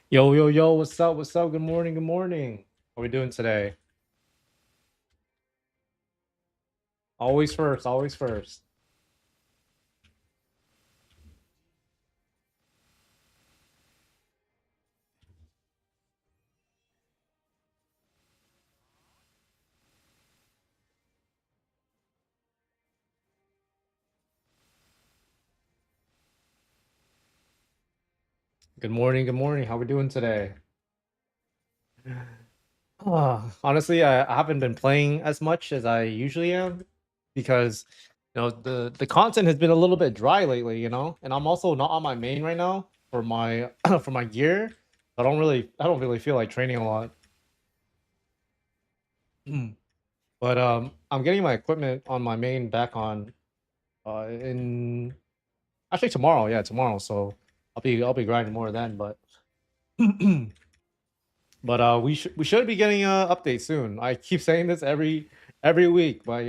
Yo, yo, yo, what's up? What's up? Good morning, good morning. How we doing today? Always first, always first. Good morning, good morning. How we doing today? Honestly, I haven't been playing as much as I usually am because the content has been a little bit dry lately, and I'm also not on my main right now for my for my gear. I don't really feel like training a lot. But I'm getting my equipment on my main back on in actually tomorrow. Yeah, tomorrow. So I'll be grinding more then, but we should be getting a update soon. I keep saying this every week, but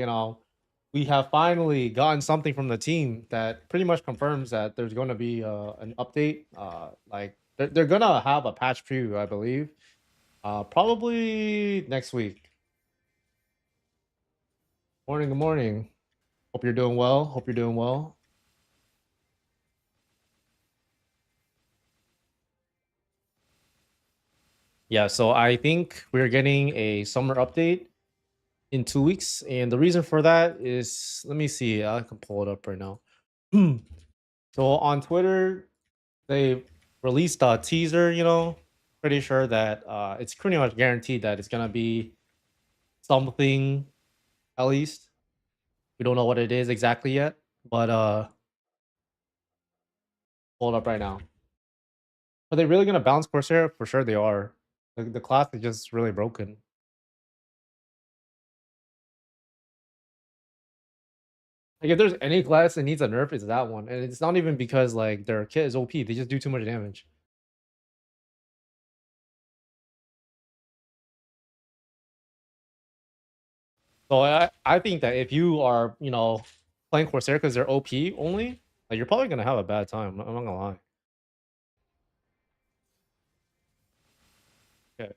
we have finally gotten something from the team that pretty much confirms that there's going to be an update. Like they're gonna have a patch preview, I believe. Probably next week. Morning, good morning. Hope you're doing well. Hope you're doing well. Yeah, so I think we're getting a summer update in 2 weeks. And the reason for that is, let me see, I can pull it up right now. So on Twitter, they released a teaser, pretty sure that it's pretty much guaranteed that it's gonna be something at least. We don't know what it is exactly yet, but pull it up right now. Are they really gonna bounce Corsair? For sure they are. The class is just really broken. Like if there's any class that needs a nerf, it's that one. And it's not even because like their kit is OP, they just do too much damage. So I think that if you are, playing Corsair because they're OP only, like you're probably gonna have a bad time. I'm not gonna lie. Okay.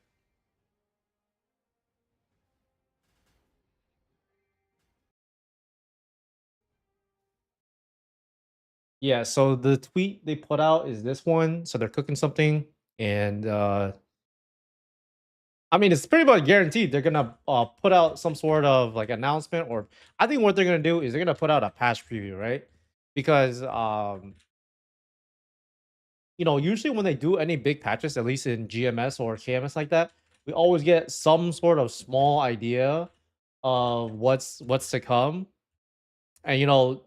Yeah, so the tweet they put out is this one. So they're cooking something, and I mean it's pretty much guaranteed they're gonna put out some sort of like announcement, or I think what they're gonna do is they're gonna put out a patch preview, right? Because usually when they do any big patches, at least in GMS or KMS like that, we always get some sort of small idea of what's to come. And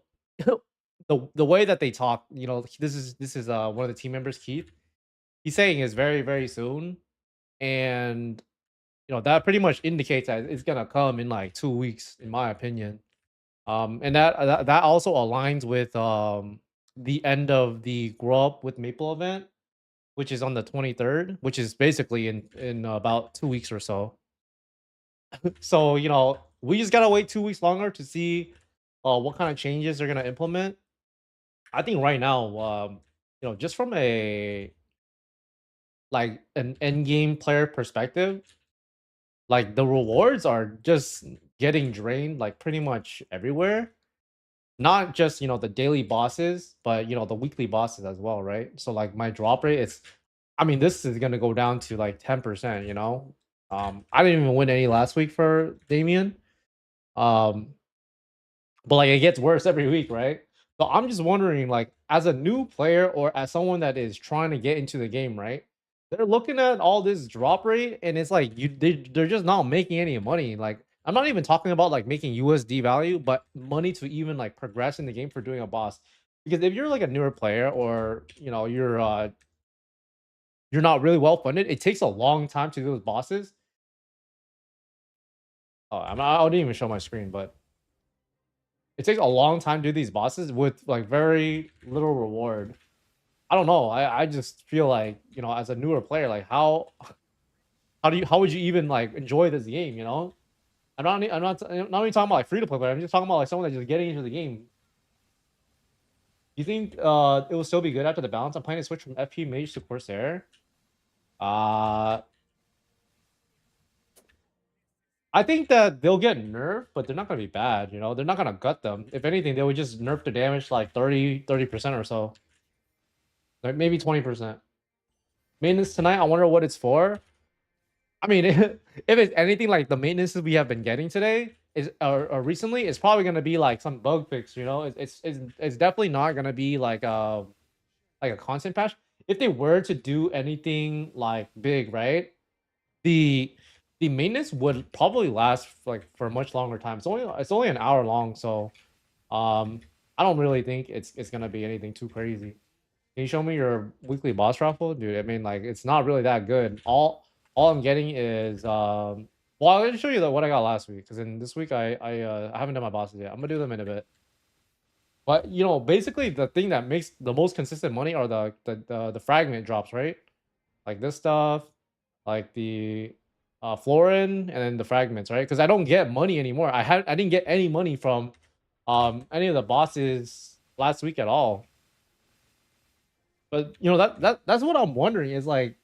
the way that they talk, this is one of the team members, Keith. He's saying is very very soon, and that pretty much indicates that it's gonna come in like 2 weeks, in my opinion. And that also aligns with the end of the grow up with Maple event, which is on the 23rd, which is basically in about 2 weeks or so. So we just gotta wait 2 weeks longer to see what kind of changes they're gonna implement. I think right now, just from a like an end game player perspective, like the rewards are just getting drained like pretty much everywhere. Not just the daily bosses, but the weekly bosses as well, right? So like my drop rate is, I mean, this is gonna go down to like 10%, I didn't even win any last week for Damien. Um, but like it gets worse every week, right? So I'm just wondering, like, as a new player or as someone that is trying to get into the game, right? They're looking at all this drop rate, and it's like they're just not making any money. Like, I'm not even talking about like making USD value, but money to even like progress in the game for doing a boss. Because if you're like a newer player, or you're not really well funded, it takes a long time to do those bosses. I didn't even show my screen, but it takes a long time to do these bosses with like very little reward. I don't know. I just feel like, as a newer player, like how would you even like enjoy this game? I'm not even talking about like free to play player. I'm just talking about like someone that's just getting into the game. You think it will still be good after the balance? I'm planning to switch from FP Mage to Corsair. Uh I think that they'll get nerfed, but they're not gonna be bad, you know? They're not gonna gut them. If anything, they would just nerf the damage like 30% or so. Like maybe 20%. Maintenance tonight, I wonder what it's for. I mean, if it's anything like the maintenances we have been getting today is or recently, it's probably gonna be like some bug fix, you know? It's definitely not gonna be like a constant patch. If they were to do anything like big, right? The the maintenance would probably last like for a much longer time. It's only an hour long, so um I don't really think it's gonna be anything too crazy. Can you show me your weekly boss raffle? Dude, I mean like it's not really that good. All I'm getting is well I'll show you what I got last week because in this week I haven't done my bosses yet. I'm gonna do them in a bit. But you know, basically the thing that makes the most consistent money are the fragment drops, right? Like this stuff, like the Florin and then the fragments, right? Because I don't get money anymore. I didn't get any money from any of the bosses last week at all. But you know that's what I'm wondering is like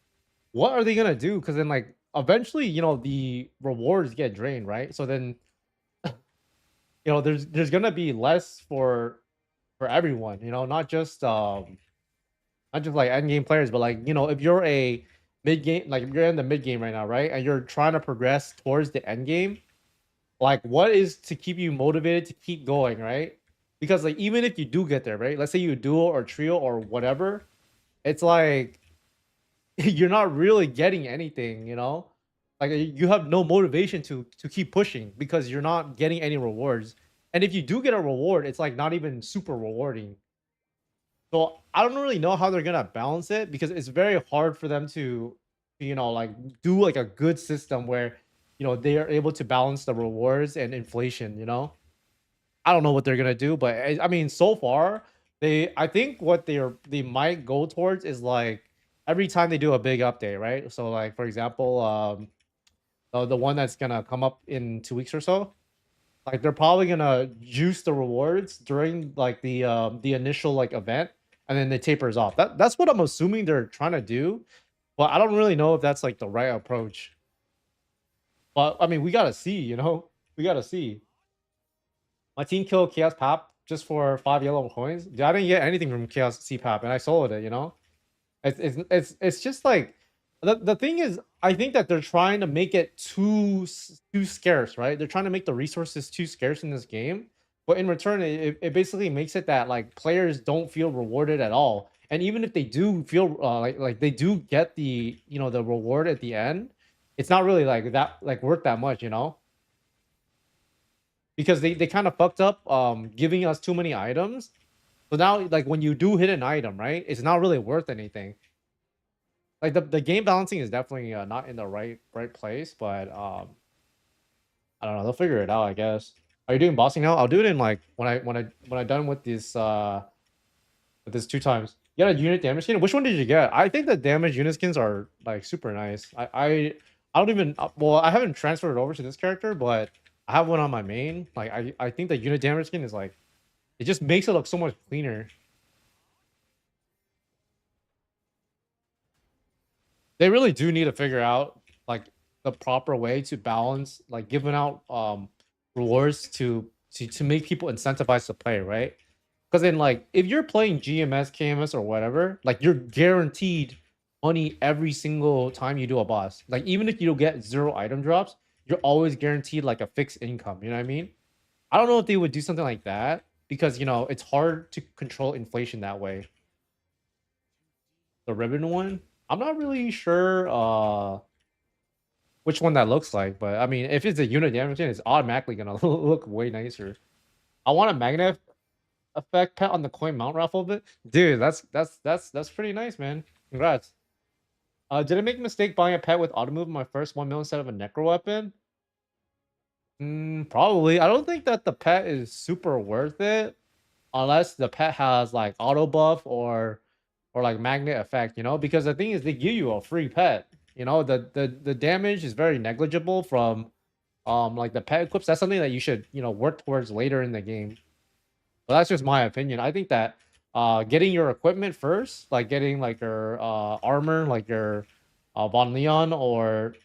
what are they gonna do? Because then like eventually, you know, the rewards get drained, right? So then you know there's gonna be less for everyone, you know, not just like end game players, but like you know, if you're a mid game, like if you're in the mid game right now, right, and you're trying to progress towards the end game, like what is to keep you motivated to keep going, right? Because like even if you do get there, right, let's say you duo or trio or whatever, it's like you're not really getting anything, you know, like you have no motivation to keep pushing because you're not getting any rewards, and if you do get a reward, it's like not even super rewarding. So I don't really know how they're gonna balance it because it's very hard for them to, you know, like do like a good system where, you know, they are able to balance the rewards and inflation. You know, I don't know what they're gonna do, but I mean, so far I think what they might go towards is like every time they do a big update, right? So like for example, the one that's gonna come up in 2 weeks or so, like they're probably gonna juice the rewards during like the initial like event, and then it tapers off. That's what I'm assuming they're trying to do, but I don't really know if that's like the right approach. But I mean, we gotta see, you know, we gotta see. My team killed Chaos Pap just for 5 yellow coins. Dude, I didn't get anything from Chaos CPAP, and I sold it. You know, it's just like the thing is, I think that they're trying to make it too scarce, right? They're trying to make the resources too scarce in this game, but in return, it basically makes it that like players don't feel rewarded at all. And even if they do feel like they do get the, you know, the reward at the end, it's not really like that like worth that much, you know, because they kind of fucked up giving us too many items. So now like when you do hit an item, right, it's not really worth anything. Like the game balancing is definitely not in the right place, but I don't know. They'll figure it out, I guess. Are you doing bossing now? I'll do it in like when I done with this 2 times. You got a unit damage skin. Which one did you get? I think the damage unit skins are like super nice. I don't even well I haven't transferred it over to this character, but I have one on my main. Like I think the unit damage skin is like it just makes it look so much cleaner. They really do need to figure out like the proper way to balance like giving out rewards to make people incentivized to play, right? Because then like if you're playing GMS, KMS, or whatever, like you're guaranteed money every single time you do a boss. Like even if you don't get 0 item drops, you're always guaranteed like a fixed income. You know what I mean? I don't know if they would do something like that because you know it's hard to control inflation that way. The ribbon one, I'm not really sure which one that looks like, but I mean, if it's a unit damage, it's automatically gonna look way nicer. I want a magnet effect pet on the coin mount raffle bit, dude. That's pretty nice, man. Congrats. Did I make a mistake buying a pet with auto move in my first 1 mil instead of a necro weapon? Probably. I don't think that the pet is super worth it unless the pet has like auto buff or like magnet effect, you know, because the thing is they give you a free pet. You know, the damage is very negligible from like the pet equips. That's something that you should, you know, work towards later in the game. But that's just my opinion. I think that getting your equipment first, like getting like your armor, like your Von Leon or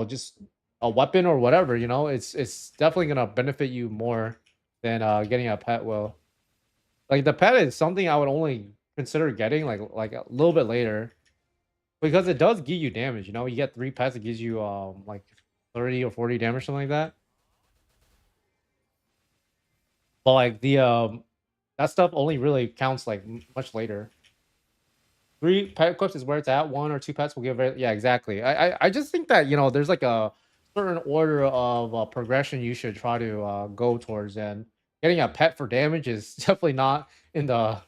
just a weapon or whatever, it's definitely gonna benefit you more than getting a pet will. Like the pet is something I would only consider getting like a little bit later because it does give you damage, you get 3 pets, it gives you like 30 or 40 damage, something like that. But like the that stuff only really counts like much later. 3 pet equips is where it's at. 1 or 2 pets will give it. Yeah, exactly. I just think that there's like a certain order of progression you should try to go towards, and getting a pet for damage is definitely not in the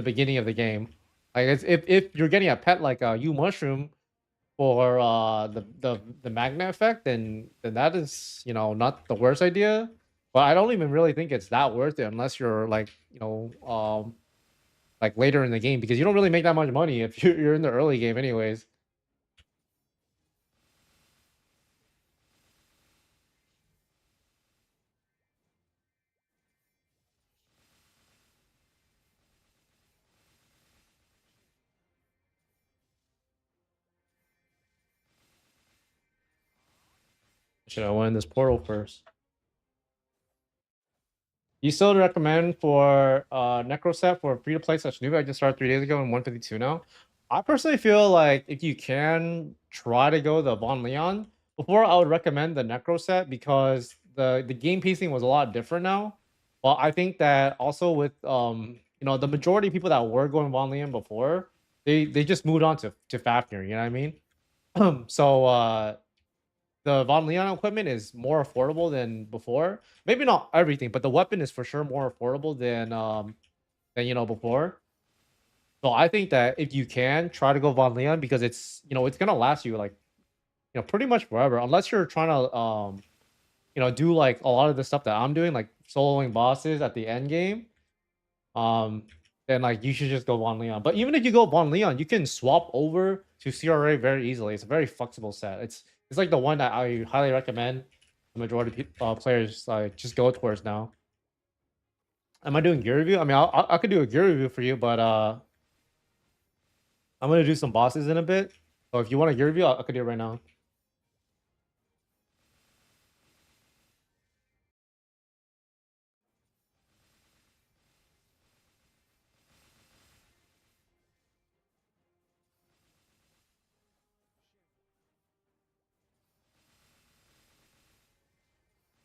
beginning of the game. Like if you're getting a pet like a U mushroom for the magnet effect, then that is not the worst idea. But I don't even really think it's that worth it unless you're like later in the game because you don't really make that much money if you're in the early game anyways. Should I win this portal first? You still recommend for Necroset for free to play such new? I just started 3 days ago and 152 now. I personally feel like if you can try to go the Von Leon, before I would recommend the Necroset because the game pacing was a lot different now. But I think that also with the majority of people that were going Von Leon before, they just moved on to Fafnir, you know what I mean? So the Von Leon equipment is more affordable than before. Maybe not everything, but the weapon is for sure more affordable than before. So I think that if you can try to go Von Leon because it's gonna last you like pretty much forever unless you're trying to do like a lot of the stuff that I'm doing like soloing bosses at the end game. Um then like you should just go Von Leon. But even if you go Von Leon, you can swap over to CRA very easily. It's a very flexible set. It's like the one that I highly recommend the majority of players just go towards now. Am I doing gear review? I mean, I could do a gear review for you, but I'm gonna do some bosses in a bit. So if you want a gear review, I could do it right now.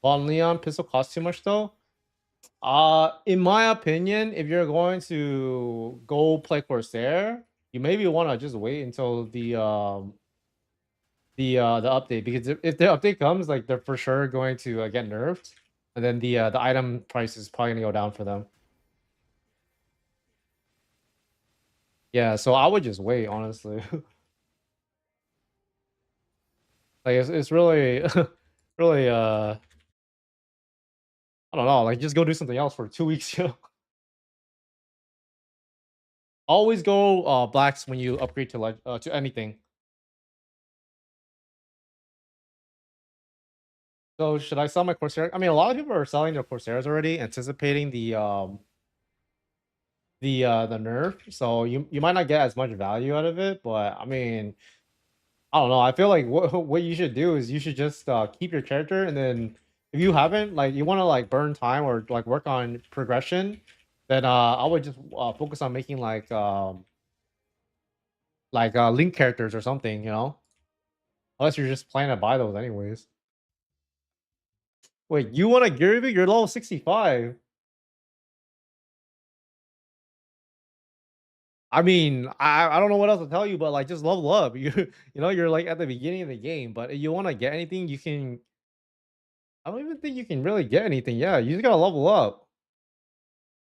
Von Leon pistol costs too much though. In my opinion, if you're going to go play Corsair, you maybe want to just wait until the update because if the update comes, like they're for sure going to get nerfed, and then the item price is probably gonna go down for them. Yeah, so I would just wait, honestly. Like it's really really I don't know, like just go do something else for 2 weeks. Always go blacks when you upgrade to like to anything. So should I sell my Corsair? I mean, a lot of people are selling their Corsairs already, anticipating the nerf. So you might not get as much value out of it, but I mean, I don't know. I feel like what what you should do is you should just keep your character, and then if you haven't like you want to like burn time or like work on progression, then I would just focus on making like link characters or something, unless you're just planning to buy those anyways. Wait, you want to gear review? You're level 65. I mean, I don't know what else to tell you, but like just level up. You're like at the beginning of the game, but if you want to get anything, you can. I don't even think you can really get anything. Yeah, you just gotta level up.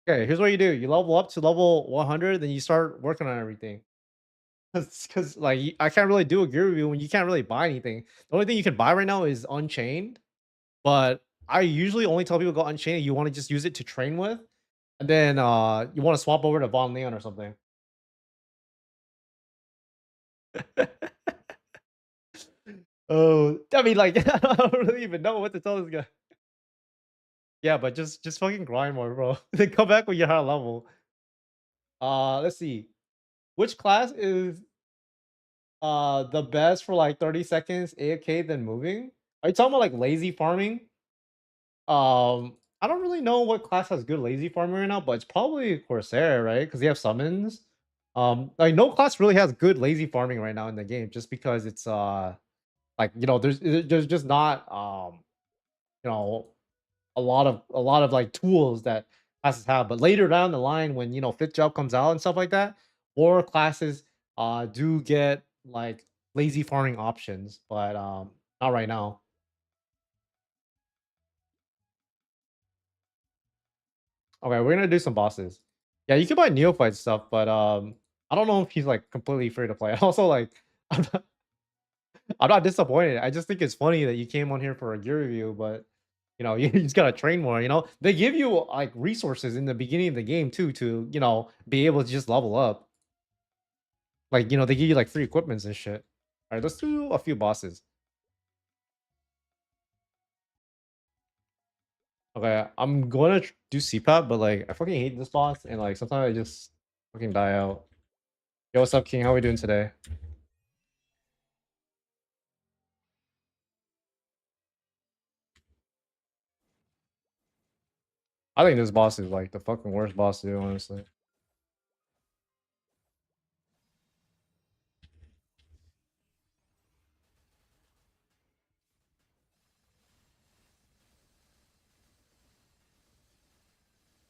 Okay, here's what you do: you level up to level 100, then you start working on everything. Because like I can't really do a gear review when you can't really buy anything. The only thing you can buy right now is Unchained, but I usually only tell people go Unchained. You want to just use it to train with, and then you want to swap over to Von Leon or something. Oh, I mean, like I don't really even know what to tell this guy. Yeah, but just fucking grind more, bro. Then come back when you're high level. Let's see. Which class is The best for like 30 seconds, AFK, then moving. Are you talking about like lazy farming? I don't really know what class has good lazy farming right now, but it's probably Corsair, right? Because they have summons. Like no class really has good lazy farming right now in the game, just because it's like there's just not you know a lot of like tools that classes have. But later down the line, when fifth job comes out and stuff like that, more classes do get like lazy farming options, but not right now. Okay, we're gonna do some bosses. Yeah, you can buy neophyte stuff, but I don't know if he's like completely free to play. Also, like I'm not disappointed. I just think it's funny that you came on here for a gear review, but you just gotta train more. They give you like resources in the beginning of the game too to be able to just level up. Like they give you like free equipments and shit. All right, let's do a few bosses. Okay, I'm gonna do CPAP, but like I fucking hate this boss, and like sometimes I just fucking die out. Yo, what's up, King? How we doing today? I think this boss is like the fucking worst boss to do, honestly.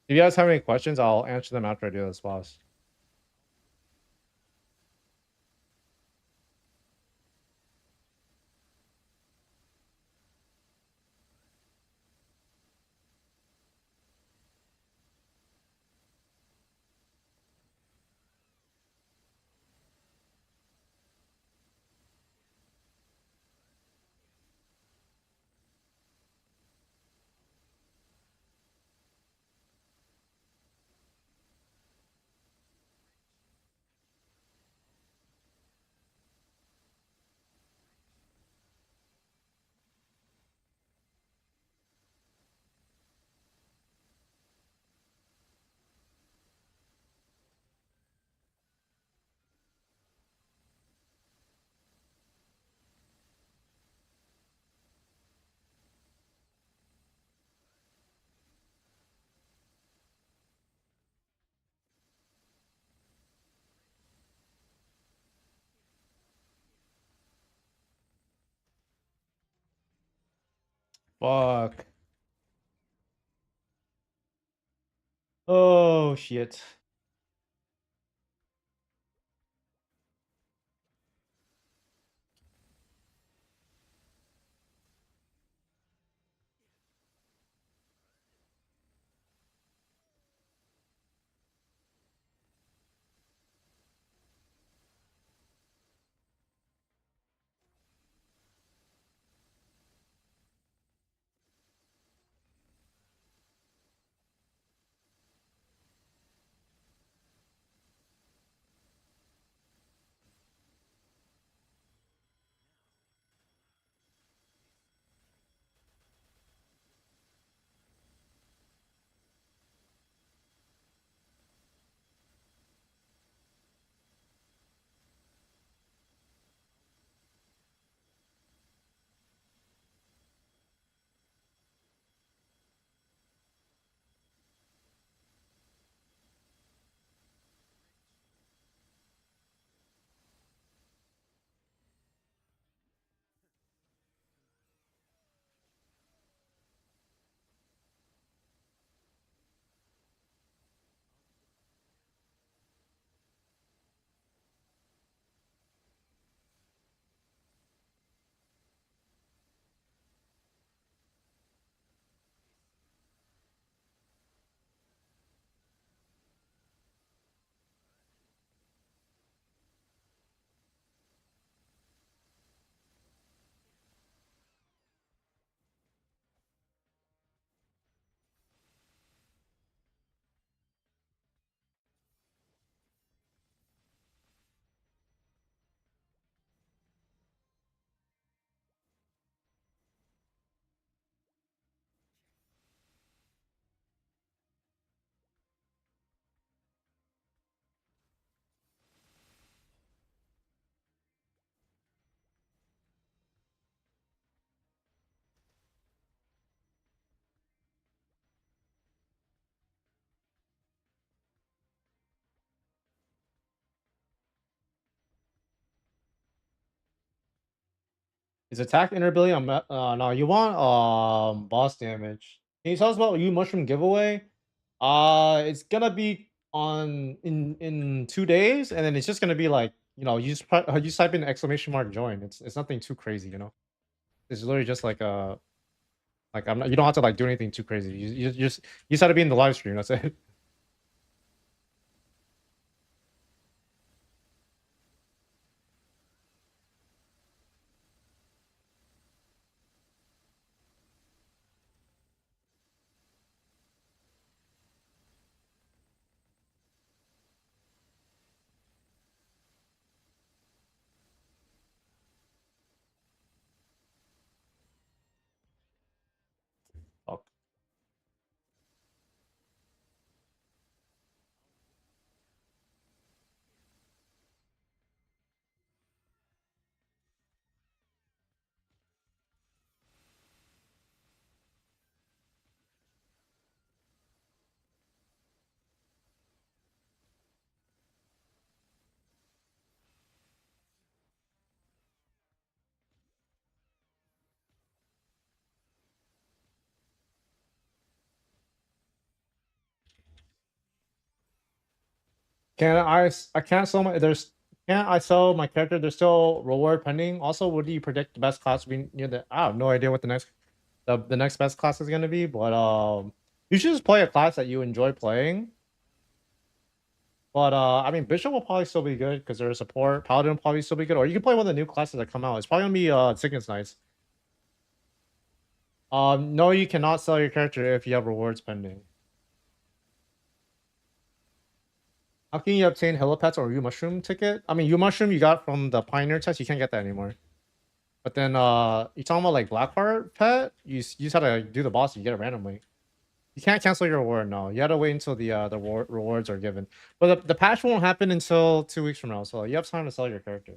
If you guys have any questions, I'll answer them after I do this boss. Fuck. Oh shit. Is attack inability on no, you want boss damage. Can you tell us about you mushroom giveaway? It's gonna be on in 2 days, and then it's just gonna be like, you you just type in exclamation mark join. It's nothing too crazy, you know. It's literally just like I'm not, you don't have to like do anything too crazy. You just have to be in the live stream. That's it. Fuck. I can't sell my there's can't I sell my character? There's still reward pending. Also, what do you predict the best class to be near the? I have no idea what the next best class is gonna be, but you should just play a class that you enjoy playing. But I mean, Bishop will probably still be good because there's support. Paladin will probably still be good, or you can play one of the new classes that come out. It's probably gonna be Sickness Knights. No, you cannot sell your character if you have rewards pending. How can you obtain Helipets or U Mushroom ticket? I mean, U Mushroom you got from the Pioneer test. You can't get that anymore. But then you talking about like Blackheart pet? You just had to do the boss. You get it randomly. You can't cancel your reward. No, you had to wait until the rewards are given. But the patch won't happen until 2 weeks from now. So you have time to sell your character.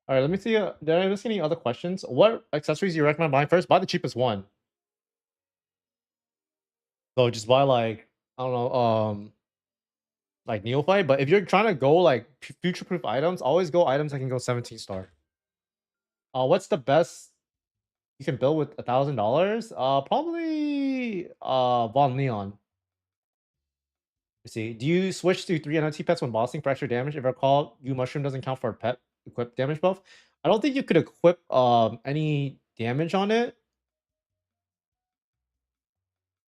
All right, let me see. Did I miss any other questions? What accessories do you recommend buying first? Buy the cheapest one. So just buy like, I don't know, like Neophyte. But if you're trying to go like future proof items, always go items that can go 17 star. What's the best you can build with $1,000? Probably Von Leon. Let's see. Do you switch to 3 NFT pets when bossing for extra damage? If I recall, you mushroom doesn't count for a pet equip damage buff. I don't think you could equip any damage on it.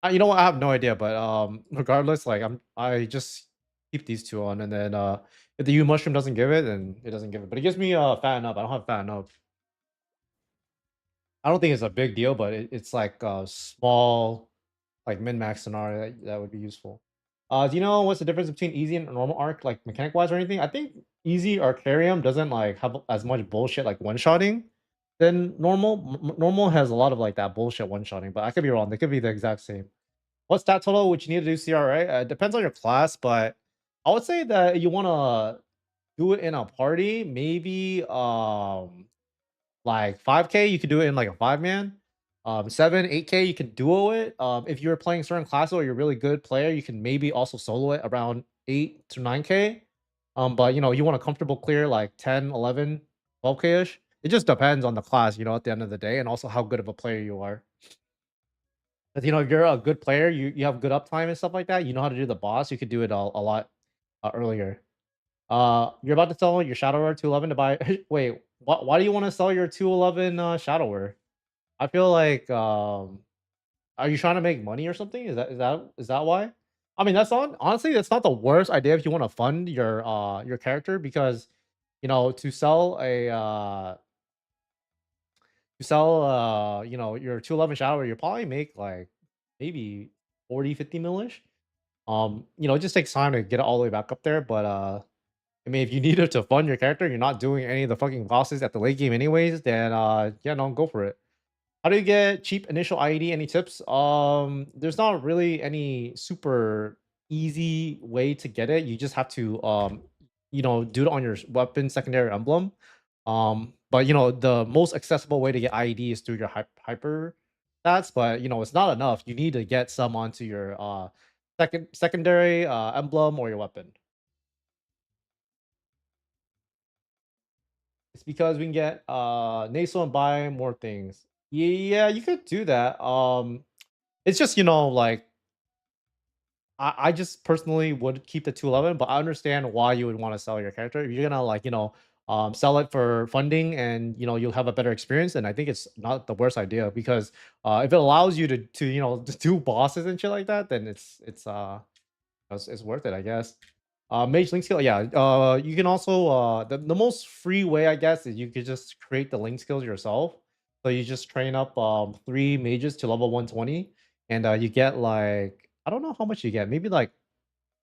You know what? I have no idea, but regardless, like I just keep these two on, and then if the U mushroom doesn't give it, then it doesn't give it. But it gives me fatten up. I don't have fatten up. I don't think it's a big deal, but it's like a small like min max scenario that would be useful. Do you know what's the difference between easy and normal arc, like mechanic wise or anything? I think easy Arcarium doesn't like have as much bullshit like one shotting than normal. Normal has a lot of like that bullshit one shotting, but I could be wrong. They could be the exact same. What stat total would you need to do CRA? It depends on your class, but I would say that you want to do it in a party. Maybe like 5K, you could do it in like a 5 man. 7, 8K, you can duo it. If you're playing certain classes or you're a really good player, you can maybe also solo it around 8 to 9K. But you want a comfortable clear like 10, 11, 12K ish. It just depends on the class, at the end of the day, and also how good of a player you are. But if you're a good player, you have good uptime and stuff like that. You know how to do the boss. You could do it a lot earlier. You're about to sell your Shadower 211 to buy. Wait, why do you want to sell your 211 Shadower? I feel like are you trying to make money or something? Is that why? I mean, honestly, that's not the worst idea if you want to fund your character because to sell your 211 Shadower, you probably make like maybe 40, 50 millish. It just takes time to get it all the way back up there, but I mean, if you needed to fund your character, you're not doing any of the fucking bosses at the late game anyways, then yeah, no, go for it. How do you get cheap initial IED? Any tips? There's not really any super easy way to get it. You just have to do it on your weapon secondary emblem. But the most accessible way to get IED is through your hyper stats, but it's not enough. You need to get some onto your secondary emblem or your weapon. It's because we can get nasal and buy more things. Yeah, you could do that. It's just, like I just personally would keep the 211, but I understand why you would want to sell your character. If you're gonna like, sell it for funding and you'll have a better experience, then I think it's not the worst idea because if it allows you to to do bosses and shit like that, then it's worth it, I guess. Mage link skill, yeah. You can also the most free way, I guess, is you could just create the link skills yourself. So you just train up 3 mages to level 120, and you get like I don't know how much you get, maybe like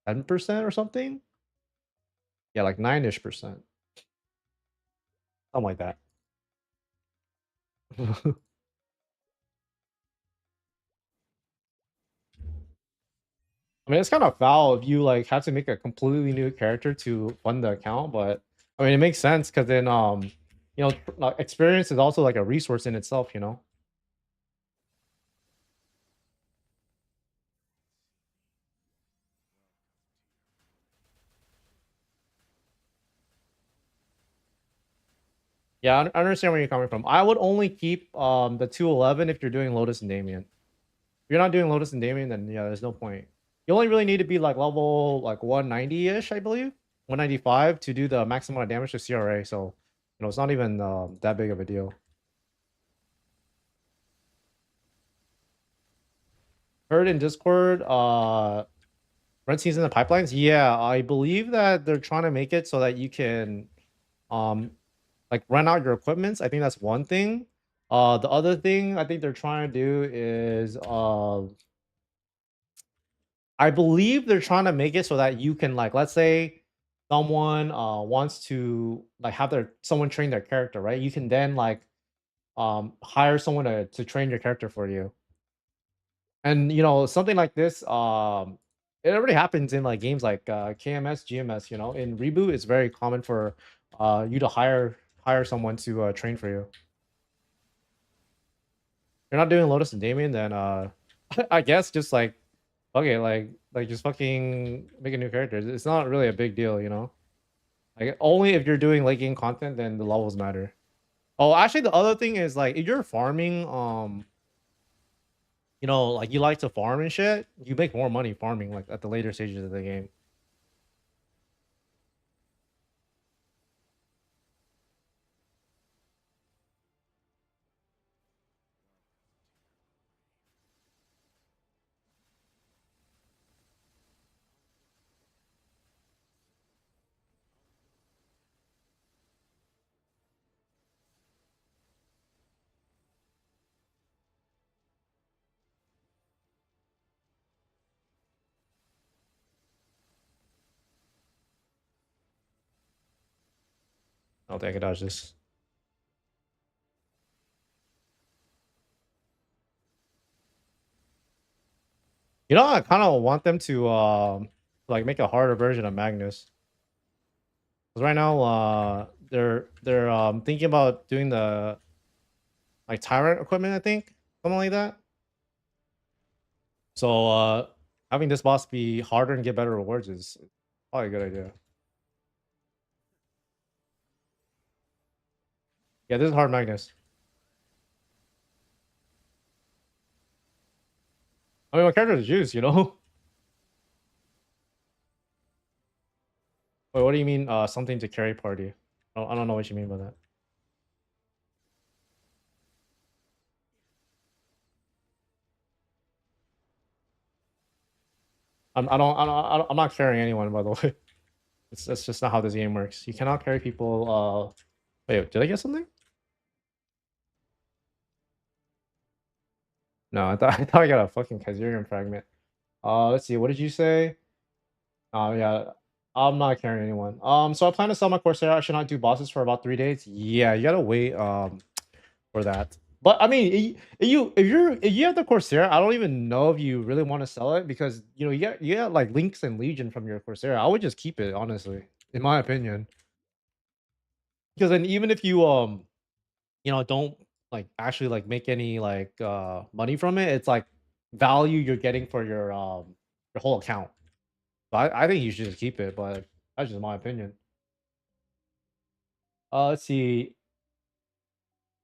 10% or something. Yeah, like 9-ish%, something like that. I mean, it's kind of foul if you like have to make a completely new character to fund the account, but I mean, it makes sense because then experience is also like a resource in itself. Yeah, I understand where you're coming from. I would only keep the 211 if you're doing Lotus and Damien. If you're not doing Lotus and Damien, then yeah, there's no point. You only really need to be like level like 190-ish, I believe. 195 to do the maximum amount of damage to CRA. So, it's not even that big of a deal. Heard in Discord, red season in the pipelines. Yeah, I believe that they're trying to make it so that you can um like rent out your equipments. I think that's one thing. The other thing I think they're trying to do is I believe they're trying to make it so that you can like let's say someone wants to like have their someone train their character, right? You can then like hire someone to train your character for you. And something like this it already happens in like games like KMS, GMS, In Reboot it's very common for you to hire someone to train for you. You're not doing Lotus and Damien, then I guess just like okay, like just fucking make a new character. It's not really a big deal. Like only if you're doing late game content, then the levels matter. Oh, actually, the other thing is like if you're farming, like you like to farm and shit, you make more money farming like at the later stages of the game. I don't think I can dodge this. I kind of want them to like make a harder version of Magnus. Because right now, they're thinking about doing the like tyrant equipment, I think, something like that. So having this boss be harder and get better rewards is probably a good idea. Yeah, this is hard Magnus. I mean, my character is juice. Wait, what do you mean? Something to carry party? I don't know what you mean by that. I'm not carrying anyone, by the way. That's just not how this game works. You cannot carry people. Wait, did I get something? No, I thought I got a fucking Kazarian fragment. Let's see. What did you say? Oh yeah, I'm not carrying anyone. So I plan to sell my Corsair. I should not do bosses for about 3 days. Yeah, you gotta wait for that. But I mean, if you have the Corsair, I don't even know if you really want to sell it because you get like links and Legion from your Corsair. I would just keep it honestly, in my opinion. Because then even if you don't like actually like make any like money from it, it's like value you're getting for your your whole account. So I think you should just keep it, but that's just my opinion. Let's see.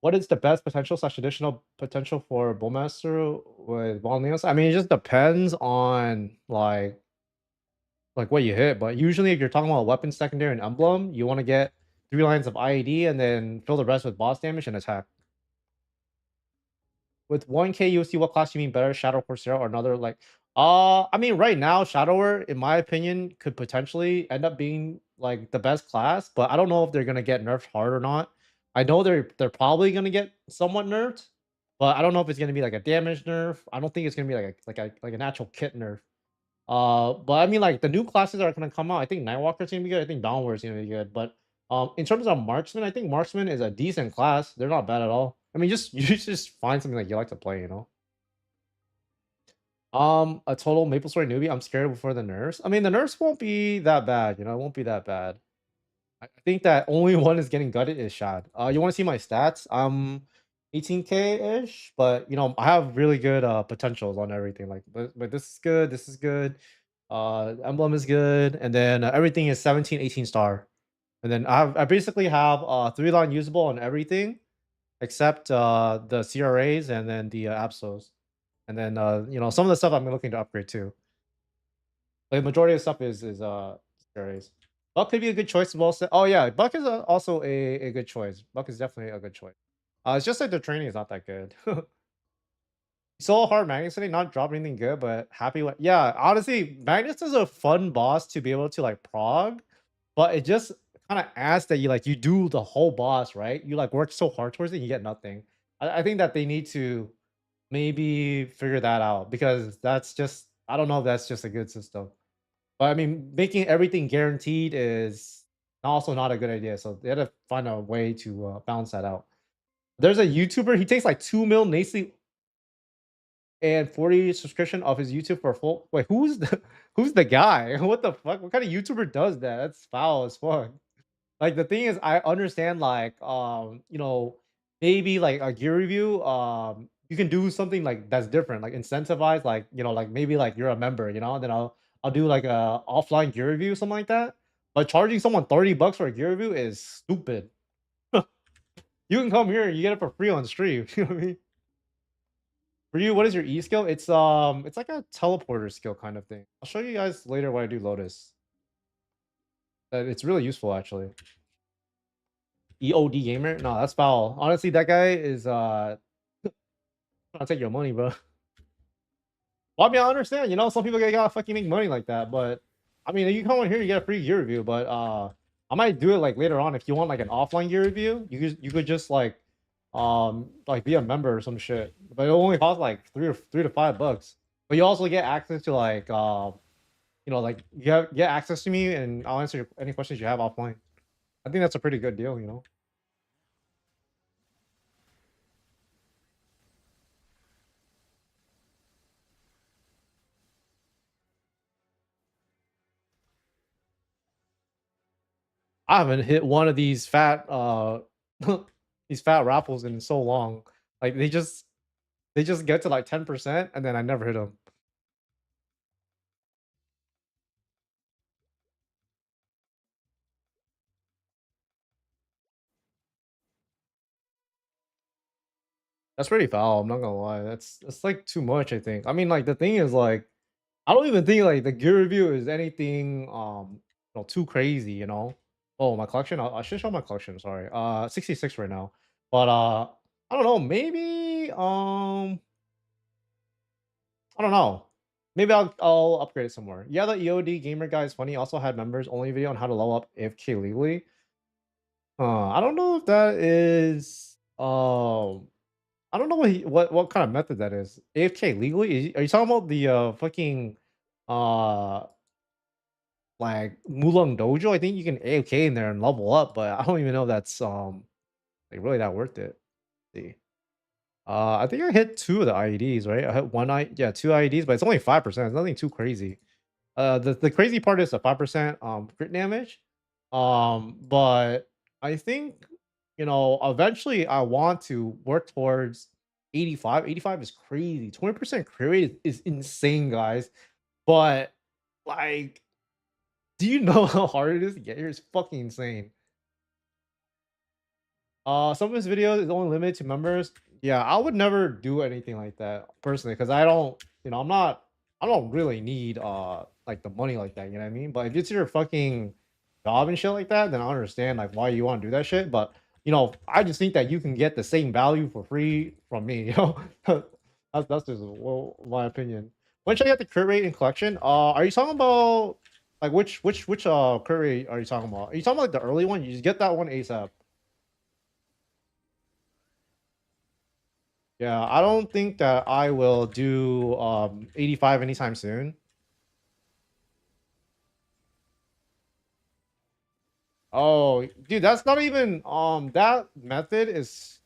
What is the best potential slash additional potential for Bullmaster with Volneos? I mean, it just depends on like what you hit, but usually if you're talking about weapon secondary and emblem, you want to get 3 lines of IED and then fill the rest with boss damage and attack. With 1K USD, what class you mean better, Shadow Corsair or another like I mean right now, Shadower, in my opinion, could potentially end up being like the best class, but I don't know if they're gonna get nerfed hard or not. I know they're probably gonna get somewhat nerfed, but I don't know if it's gonna be like a damage nerf. I don't think it's gonna be like an actual kit nerf. But I mean, like the new classes that are gonna come out. I think Nightwalker's gonna be good. I think Dawnware's gonna be good. But in terms of Marksman, I think Marksman is a decent class. They're not bad at all. I mean, just you should just find something like you like to play. A total Maplestory newbie. I'm scared before the nerfs. I mean, the nerfs won't be that bad. It won't be that bad. I think that only one is getting gutted is Shad. You want to see my stats? 18K ish, but I have really good potentials on everything. Like, but this is good. This is good. Emblem is good, and then everything is 17, 18 star. And then I basically have 3 line usable on everything except the CRAs and then the Absols. And then some of the stuff I'm looking to upgrade too. Like majority of stuff is CRAs. Buck could be a good choice as well. Oh yeah, Buck is also a good choice. Buck is definitely a good choice. It's just like the training is not that good. So hard Magnus today, not drop anything good, but happy with yeah, honestly, Magnus is a fun boss to be able to like prog, but it just kind of adds that you do the whole boss, right? You like work so hard towards it, you get nothing. I think that they need to maybe figure that out because that's just I don't know if that's just a good system. But I mean, making everything guaranteed is also not a good idea. So they had to find a way to balance that out. There's a YouTuber, he takes like 2 mil Nacy and 40 subscription of his YouTube for a full. Wait, who's the who's the guy? What the fuck? What kind of YouTuber does that? That's foul as fuck. Like the thing is, I understand like maybe like a gear review. You can do something like that's different, like incentivize, like like maybe like you're a member, then I'll do like a offline gear review, something like that. But charging someone $30 for a gear review is stupid. You can come here and you get it for free on stream. You know what I mean? For you, what is your E skill? It's like a teleporter skill kind of thing. I'll show you guys later what I do Lotus. It's really useful actually. EOD gamer? No, that's foul. Honestly, that guy is trying to take your money, bro. Well, I mean, I understand. Some people gotta fucking make money like that, but I mean, you come on here, you get a free gear review. But I might do it like later on if you want like an offline gear review. You could just like be a member or some shit, but it only costs like $3 to $5. But you also get access to like get access to me, and I'll answer any questions you have offline. I think that's a pretty good deal. I haven't hit one of these fat these fat raffles in so long. Like they just get to like 10% and then I never hit them. That's pretty foul. I'm not gonna lie. That's like too much. I think. I mean, like the thing is like I don't even think like the gear review is anything too crazy. Oh, my collection. I should show my collection. Sorry. 66 right now. But I don't know. Maybe I don't know. Maybe I'll upgrade it somewhere. Yeah, the EOD gamer guy is funny. Also had members only video on how to level up AFK legally. I don't know if that is I don't know what kind of method that is. AFK legally? Are you talking about the fucking uh like Mulong Dojo? I think you can AFK in there and level up, but I don't even know if that's like really that worth it. Let's see. I think I hit 2 of the IEDs, right? I hit yeah, 2 IEDs, but it's only 5%. It's nothing too crazy. The crazy part is the 5% crit damage. But I think eventually I want to work towards 85. 85 is crazy. 20% crit rate is insane, guys. But like, do you know how hard it is to get here? It's fucking insane. Some of his videos is only limited to members. Yeah, I would never do anything like that personally because I don't, I don't really need like the money like that. You know what I mean? But if it's your fucking job and shit like that, then I understand like why you want to do that shit. But I just think that you can get the same value for free from me. That's just my opinion. When should I get the crit rate in collection? Are you talking about like which crit rate are you talking about? Are you talking about like the early one? You just get that one ASAP. Yeah, I don't think that I will do 85 anytime soon. Oh, dude, that's not even that method is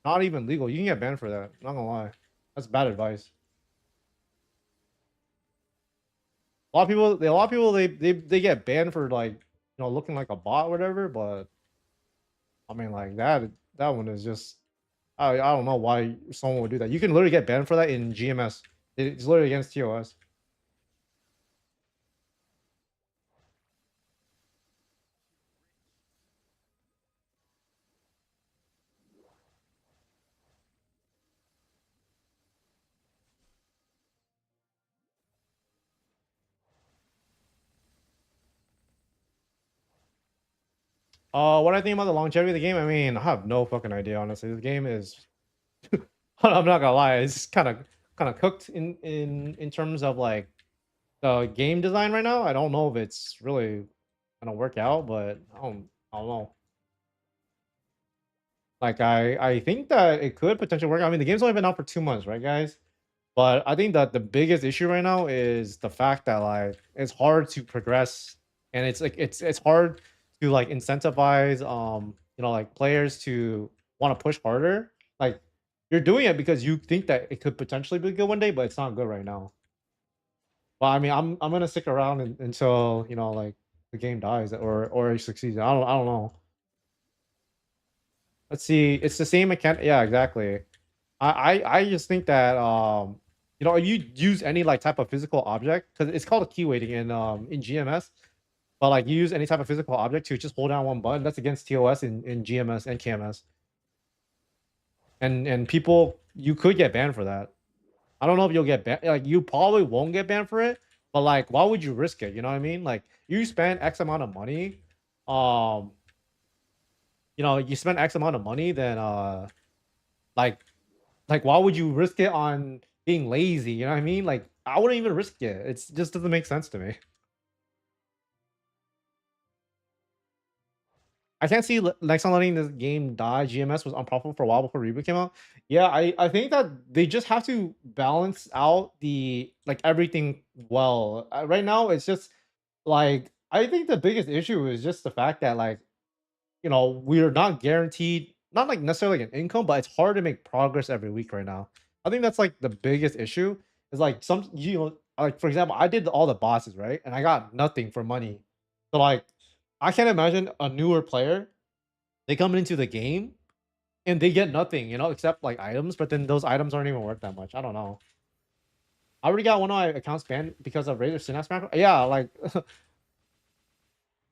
not even legal. You can get banned for that. Not gonna lie. That's bad advice. A lot of people they get banned for like looking like a bot or whatever, but I mean like that one is just I don't know why someone would do that. You can literally get banned for that in GMS. It's literally against TOS. What I think about the longevity of the game, I mean, I have no fucking idea, honestly. This game is I'm not gonna lie, it's kind of cooked in terms of like the game design right now. I don't know if it's really gonna work out, but I don't know. Like I think that it could potentially work. I mean, the game's only been out for 2 months, right, guys? But I think that the biggest issue right now is the fact that like it's hard to progress, and it's like it's hard to like incentivize like players to want to push harder. Like you're doing it because you think that it could potentially be good one day, but it's not good right now. But I mean, I'm gonna stick around until like the game dies or it succeeds. I don't know. Let's see. It's the same mechanic. Yeah, exactly. I just think that if you use any like type of physical object, because it's called a key weighting in GMS, but like you use any type of physical object to just hold down one button, that's against TOS in GMS and KMS. And people you could get banned for that. I don't know if you'll get banned. Like you probably won't get banned for it, but like why would you risk it? You know what I mean? Like you spend X amount of money, um, you spend X amount of money, then like why would you risk it on being lazy? You know what I mean? Like I wouldn't even risk it. It's just doesn't make sense to me. I can't see next on letting this game die. GMS was unprofitable for a while before reboot came out. Yeah, I think that they just have to balance out the like everything well. Right now, it's just like I think the biggest issue is just the fact that like we're not guaranteed, not like necessarily like an income, but it's hard to make progress every week right now. I think that's like the biggest issue. Is like like for example, I did all the bosses, right? And I got nothing for money. So like I can't imagine a newer player, they come into the game and they get nothing, except like items, but then those items aren't even worth that much. I don't know. I already got one of my accounts banned because of Razor Synapse macro. Yeah, like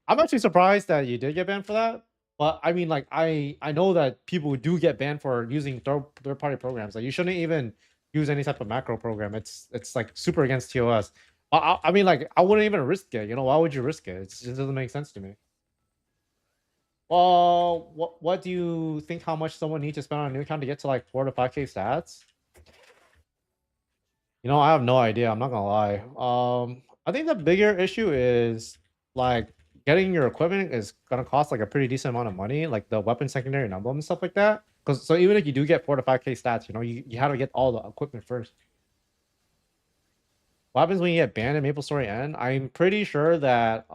I'm actually surprised that you did get banned for that. But I mean, like, I know that people do get banned for using third party programs. Like, you shouldn't even use any type of macro program. It's like super against TOS. I mean, like, I wouldn't even risk it. Why would you risk it? It just doesn't make sense to me. Well, what do you think? How much someone needs to spend on a new account to get to like 4 to 5K stats? I have no idea. I'm not gonna lie. I think the bigger issue is like getting your equipment is gonna cost like a pretty decent amount of money, like the weapon secondary and emblem and stuff like that. Because so even if you do get 4 to 5K stats, you have to get all the equipment first. What happens when you get banned in Maplestory End? I'm pretty sure that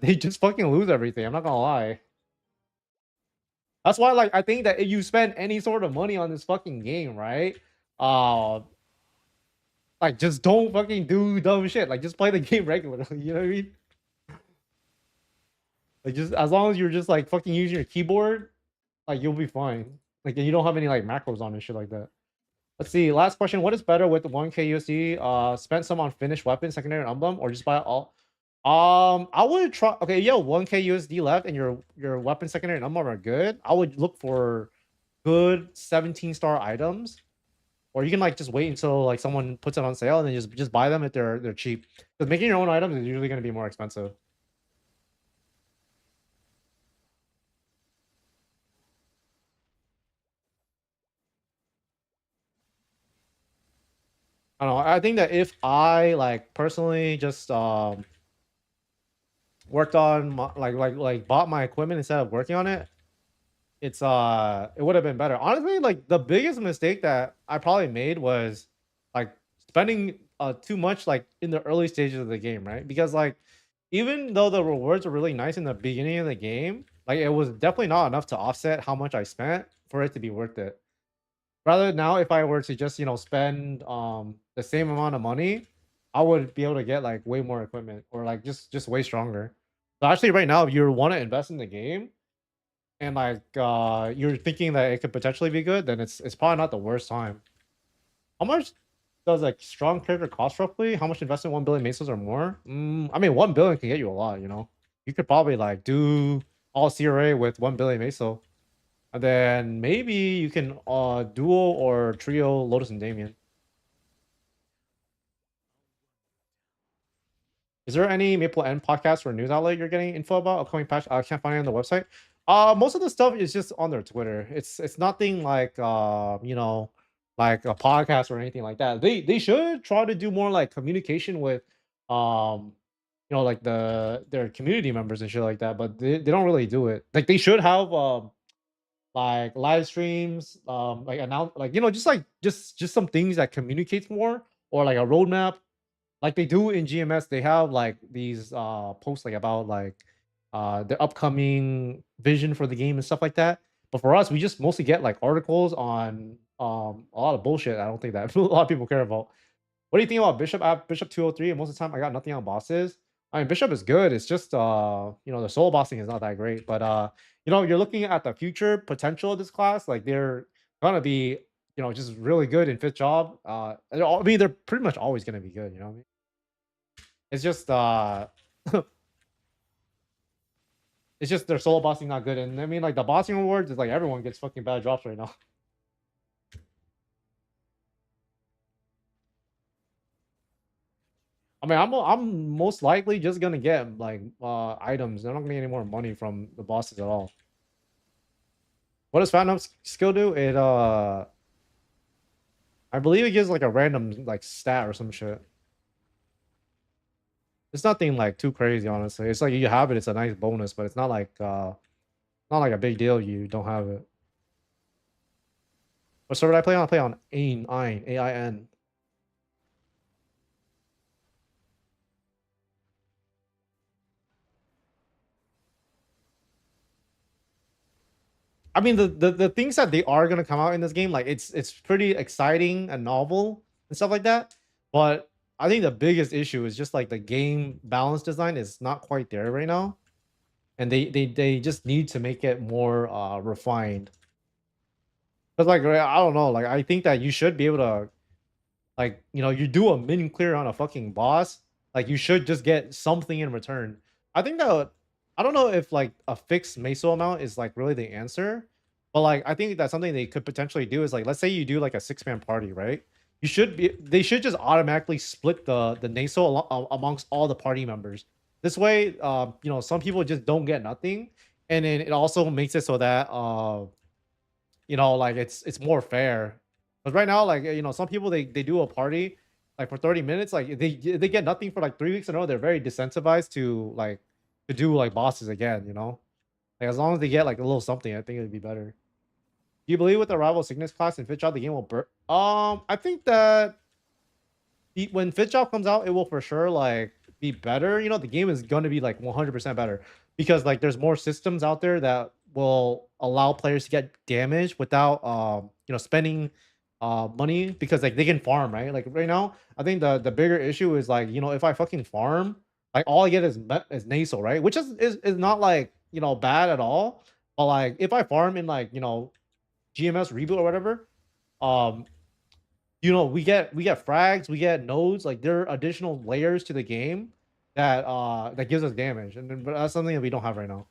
they just fucking lose everything. I'm not gonna lie. That's why, like, I think that if you spend any sort of money on this fucking game, right? Uh, like, just don't fucking do dumb shit. Like, just play the game regularly. You know what I mean? Like, just as long as you're just like fucking using your keyboard, like, you'll be fine. Like, and you don't have any like macros on and shit like that. Let's see. Last question. What is better with the 1K USD? Spend some on finished weapon, secondary and emblem, or just buy it all? I would try. Okay, yeah, 1K USD left, and your weapon, secondary and emblem are good. I would look for good 17-star items, or you can like just wait until like someone puts it on sale and then just buy them if they're cheap. Because making your own items is usually going to be more expensive. I don't know. I think that if I like personally just worked on my, like bought my equipment instead of working on it, it would have been better. Honestly, like the biggest mistake that I probably made was like spending too much like in the early stages of the game, right? Because like even though the rewards were really nice in the beginning of the game, like it was definitely not enough to offset how much I spent for it to be worth it. Rather now, if I were to just spend the same amount of money, I would be able to get like way more equipment or like just way stronger. So actually, right now, if you want to invest in the game and like you're thinking that it could potentially be good, then it's probably not the worst time. How much does like strong character cost roughly? How much investment 1 billion mesos or more? I mean, 1 billion can get you a lot. You could probably like do all CRA with 1 billion meso. And then maybe you can duo or trio Lotus and Damien. Is there any Maple End podcast or news outlet you're getting info about upcoming patch? I can't find it on the website. Most of the stuff is just on their Twitter. It's nothing like like a podcast or anything like that. They should try to do more like communication with like their community members and shit like that, but they don't really do it. Like they should have like live streams, like announce like just some things that communicates more or like a roadmap like they do in GMS. They have like these posts like about like the upcoming vision for the game and stuff like that. But for us, we just mostly get like articles on a lot of bullshit. I don't think that a lot of people care about. What do you think about Bishop? I have Bishop 203, and most of the time I got nothing on bosses. I mean, Bishop is good. It's just the solo bossing is not that great. But you're looking at the future potential of this class. Like they're gonna be, just really good in fifth job. I mean, they're pretty much always gonna be good. You know what I mean? It's just it's just their solo bossing not good. And I mean, like the bossing rewards is like everyone gets fucking bad drops right now. I mean, I'm most likely just gonna get like items. I'm not gonna get any more money from the bosses at all. What does Phantom skill do? It I believe it gives like a random like stat or some shit. It's nothing like too crazy, honestly. It's like you have it, it's a nice bonus, but it's not like a big deal you don't have it. What server did I play on? I play on Ain, AIN. I mean, the things that they are gonna come out in this game, like it's pretty exciting and novel and stuff like that. But I think the biggest issue is just like the game balance design is not quite there right now, and they just need to make it more refined. But like I don't know, like I think that you should be able to like, you do a min clear on a fucking boss, like you should just get something in return. I think that I don't know if like a fixed meso amount is like really the answer, but like I think that's something they could potentially do is like let's say you do like a 6-man party, right? They should just automatically split the naso amongst all the party members. This way, some people just don't get nothing, and then it also makes it so that like it's more fair. Because right now, like some people they do a party like for 30 minutes, like they get nothing for like 3 weeks in a row. They're very decentivized to do like bosses again. Like as long as they get like a little something, I think it'd be better. Do you believe with the rival sickness class and fit out the game will burn? I think that when Fit Shop comes out, it will for sure like be better. The game is going to be like 100% better because like there's more systems out there that will allow players to get damage without spending money because like they can farm, right? Like right now, I think the bigger issue is like if I fucking farm, like all I get is nasal, right? Which is not like bad at all. But like if I farm in like GMS reboot or whatever, um we get frags, we get nodes, like there are additional layers to the game that gives us damage, and then, but that's something that we don't have right now.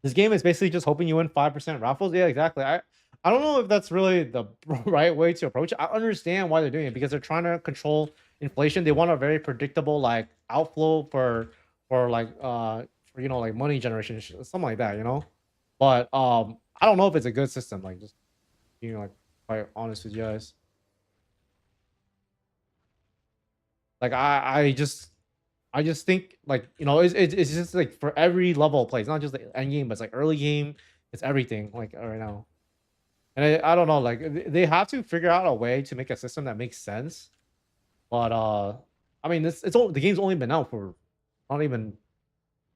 This game is basically just hoping you win 5% raffles. Yeah, exactly. I don't know if that's really the right way to approach it. I understand why they're doing it because they're trying to control inflation. They want a very predictable like outflow for like for like money generation, something like that, But I don't know if it's a good system. Like just like quite honest with you guys. Like I just think like it's just like for every level of play. It's not just the end game, but it's like early game. It's everything like right now. And I don't know, like they have to figure out a way to make a system that makes sense. But I mean, the game's only been out for not even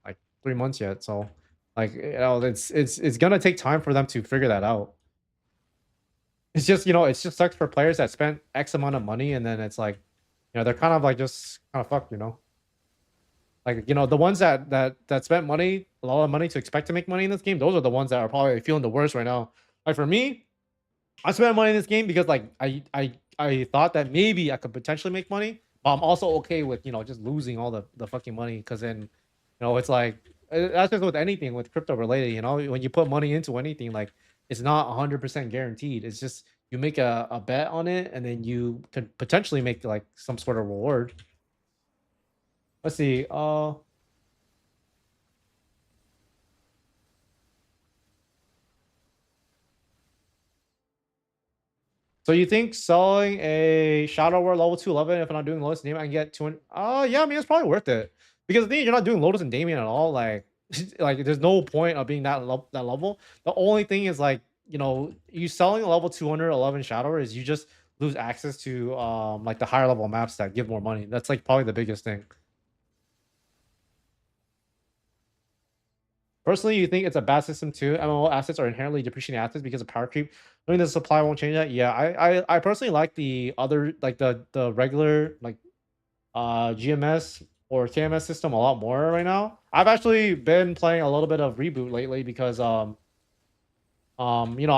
like 3 months yet. So like it's gonna take time for them to figure that out. It's just it's just sucks for players that spent X amount of money and then it's like they're kind of like just kind of fucked. Like the ones that spent money, a lot of money to expect to make money in this game, those are the ones that are probably feeling the worst right now. Like for me, I spent money in this game because like I thought that maybe I could potentially make money, but I'm also okay with just losing all the fucking money because then it's like that's just with anything with crypto related. When you put money into anything, like it's not 100% guaranteed. It's just you make a bet on it and then you could potentially make like some sort of reward. Let's see. So you think selling a Shadow War level 211 if I'm not doing Lotus and Damien, I can get 200? Yeah, I mean it's probably worth it because the thing is, you're not doing Lotus and Damien at all. Like, like there's no point of being that level. The only thing is like you selling a level 211 Shadow War is you just lose access to like the higher level maps that give more money. That's like probably the biggest thing. Personally, you think it's a bad system too? MMO assets are inherently depreciating assets because of power creep. I mean, the supply won't change that. Yeah, I personally like the other like the regular like GMS or KMS system a lot more right now. I've actually been playing a little bit of Reboot lately because I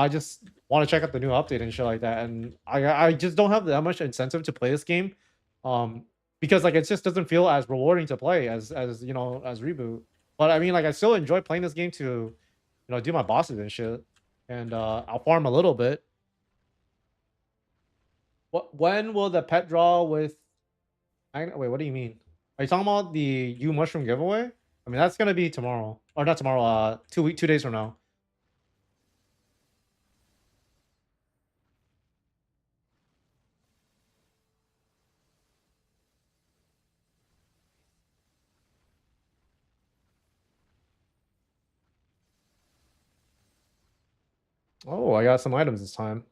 just want to check out the new update and shit like that, and I just don't have that much incentive to play this game, um, because like it just doesn't feel as rewarding to play as Reboot. But I mean, like I still enjoy playing this game to do my bosses and shit, and I'll farm a little bit. When will the pet draw with? Wait, what do you mean? Are you talking about the U mushroom giveaway? I mean, that's gonna be tomorrow, or not tomorrow. 2 days from now. Oh, I got some items this time.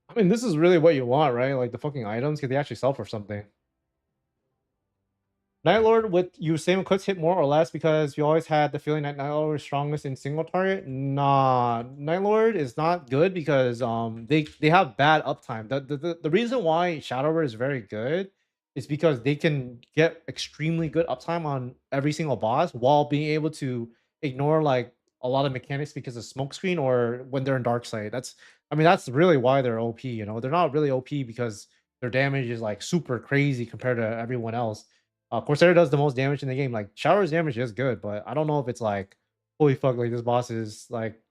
I mean, this is really what you want, right? Like the fucking items, because they actually sell for something. Night Lord with you same equips hit more or less because you always had the feeling that Night Lord was strongest in single target. Nah, Night Lord is not good because they have bad uptime. The reason why Shadow Lord is very good is because they can get extremely good uptime on every single boss while being able to ignore like a lot of mechanics because of smoke screen or when they're in dark side. That's really why they're OP. They're not really OP because their damage is like super crazy compared to everyone else. Corsair does the most damage in the game. Like Shower's damage is good, but I don't know if it's like holy fuck, like this boss is like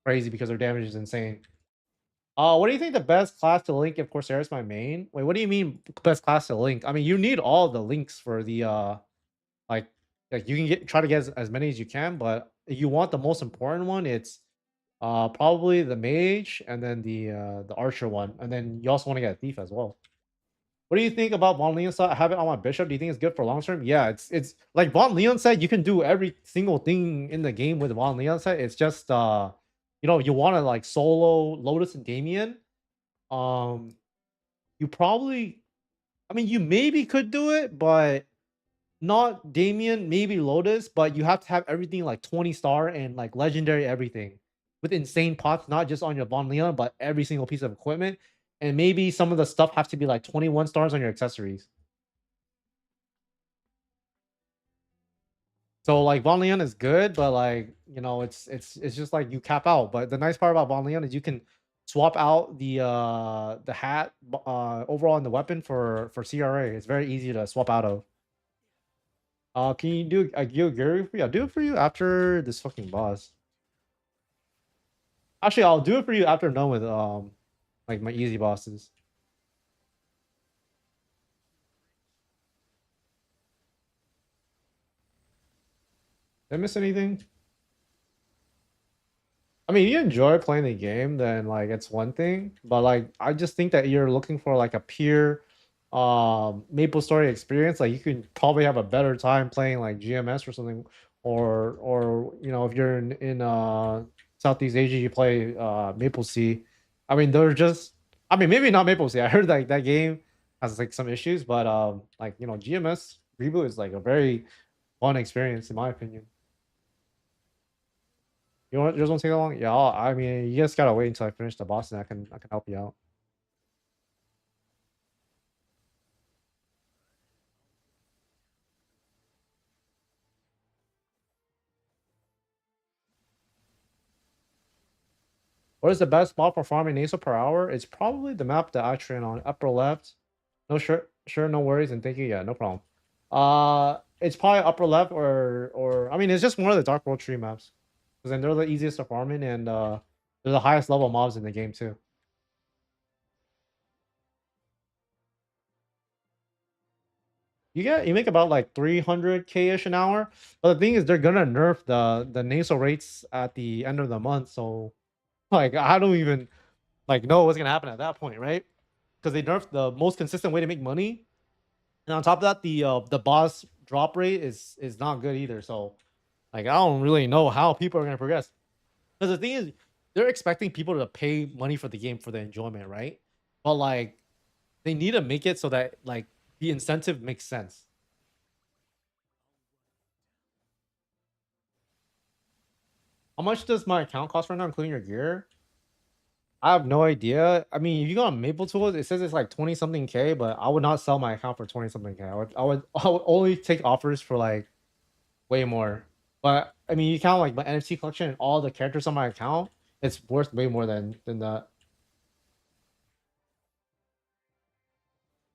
crazy because their damage is insane. What do you think the best class to link if Corsair is my main? Wait, what do you mean best class to link? I mean, you need all the links for the like like you can try to get as many as you can, but if you want the most important one, it's probably the mage and then the archer one, and then you also want to get a thief as well. What do you think about Von Leon said? I have it on my bishop. Do you think it's good for long term? Yeah, it's like Von Leon said. You can do every single thing in the game with Von Leon said. It's just you want to like solo Lotus and Damien. Um, you probably, I mean, you maybe could do it, but not Damien. Maybe Lotus, but you have to have everything like 20 star and like legendary everything with insane pots, not just on your Von Leon, but every single piece of equipment. And maybe some of the stuff have to be like 21 stars on your accessories. So like Von Leon is good, but like it's just like you cap out. But the nice part about Von Leon is you can swap out the hat overall in the weapon for CRA. It's very easy to swap out of. Can you do a Gary for you? I'll do it for you after this fucking boss. Actually, I'll do it for you after I'm done with like my easy bosses. Did I miss anything? I mean, you enjoy playing the game, then like it's one thing, but like I just think that you're looking for like a pure Maplestory experience. Like you can probably have a better time playing like GMS or something, or if you're in Southeast Asia, you play Maple Sea. I mean, they're just I mean maybe not Maple Sea. I heard like that game has like some issues, but like GMS reboot is like a very fun experience in my opinion. You want yours won't take that long? Yeah, I mean, you just gotta wait until I finish the boss, and I can help you out. What is the best spot for farming Nasa per hour? It's probably the map that I train on, upper left. No sure, no worries, and thank you. Yeah, no problem. It's probably upper left or I mean, it's just one of the Dark World tree maps, because then they're the easiest to farm in, and they're the highest level mobs in the game too. You make about like 300k ish an hour, but the thing is, they're gonna nerf the nasal rates at the end of the month, so like I don't even like know what's gonna happen at that point, right? Because they nerfed the most consistent way to make money, and on top of that, the boss drop rate is not good either. So like I don't really know how people are gonna progress. Because the thing is, they're expecting people to pay money for the game for the enjoyment, right? But like they need to make it so that like the incentive makes sense. How much does my account cost right now, including your gear? I have no idea. I mean, if you go on Maple Tools, it says it's like 20 something K, but I would not sell my account for 20 something K. I would only take offers for like way more. But I mean, you count like my NFT collection and all the characters on my account, it's worth way more than that.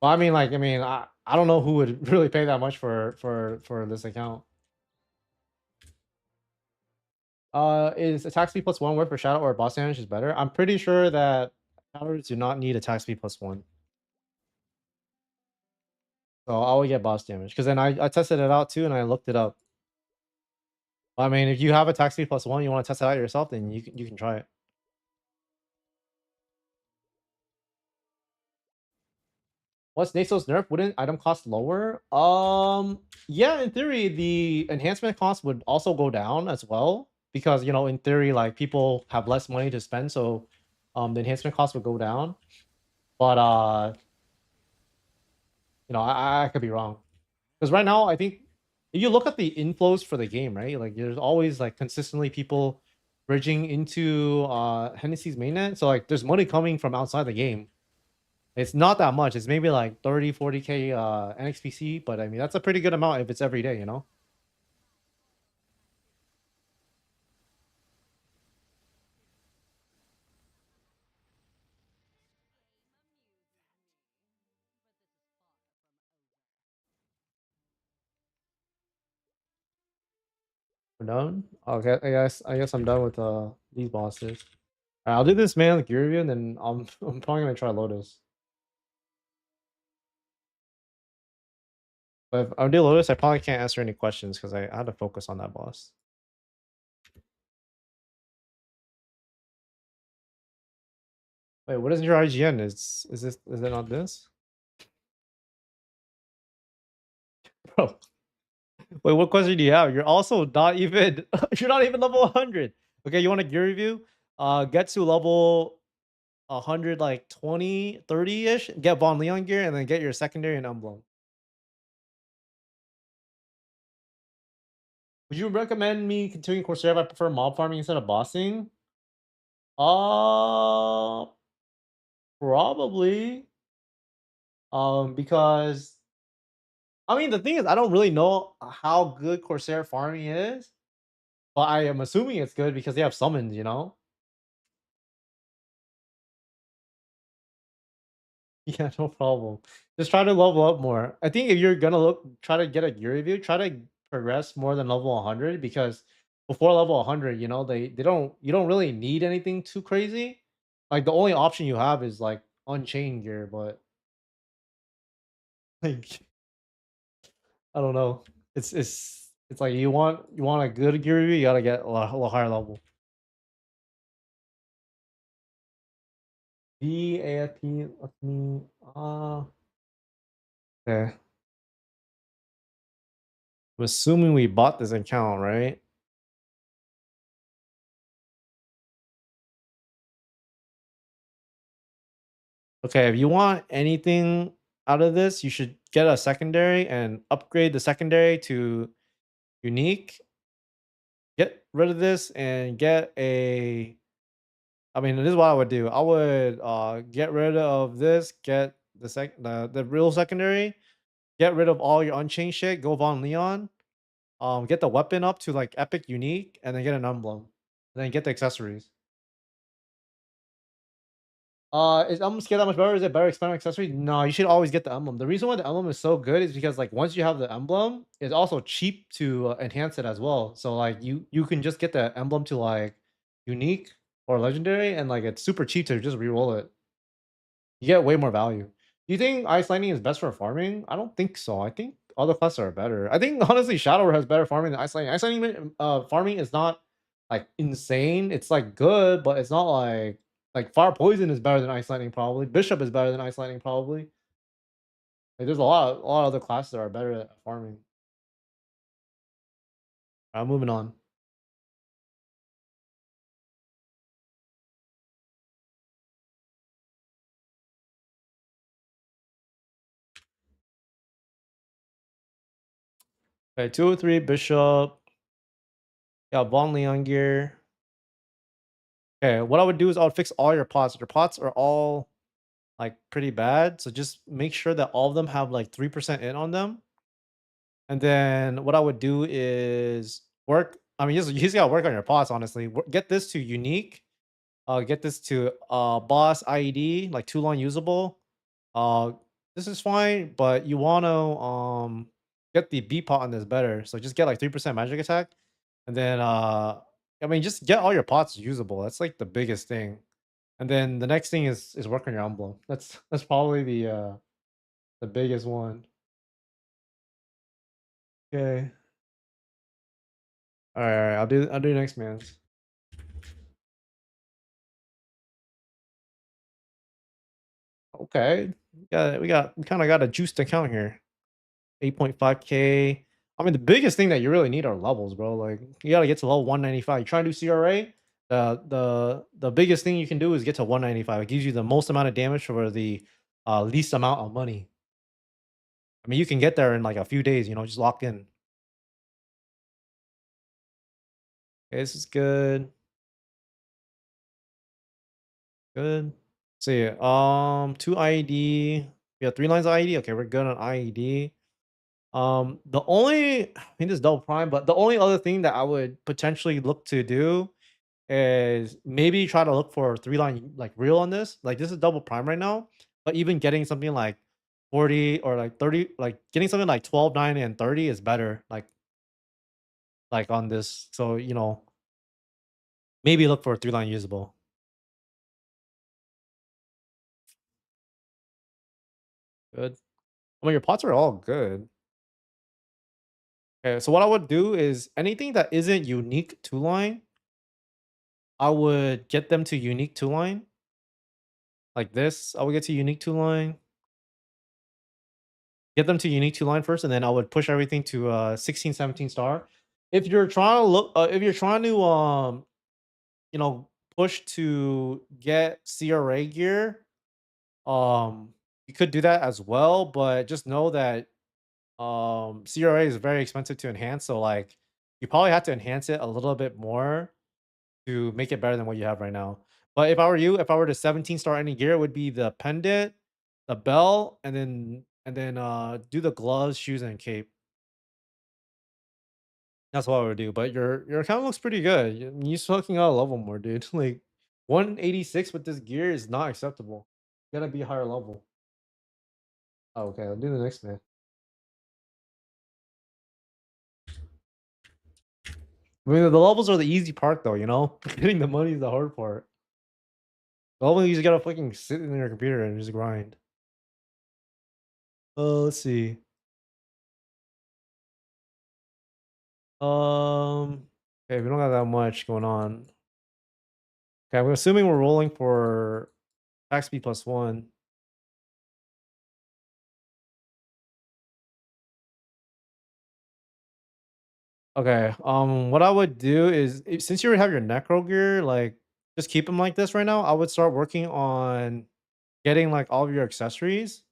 But I mean, like, I don't know who would really pay that much for this account. Is attack speed plus one worth for shadow or boss damage is better? I'm pretty sure that shadows do not need attack speed plus one. So I will get boss damage because then I tested it out too and I looked it up. I mean, if you have attack speed plus one, you want to test it out yourself, then you can try it. What's Naso's nerf? Wouldn't item cost lower? Yeah, in theory, the enhancement cost would also go down as well because in theory, like people have less money to spend, so the enhancement cost would go down. But I could be wrong because right now I think if you look at the inflows for the game, right, like there's always like consistently people bridging into Hennessy's mainnet, so like there's money coming from outside the game. It's not that much. It's maybe like 30, 40k NXPC, but I mean that's a pretty good amount if it's every day, you know? We're done. Okay, I guess I'm done with these bosses. Alright, I'll do this man gear review and then I'm probably gonna try Lotus. But if I do Lotus, I probably can't answer any questions because I had to focus on that boss. Wait, what is your IGN? Is it not this? Bro. Wait, what question do you have? You're also not even you're not even level 100. Okay, you want a gear review? Get to level 100 like 20, 30-ish, get Von Leon gear, and then get your secondary and emblem. Would you recommend me continuing Corsair if I prefer mob farming instead of bossing? Uh Probably. Because I mean, the thing is, I don't really know how good Corsair farming is, but I am assuming it's good because they have summons, you know? Yeah, no problem. Just try to level up more. I think if you're gonna try to get a gear review, try to progress more than level 100 because before level 100, you don't really need anything too crazy. Like the only option you have is like unchained gear, but like I don't know. It's like you want a good gear review, you gotta get a lot higher level. VAFP, let me okay. I'm assuming we bought this account, right? Okay, if you want anything out of this, you should get a secondary and upgrade the secondary to unique. Get rid of this and get a I mean, this is what I would do. I would get rid of this, get the real secondary, get rid of all your unchained shit, go Von Leon, get the weapon up to like epic unique, and then get an emblem. And then get the accessories. Is emblem scale that much better? Is it better expand accessory? No, you should always get the emblem. The reason why the emblem is so good is because like once you have the emblem, it's also cheap to enhance it as well. So like you can just get the emblem to like unique or legendary, and like it's super cheap to just re-roll it. You get way more value. Do you think ice lightning is best for farming? I don't think so. I think other classes are better. I think honestly Shadow has better farming than ice lightning. Ice lightning farming is not like insane. It's like good, but it's not like fire poison is better than ice lightning probably. Bishop is better than ice lightning probably. Like there's a lot of other classes that are better at farming. Moving on. Okay, 203 Bishop. Yeah, Von Leon gear. Okay, what I would do is I would fix all your pots. Your pots are all like pretty bad. So just make sure that all of them have like 3% in on them. And then what I would do is work. I mean, you just gotta work on your pots, honestly. Get this to unique. Get this to boss IED, like too long usable. Uh this is fine, but you wanna get the B pot on this better. So just get like 3% magic attack. And then I mean just get all your pots usable. That's like the biggest thing. And then the next thing is work on your emblem. That's probably the biggest one. Okay. All right, I'll do next man's. Okay. We kind of got a juiced account here. 8.5K. I mean, the biggest thing that you really need are levels, bro. Like you gotta get to level 195. You try to do CRA. The biggest thing you can do is get to 195. It gives you the most amount of damage for the least amount of money. I mean, you can get there in like a few days. Just lock in. Okay, this is good. Good. See, two IED. We have 3 lines of IED. Okay, we're good on IED. The only I think this is double prime, but the only other thing that I would potentially look to do is maybe try to look for 3 line like real on this. Like this is double prime right now, but even getting something like 40 or like 30, like getting something like 12, 9, and 30 is better. Like on this. So maybe look for 3 line usable. Good. I mean your pots are all good. Okay, so what I would do is anything that isn't unique 2 line, I would get them to unique 2 line. Like this, I would get to unique 2 line. Get them to unique 2 line first, and then I would push everything to 16, 17 star. If you're trying to you know, push to get CRA gear, you could do that as well, but just know that CRA is very expensive to enhance, so like you probably have to enhance it a little bit more to make it better than what you have right now. But if I were you, if I were to 17 star any gear, it would be the pendant, the bell, and then do the gloves, shoes, and cape. That's what I would do. But your account looks pretty good. You fucking gotta level more, dude. Like 186 with this gear is not acceptable. You gotta be higher level. Oh, okay, I'll do the next man. I mean, the levels are the easy part, though. You know, getting the money is the hard part. The level you just gotta fucking sit in your computer and just grind. Let's see. Okay, we don't got that much going on. Okay, I'm assuming we're rolling for attack speed +1. Okay, what I would do is since you already have your necro gear, like just keep them like this right now. I would start working on getting like all of your accessories,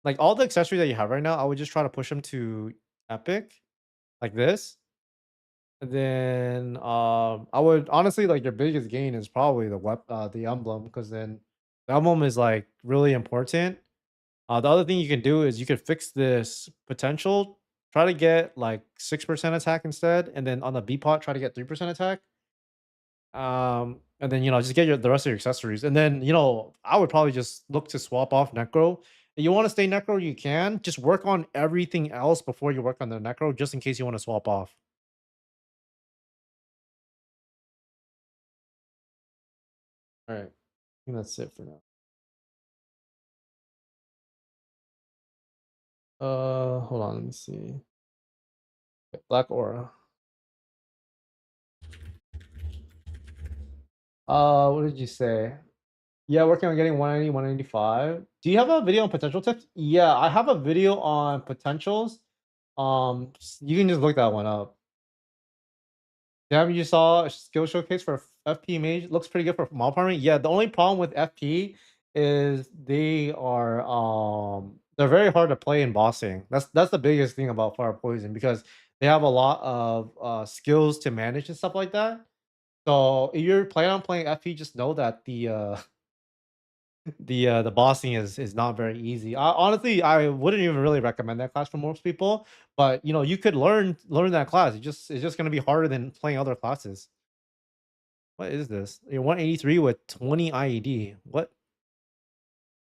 like all the accessories that you have right now. I would just try to push them to epic, like this. And then I would honestly like your biggest gain is probably the emblem, because then the emblem is like really important. The other thing you can do is you could fix this potential. Try to get like 6% attack instead, and then on the B pot try to get 3% attack. And then just get the rest of your accessories, and then I would probably just look to swap off necro. If you want to stay necro, you can just work on everything else before you work on the necro, just in case you want to swap off. All right, I think that's it for now. Hold on, let me see. Okay, Black Aura. What did you say? Yeah, working on getting 190, 195. Do you have a video on potential tips? Yeah, I have a video on potentials. You can just look that one up. Damn, you saw a skill showcase for FP mage. Looks pretty good for mob farming. Yeah, the only problem with FP is they're very hard to play in bossing. That's the biggest thing about fire poison, because they have a lot of skills to manage and stuff like that. So if you're planning on playing FP, just know that the bossing is not very easy. Honestly, I wouldn't even really recommend that class for most people, but you could learn that class. It's just gonna be harder than playing other classes. What is this? You're 183 with 20 IED. What?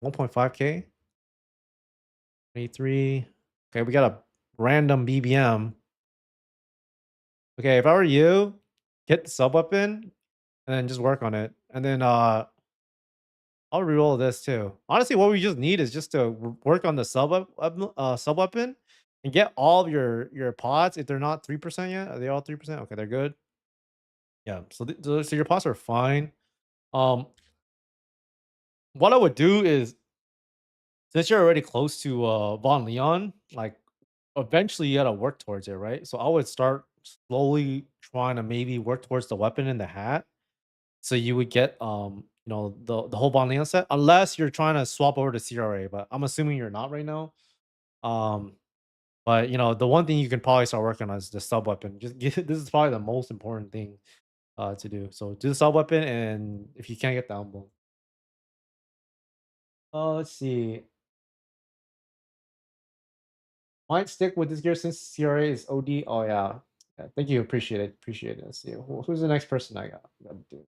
1.5k? 83. Okay, we got a random BBM. Okay, if I were you, get the sub weapon and then just work on it. And then I'll reroll this too. Honestly, what we just need is just to work on the sub weapon and get all of your pods. If they're not 3% yet, are they all 3%? Okay, they're good. Yeah. So your pods are fine. Um, what I would do is, since you're already close to Von Leon, like eventually you gotta work towards it, right? So I would start slowly trying to maybe work towards the weapon in the hat. So you would get the whole Von Leon set, unless you're trying to swap over to CRA, but I'm assuming you're not right now. Um, but the one thing you can probably start working on is the sub weapon. This is probably the most important thing to do. So do the sub weapon, and if you can't get the emblem, let's see. Might stick with this gear since CRA is OD. Oh yeah. Yeah, thank you. Appreciate it. Appreciate it. Let's see. Who's the next person I got? Gotta do?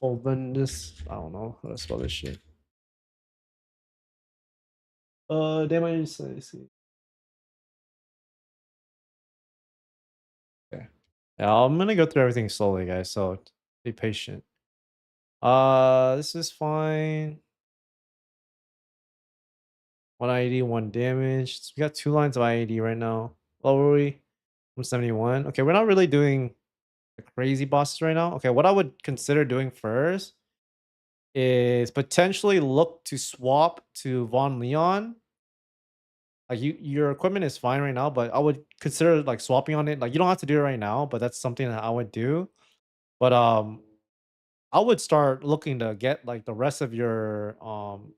Fulvendus. I don't know how to spell this shit. Damn, I just see. Okay. Yeah, I'm gonna go through everything slowly, guys. So be patient. This is fine. 1 IED, 1 damage. So we got 2 lines of IED right now. What were we? 171. Okay, we're not really doing the crazy bosses right now. Okay, what I would consider doing first is potentially look to swap to Von Leon. Like your equipment is fine right now, but I would consider like swapping on it. Like you don't have to do it right now, but that's something that I would do. But I would start looking to get like the rest of your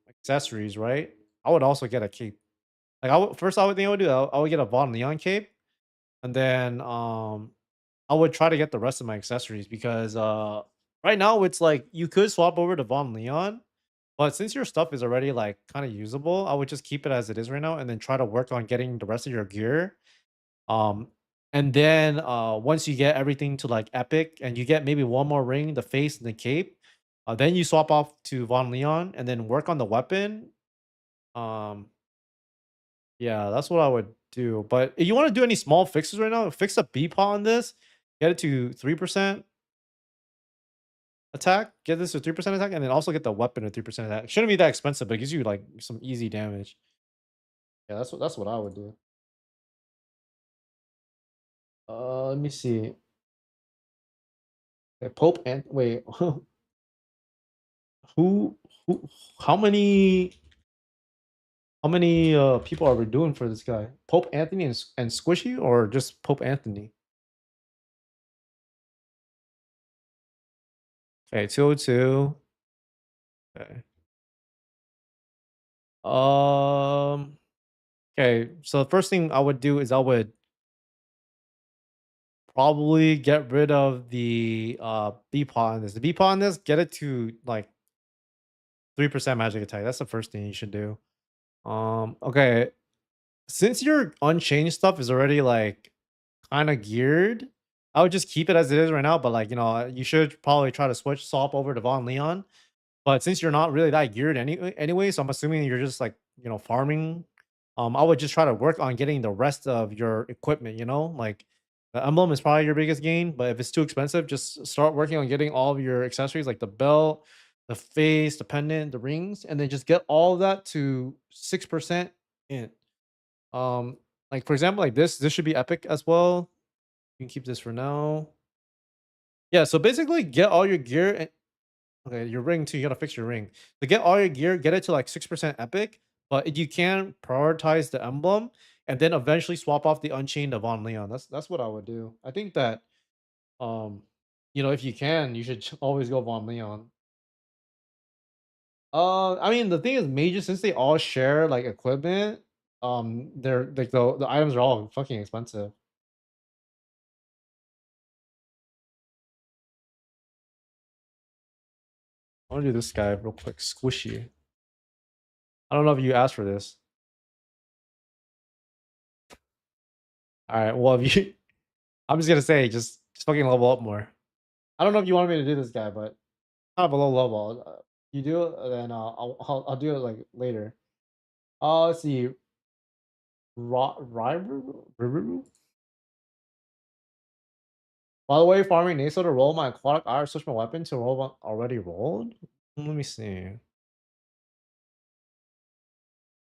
accessories, right? I would also get a cape. Like I would think I would do, I would get a Von Leon cape, and then I would try to get the rest of my accessories, because Right now, it's like you could swap over to Von Leon, but since your stuff is already like kind of usable, I would just keep it as it is right now and then try to work on getting the rest of your gear. Um, and then once you get everything to like epic and you get maybe one more ring, the face and the cape, then you swap off to Von Leon and then work on the weapon. Um, yeah, that's what I would do. But if you want to do any small fixes right now, fix a B pot on this, get it to 3% attack, get this to 3% attack, and then also get the weapon to 3% attack. It shouldn't be that expensive, but it gives you like some easy damage. Yeah, that's what I would do. Let me see. Pope and wait, who who how many people are we doing for this guy? Pope Anthony and Squishy or just Pope Anthony? Okay, 202. Okay. Um okay, so the first thing I would do is I would probably get rid of the B pot on this. The B pot on this, get it to like 3% magic attack. That's the first thing you should do. Okay. Since your unchanged stuff is already like kind of geared, I would just keep it as it is right now. But like, you should probably try to swap over to Von Leon. But since you're not really that geared anyway, so I'm assuming you're just like, farming. I would just try to work on getting the rest of your equipment, like the emblem is probably your biggest gain, but if it's too expensive, just start working on getting all of your accessories like the belt, the face, the pendant, the rings, and then just get all of that to 6% in. Um, like for example, like this should be epic as well. You can keep this for now. Yeah, so basically get all your gear. Okay, your ring too. You gotta fix your ring. To get all your gear, get it to like 6% epic. But if you can prioritize the emblem and then eventually swap off the Unchained of Von Leon. That's what I would do. I think that if you can, you should always go Von Leon. I mean the thing is mages since they all share like equipment, they're like the items are all fucking expensive. I wanna do this guy real quick. Squishy. I don't know if you asked for this. Alright, well if you I'm just gonna say just fucking level up more. I don't know if you wanted me to do this guy, but kind of a low level. You do it, then I'll do it like later. Let's see. Rivalry? By the way, farming Naso to roll my aquatic ire switch my weapon to roll one already rolled. Let me see.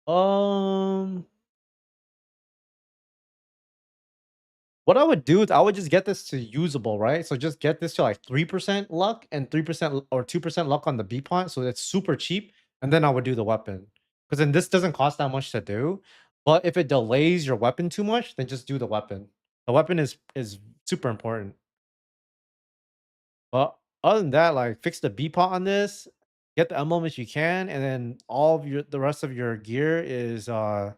Um, what I would do is I would just get this to usable, right? So just get this to like 3% luck and 3% or 2% luck on the B point. So that's super cheap. And then I would do the weapon. Because then this doesn't cost that much to do. But if it delays your weapon too much, then just do the weapon. The weapon is super important. But other than that, like fix the B pot on this, get the emblem if you can, and then all of the rest of your gear is I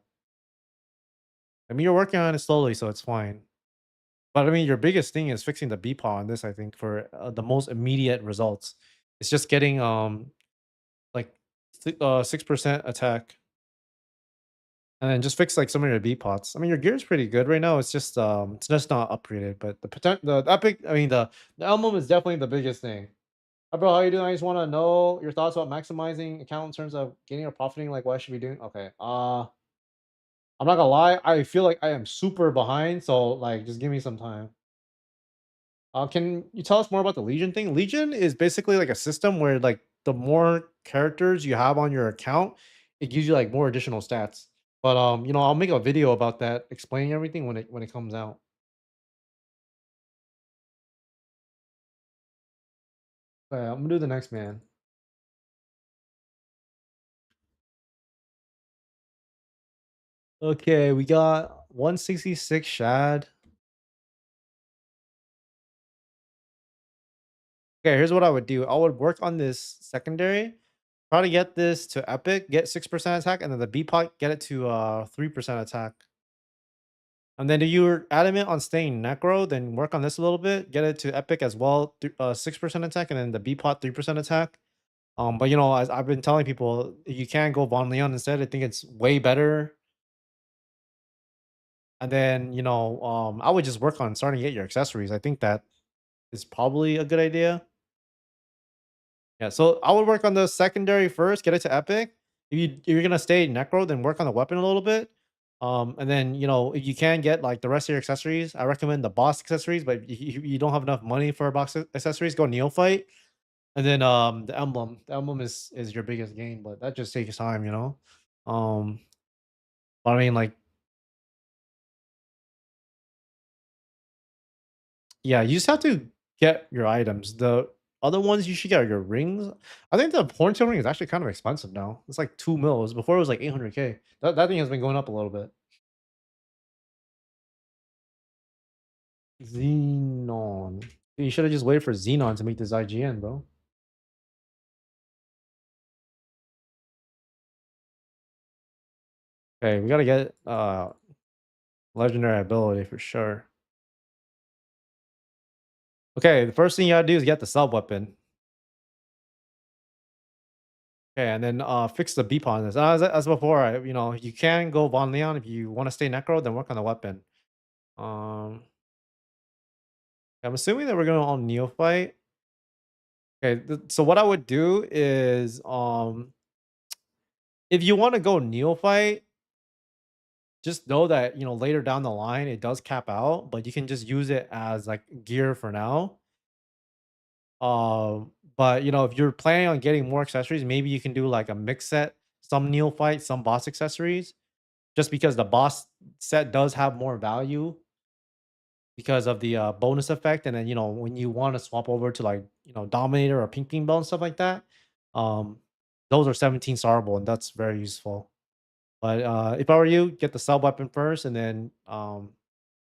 mean you're working on it slowly, so it's fine. But I mean, your biggest thing is fixing the BPOW on this, I think, for the most immediate results. It's just getting like 6% attack, and then just fix like some of your B pots. I mean, your gear's pretty good right now. It's just not upgraded. But the epic, I mean, the emblem is definitely the biggest thing. Hi, bro, how you doing? I just want to know your thoughts about maximizing account in terms of gaining or profiting. Like, what I should be doing. Okay. I'm not gonna lie. I feel like I am super behind. So like, just give me some time. Can you tell us more about the Legion thing? Legion is basically like a system where like the more characters you have on your account, it gives you like more additional stats. But I'll make a video about that explaining everything when it comes out. Okay, I'm gonna do the next man. Okay, we got 166 Shad. Okay, here's what I would do. I would work on this secondary, try to get this to epic, get 6% attack, and then the B pot get it to 3% attack. And then if you're adamant on staying necro, then work on this a little bit. Get it to epic as well, 6% attack, and then the B pot 3% attack. But you know, as I've been telling people, you can go Von Leon instead. I think it's way better. And then I would just work on starting to get your accessories. I think that is probably a good idea. Yeah, so I would work on the secondary first, get it to epic. If you're gonna stay necro, then work on the weapon a little bit. And then if you can get like the rest of your accessories, I recommend the boss accessories. But if you don't have enough money for box accessories, go neophyte. And then the emblem. The emblem is your biggest gain, but that just takes time. Um, but I mean, like, yeah, you just have to get your items. The other ones you should get are your rings. I think the Horntail ring is actually kind of expensive now. It's like 2 mils. Before it was like 800K. That thing has been going up a little bit. Xenon. You should have just waited for Xenon to make this IGN, bro. Okay, we gotta get legendary ability for sure. Okay, the first thing you gotta do is get the sub weapon. Okay, and then fix the beep on this. As before, you can go Von Leon if you want to stay necro, then work on the weapon. Um, I'm assuming that we're going on neophyte. Okay, so what I would do is, if you want to go neophyte, just know that later down the line it does cap out, but you can just use it as like gear for now. But if you're planning on getting more accessories, maybe you can do like a mix set, some neophyte, some boss accessories, just because the boss set does have more value because of the bonus effect. And then when you want to swap over to like dominator or pink bell and stuff like that, um those are 17 starable, and that's very useful. But if I were you, get the sub weapon first, and then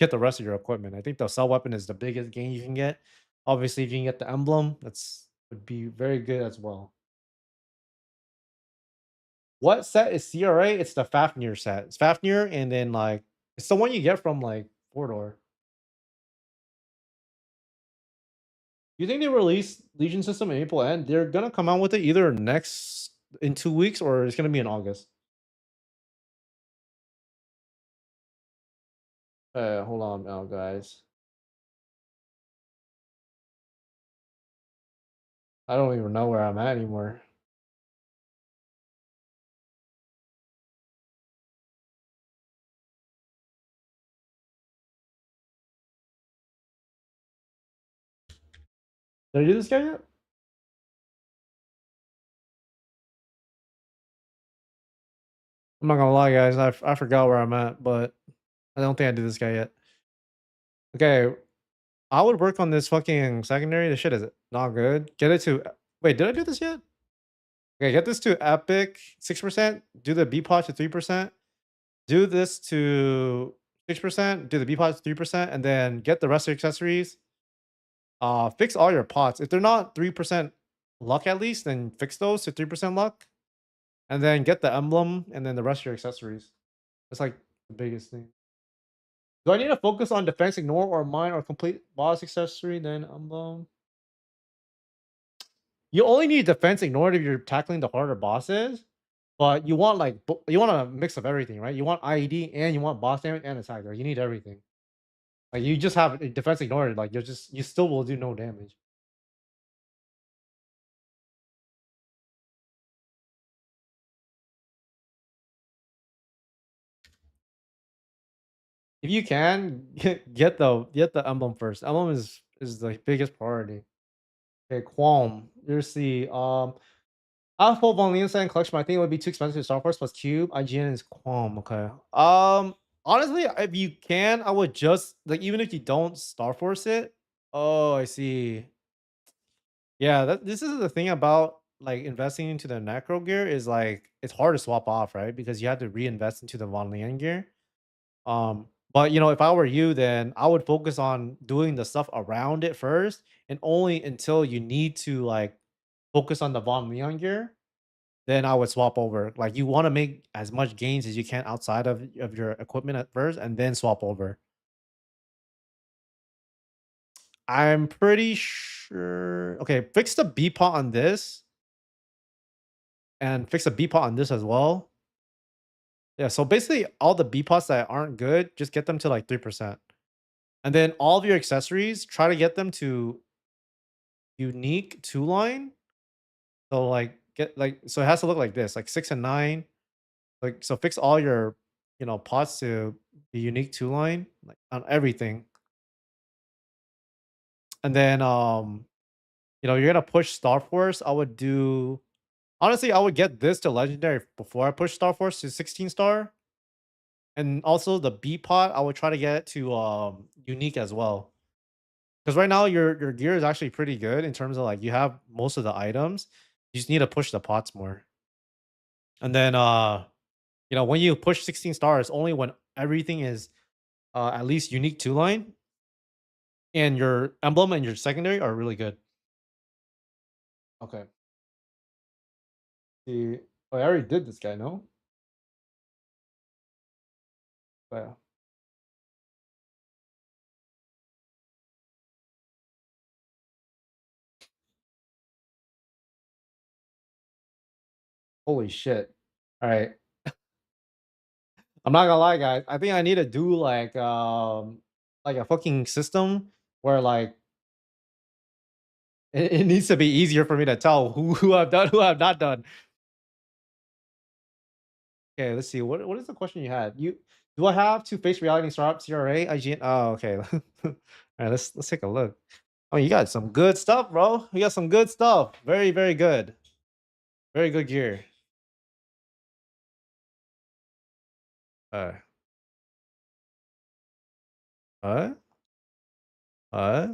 get the rest of your equipment. I think the sub weapon is the biggest gain you can get. Obviously, if you can get the emblem, that's would be very good as well. What set is CRA? It's the Fafnir set. It's Fafnir, and then like it's the one you get from like Fordor. You think they release Legion System in April end? They're gonna come out with it either next in 2 weeks, or it's gonna be in August. Hold on now, guys. I don't even know where I'm at anymore. Did I do this guy yet? I'm not gonna lie, guys. I forgot where I'm at, but I don't think I did this guy yet. Okay, I would work on this fucking secondary. This shit is not good. Get it to wait. Did I do this yet? Okay, get this to epic 6%. Do the B pot to 3%. Do this to 6%. Do the B pot to 3%, and then get the rest of your accessories. Fix all your pots. If they're not 3% luck at least, then fix those to 3% luck. And then get the emblem and then the rest of your accessories. That's like the biggest thing. Do I need to focus on defense, ignore, or mine, or complete boss accessory? Then emblem. You only need defense, ignore if you're tackling the harder bosses. But you want like you want a mix of everything, right? You want IED and you want boss damage and attack. Like, you need everything. Like you just have defense ignored, like you still will do no damage. If you can get the emblem first. Emblem is the biggest priority. Okay, Qualm. Here's the Alpha on the inside collection, but I think it would be too expensive to Star Force plus Cube. IGN is Qualm. Okay. Honestly, if you can, I would just like, even if you don't Star Force it. Oh, I see. Yeah, this is the thing about like investing into the Necro gear is like it's hard to swap off, right? Because you have to reinvest into the Von Lian gear. But if I were you, then I would focus on doing the stuff around it first, and only until you need to like focus on the Von Leon gear, then I would swap over. Like you want to make as much gains as you can outside of your equipment at first, and then swap over. I'm pretty sure. Okay, fix the B pot on this and fix the B pot on this as well. Yeah, so basically all the B pots that aren't good, just get them to like 3%. And then all of your accessories, try to get them to unique two line. So like get like so it has to look like this, like 6 and 9. Like so fix all your pots to be unique two line, like on everything. And then you're gonna push Star Force. I would do honestly, I would get this to legendary before I push Star Force to 16 star. And also the B pot, I would try to get it to unique as well. Because right now your gear is actually pretty good in terms of like you have most of the items. You just need to push the pots more. And then when you push 16 stars, only when everything is at least unique two line and your emblem and your secondary are really good. Okay. See, oh, I already did this guy, no? Yeah. Holy shit. All right. I'm not gonna lie, guys. I think I need to do like a fucking system where like it needs to be easier for me to tell who I've done, who I've not done. Okay, let's see. What is the question you had? Do I have to face reality startup CRA IGN? Oh, okay. All right, let's take a look. Oh, you got some good stuff, bro. You got some good stuff. Very, very good. Very good gear. Uh, uh, uh.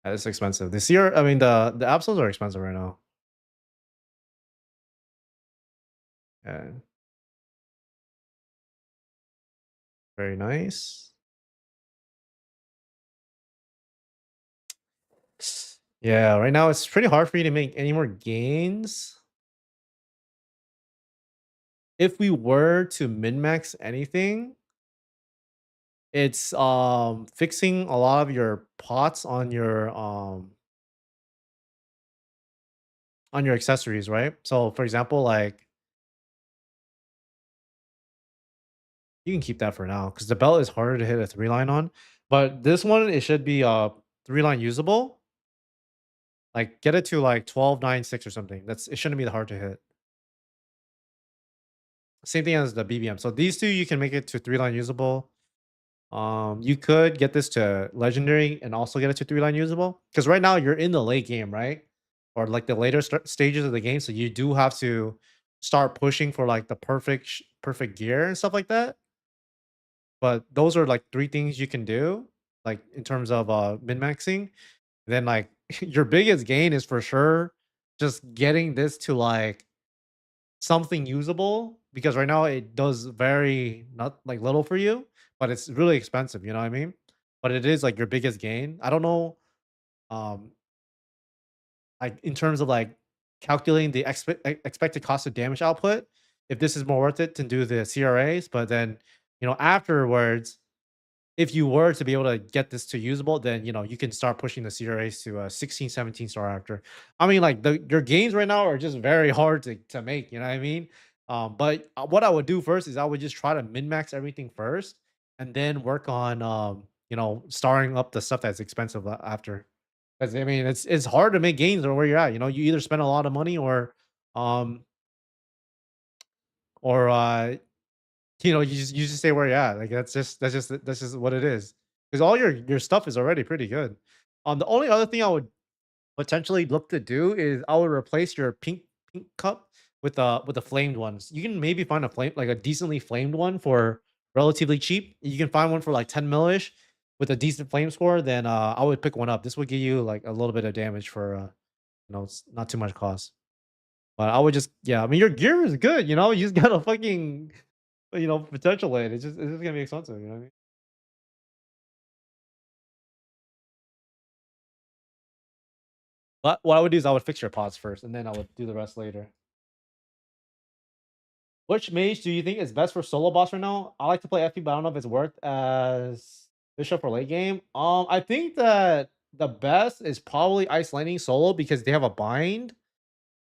That's expensive. The CR, I mean the Absols are expensive right now. Yeah, very nice. Yeah, right now it's pretty hard for you to make any more gains. If we were to min-max anything, it's fixing a lot of your pots on your accessories, right? So for example, like you can keep that for now because the belt is harder to hit a three line on. But this one, it should be three line usable. Like get it to like 12, 9, 6 or something. It shouldn't be that hard to hit. Same thing as the BBM. So these two you can make it to three line usable. You could get this to legendary and also get it to three line usable because right now you're in the late game, right? Or like the later stages of the game, so you do have to start pushing for like the perfect gear and stuff like that. But those are like three things you can do, like in terms of min maxing. Then like your biggest gain is for sure just getting this to like something usable because right now it does very not like little for you, but it's really expensive, you know what I mean? But it is like your biggest gain. I don't know, um, like in terms of like calculating the expected cost of damage output, if this is more worth it to do the CRAs, but then afterwards if you were to be able to get this to usable, then you can start pushing the CRAs to 16, 17 star after. I mean, like your gains right now are just very hard to make. You know what I mean? But what I would do first is I would just try to min max everything first, and then work on starring up the stuff that's expensive after. Because I mean, it's hard to make gains or where you're at. You either spend a lot of money um or you just stay where you're at. Like that's just what it is. Because all your stuff is already pretty good. The only other thing I would potentially look to do is I would replace your pink cup with the flamed ones. You can maybe find a flame like a decently flamed one for relatively cheap. You can find one for like 10 millish with a decent flame score. Then I would pick one up. This would give you like a little bit of damage for it's not too much cost. But I would just yeah. I mean your gear is good. You just gotta fucking potential it. It's just gonna be expensive, you know what I mean? But what I would do is I would fix your pods first, and then I would do the rest later. Which mage do you think is best for solo boss right now? I like to play FP, but I don't know if it's worth as Bishop for late game. I think that the best is probably Ice Lightning solo because they have a bind.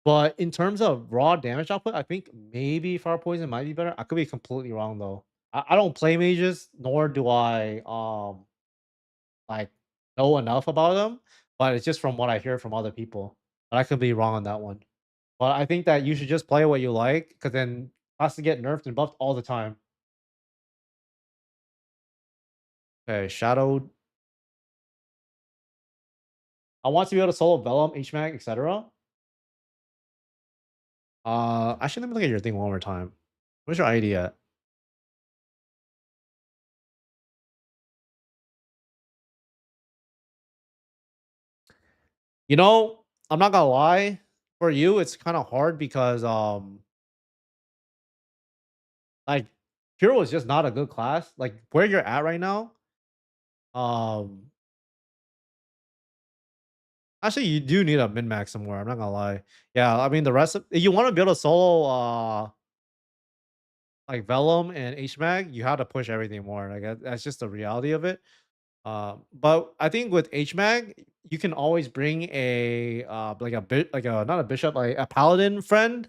But in terms of raw damage output, I think maybe Fire Poison might be better. I could be completely wrong though. I don't play mages, nor do I like know enough about them. But it's just from what I hear from other people. But I could be wrong on that one. But I think that you should just play what you like, because then it has to get nerfed and buffed all the time. Okay, Shadowed. I want to be able to solo Vellum, HMAG, etc. Actually, let me look at your thing one more time. What's your ID at? You know, I'm not gonna lie. For you, it's kind of hard because like Hero is just not a good class. Like where you're at right now. Um, Actually, you do need a min max somewhere. I'm not gonna lie. Yeah, I mean the rest of if you want to build a solo like Vellum and HMAG, you have to push everything more. Like that's just the reality of it. But I think with HMAG, you can always bring a like a bit like a not a bishop, like a paladin friend.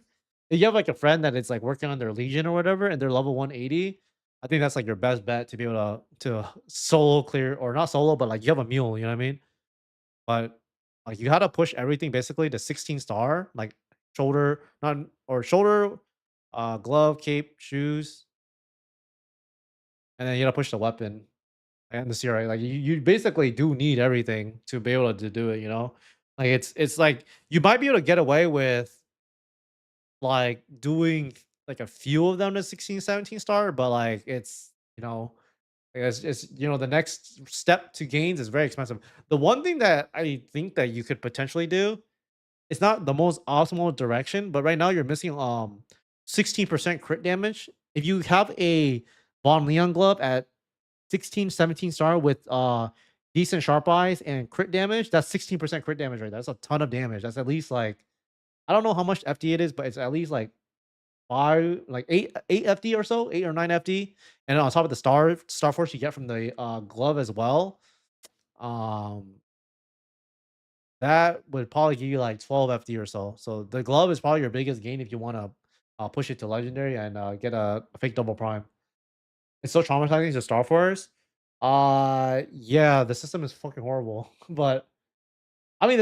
If you have like a friend that is like working on their legion or whatever, and they're level 180, I think that's like your best bet to be able to solo clear or not solo, but like you have a mule. You know what I mean? But like you had to push everything basically to 16 star, like shoulder, not or shoulder, glove, cape, shoes, and then you gotta push the weapon and the CRA. Like you basically do need everything to be able to do it, you know? Like it's like you might be able to get away with like doing like a few of them to 16, 17 star, but like it's it's the next step to gains is very expensive. The one thing that I think that you could potentially do, it's not the most optimal direction, but right now you're missing 16% crit damage. If you have a Von Leon glove at 16, 17 star with decent sharp eyes and crit damage, that's 16% crit damage right there. That's a ton of damage. That's at least like I don't know how much FD it is, but it's at least like five, like eight FD or so, 8 or 9 FD. And then on top of the star force you get from the glove as well. Um that would probably give you like 12 FD or so. So the glove is probably your biggest gain if you want to push it to legendary and get a fake double prime. It's so traumatizing to Star Force. Yeah, the system is fucking horrible. But I mean,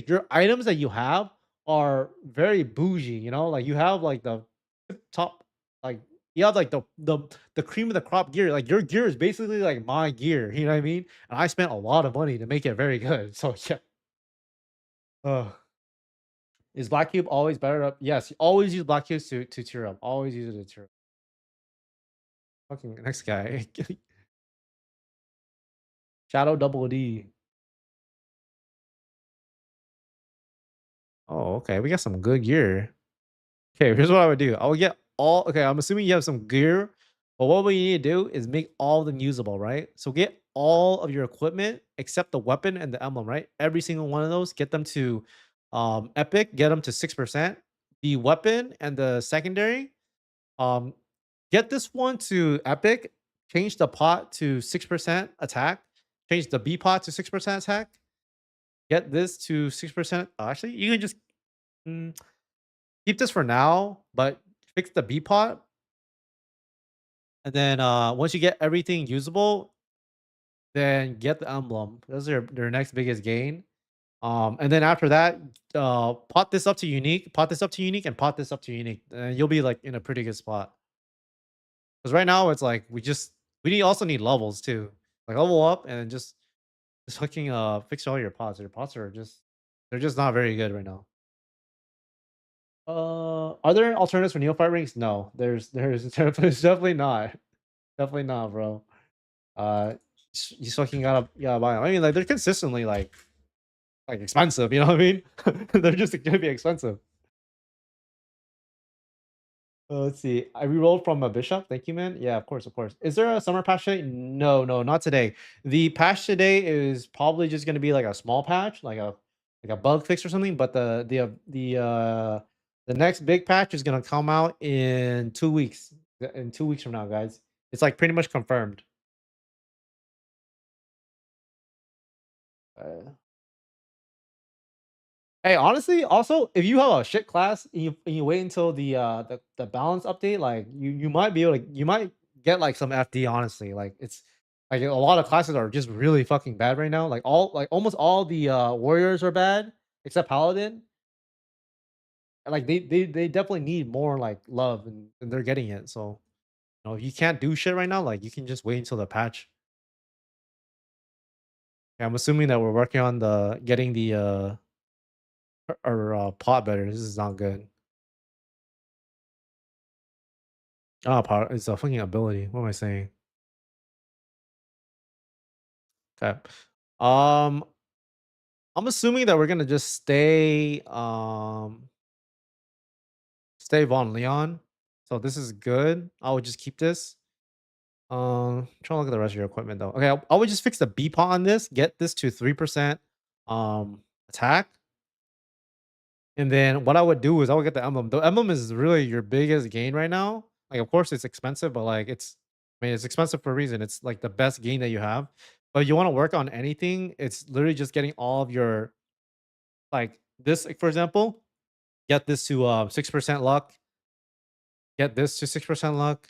your items that you have are very bougie. You know, like you have like the top, like you have like the cream of the crop gear. Like your gear is basically like my gear. You know what I mean? And I spent a lot of money to make it very good. So yeah. Ugh. Is Black Cube always better up? Yes, always use Black Cubes to tier up. Always use it to tier up. Fucking next guy. Shadow Double D. Oh, okay. We got some good gear. Okay, here's what I would do. I would get all okay. I'm assuming you have some gear, but what we need to do is make all of them usable, right? So get all of your equipment except the weapon and the emblem, right? Every single one of those, get them to epic, get them to 6%. The weapon and the secondary, um, get this one to epic, change the pot to 6% attack, change the B pot to 6% attack, get this to 6%. Actually, you can just mm, keep this for now, but fix the B pot. And then once you get everything usable, then get the emblem. Those are their next biggest gain. And then after that, pot this up to unique, pot this up to unique, and pot this up to unique. And you'll be like in a pretty good spot. Because right now it's like also need levels too. Like level up and then just fucking fix all your pots. Your pots are just they're just not very good right now. Are there alternatives for neophyte rings? No, there's definitely not. Definitely not, bro. You fucking gotta buy them. I mean, like they're consistently like expensive. You know what I mean? They're just gonna be expensive. Let's see. I rerolled from a bishop. Thank you, man. Yeah, of course, of course. Is there a summer patch today? No, no, not today. The patch today is probably just gonna be like a small patch, like a bug fix or something. But the next big patch is gonna come out in 2 weeks. In 2 weeks from now, guys. It's like pretty much confirmed. Hey, honestly, also, if you have a shit class and you wait until the balance update, like you might be able to you might get like some FD, honestly. Like it's like a lot of classes are just really fucking bad right now. Like almost all the warriors are bad except paladin. And like they definitely need more like love and they're getting it. So if you can't do shit right now, like you can just wait until the patch. Yeah, I'm assuming that we're working on the getting the our pot better. This is not good. Ah, power. It's a fucking ability. What am I saying? Okay. Um, I'm assuming that we're gonna just stay Von Leon. So this is good. I would just keep this. Trying to look at the rest of your equipment though. Okay, I would just fix the B pot on this. Get this to 3% attack. And then what I would do is I would get the emblem. The emblem is really your biggest gain right now. Like, of course, it's expensive, but like I mean, it's expensive for a reason. It's like the best gain that you have. But you want to work on anything, it's literally just getting all of your like this, like, for example, get this to 6% luck, get this to 6% luck.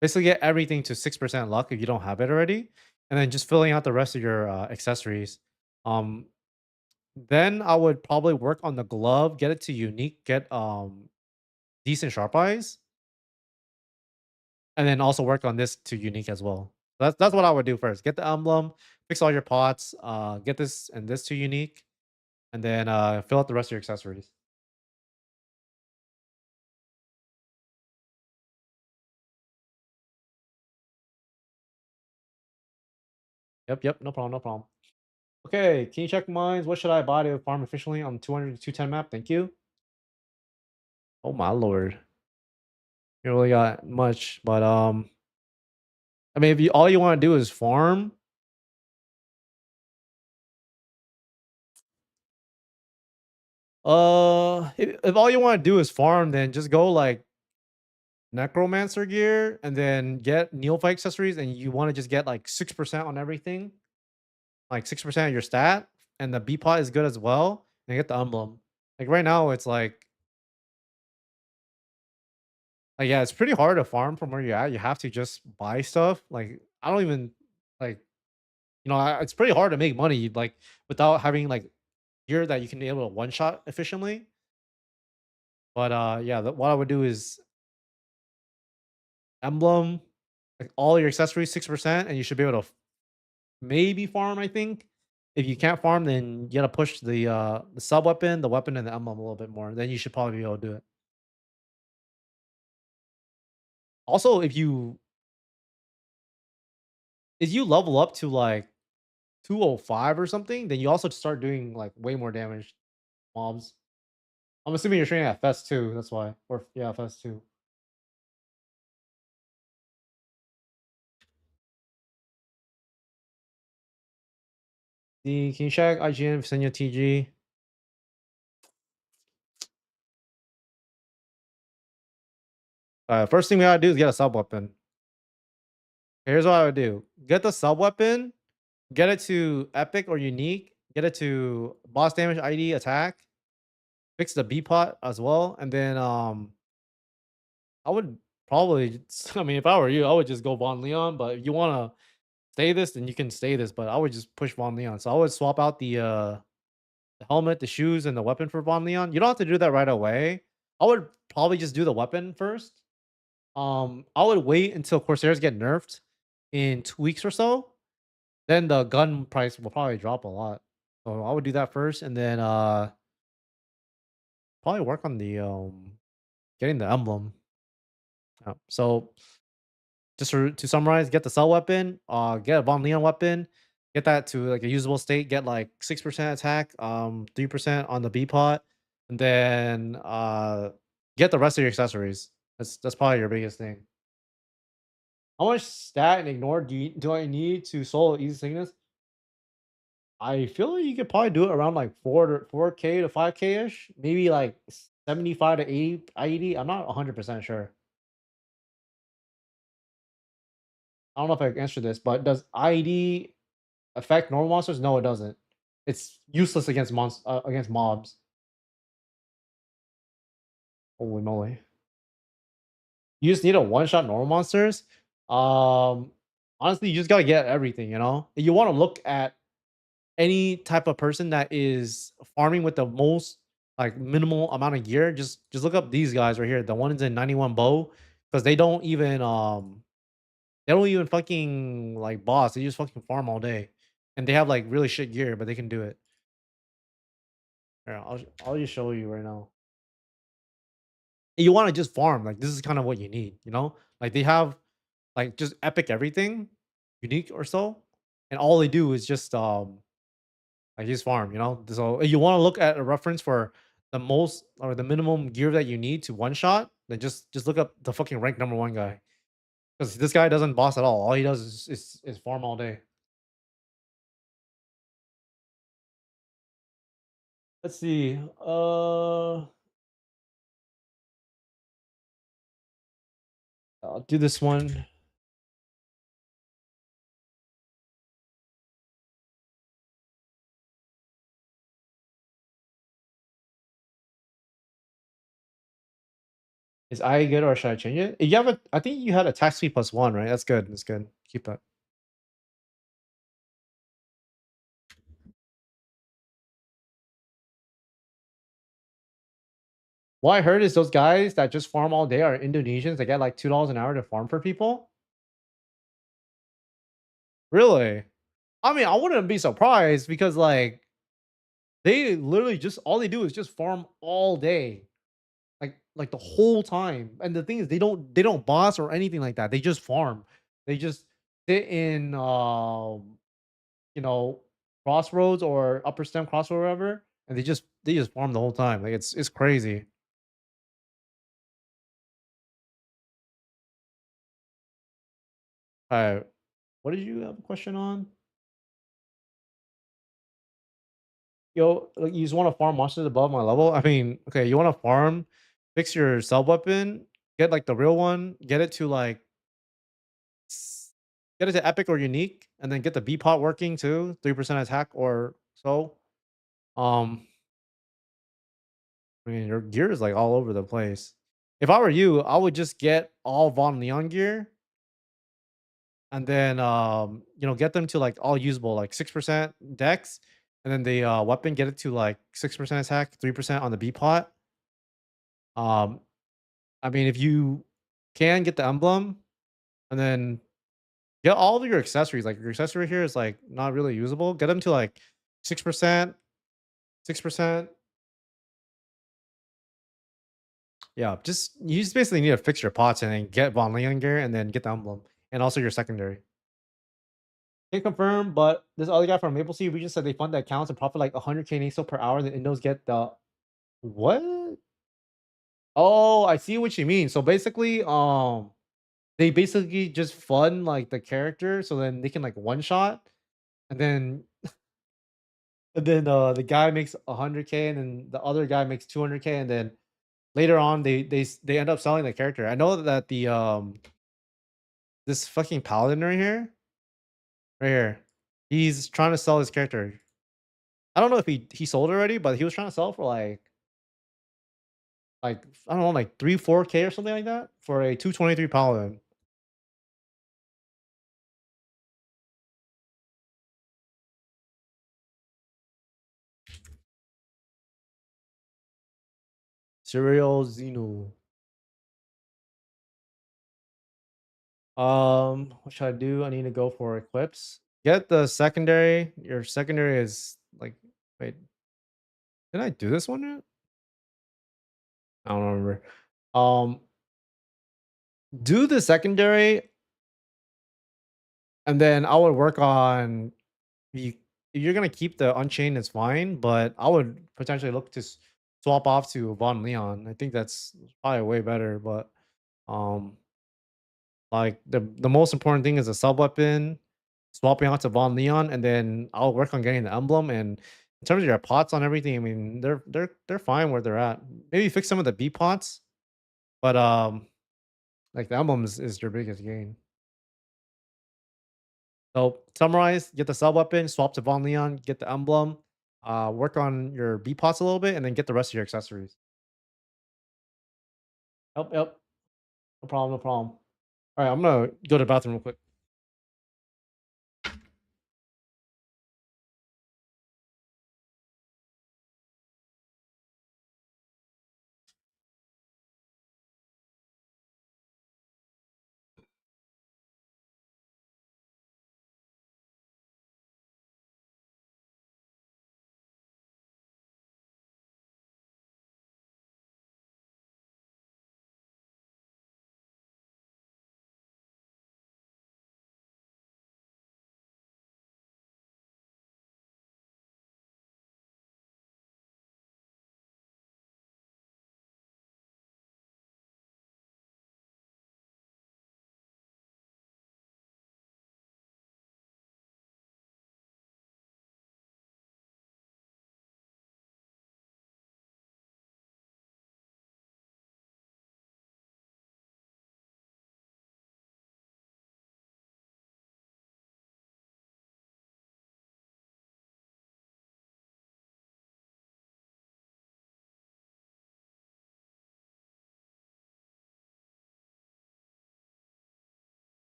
Basically get everything to 6% luck if you don't have it already. And then just filling out the rest of your accessories. Um then I would probably work on the glove, get it to unique, get decent sharp eyes, and then also work on this to unique as well. That's what I would do first. Get the emblem, fix all your pots, get this and this to unique, and then fill out the rest of your accessories. Yep, yep, no problem, no problem. Okay, can you check mines? What should I buy to farm efficiently on 200 to 210 map? Thank you. Oh my lord. You really got much, but I mean if you all you want to do is farm, if all you want to do is farm, then just go like necromancer gear and then get neophyte accessories and you want to just get like 6% on everything, like 6% of your stat, and the B pot is good as well, and get the emblem. Like right now it's like yeah, it's pretty hard to farm from where you're at. You have to just buy stuff. Like I don't even like it's pretty hard to make money like without having like gear that you can be able to one shot efficiently. But yeah, what I would do is emblem, like all your accessories 6%, and you should be able to maybe farm, I think. If you can't farm, then you gotta push the sub weapon, the weapon, and the emblem a little bit more. Then you should probably be able to do it. Also, if you level up to like 205 or something, then you also start doing like way more damage to mobs. I'm assuming you're training at Fest 2, that's why. Or yeah, Fest 2. Can you check IGN send you TG? First thing we gotta do is get a sub weapon. Here's what I would do: get the sub weapon, get it to epic or unique, get it to boss damage ID attack, fix the B pot as well, and then I would probably I mean if I were you, I would just go Von Leon, but if you wanna stay this, then you can stay this, but I would just push Von Leon. So I would swap out the helmet, the shoes, and the weapon for Von Leon. You don't have to do that right away. I would probably just do the weapon first. I would wait until Corsairs get nerfed in 2 weeks or so. Then the gun price will probably drop a lot. So I would do that first, and then probably work on the getting the emblem. So just to summarize, get the cell weapon, get a Von Leon weapon, get that to like a usable state, get like 6% attack, 3% on the B pot, and then get the rest of your accessories. That's probably your biggest thing. How much stat and ignore do I need to solo easy sickness? I feel like you could probably do it around like 4K to 5K ish, maybe like 75 to 80 IED. I'm not 100% sure. I don't know if I can answer this, but does IED affect normal monsters? No, it doesn't. It's useless against against mobs. Holy moly! You just need a one shot normal monsters. Um, Honestly, you just gotta get everything. You know, you want to look at any type of person that is farming with the most like minimal amount of gear. Just look up these guys right here. The ones in 91 bow, because they don't even fucking like boss. They just fucking farm all day, and they have like really shit gear, but they can do it. Here, I'll just show you right now. You want to just farm, like this is kind of what you need, you know? Like they have like just epic everything, unique or so, and all they do is just like just farm, you know? So if you want to look at a reference for the most or the minimum gear that you need to one shot, then just look up the fucking rank number one guy. Because this guy doesn't boss at all. All he does is farm all day. Let's see. I'll do this one. Is I good or should I change it? You have a I think you had a tax fee plus one, right? That's good. That's good. Keep that. What I heard is those guys that just farm all day are Indonesians. They get like $2 an hour to farm for people. Really? I mean, I wouldn't be surprised because like they literally just all they do is just farm all day, like the whole time. And the thing is, they don't boss or anything like that. They just farm. They just sit in you know, crossroads or upper stem crossroad or whatever, and they just farm the whole time. Like it's crazy. What did you have a question on? Yo, like you just want to farm monsters above my level? I mean, okay, you want to farm, fix your sub weapon, get like the real one, get it to like get it to epic or unique, and then get the B pot working too, 3% attack or so. Um, I mean, your gear is like all over the place. If I were you, I would just get all Von Leon gear and then you know, get them to like all usable, like 6% dex, and then the weapon get it to like 6% attack, 3% on the B pot. Um, I mean, if you can get the emblem and then get all of your accessories, like your accessory here is like not really usable. Get them to like 6%, 6%. Yeah, just you just basically need to fix your pots and then get Von Leon gear and then get the emblem and also your secondary. Can't confirm, but this other guy from Maplestory, we just said they fund the accounts and profit like 100K NASO per hour. The Indos get the what? Oh, I see what you mean. So basically, they basically just fund like the character, so then they can like one shot, and then the guy makes 100K, and then the other guy makes 200K, and then later on they end up selling the character. I know that the this fucking paladin right here, he's trying to sell his character. I don't know if he sold already, but he was trying to sell for like I don't know, like 3 4K or something like that for a 223 paladin. Serial Xeno. What should I do? I need to go for Eclipse. Get the secondary. Your secondary is like, wait, did I do this one yet? I don't remember. Um, do the secondary, and then I would work on you. If you're gonna keep the Unchained, it's fine, but I would potentially look to swap off to Von Leon. I think that's probably way better. But um, like the most important thing is a sub weapon, swapping out to Von Leon, and then I'll work on getting the emblem. And in terms of your pots on everything, I mean they're fine where they're at. Maybe fix some of the B pots, but like the emblem is your biggest gain. So summarize: get the sub weapon, swap to Von Leon, get the emblem, Work on your B pots a little bit, and then get the rest of your accessories. Yep, yep. No problem, no problem. All right, I'm gonna go to the bathroom real quick.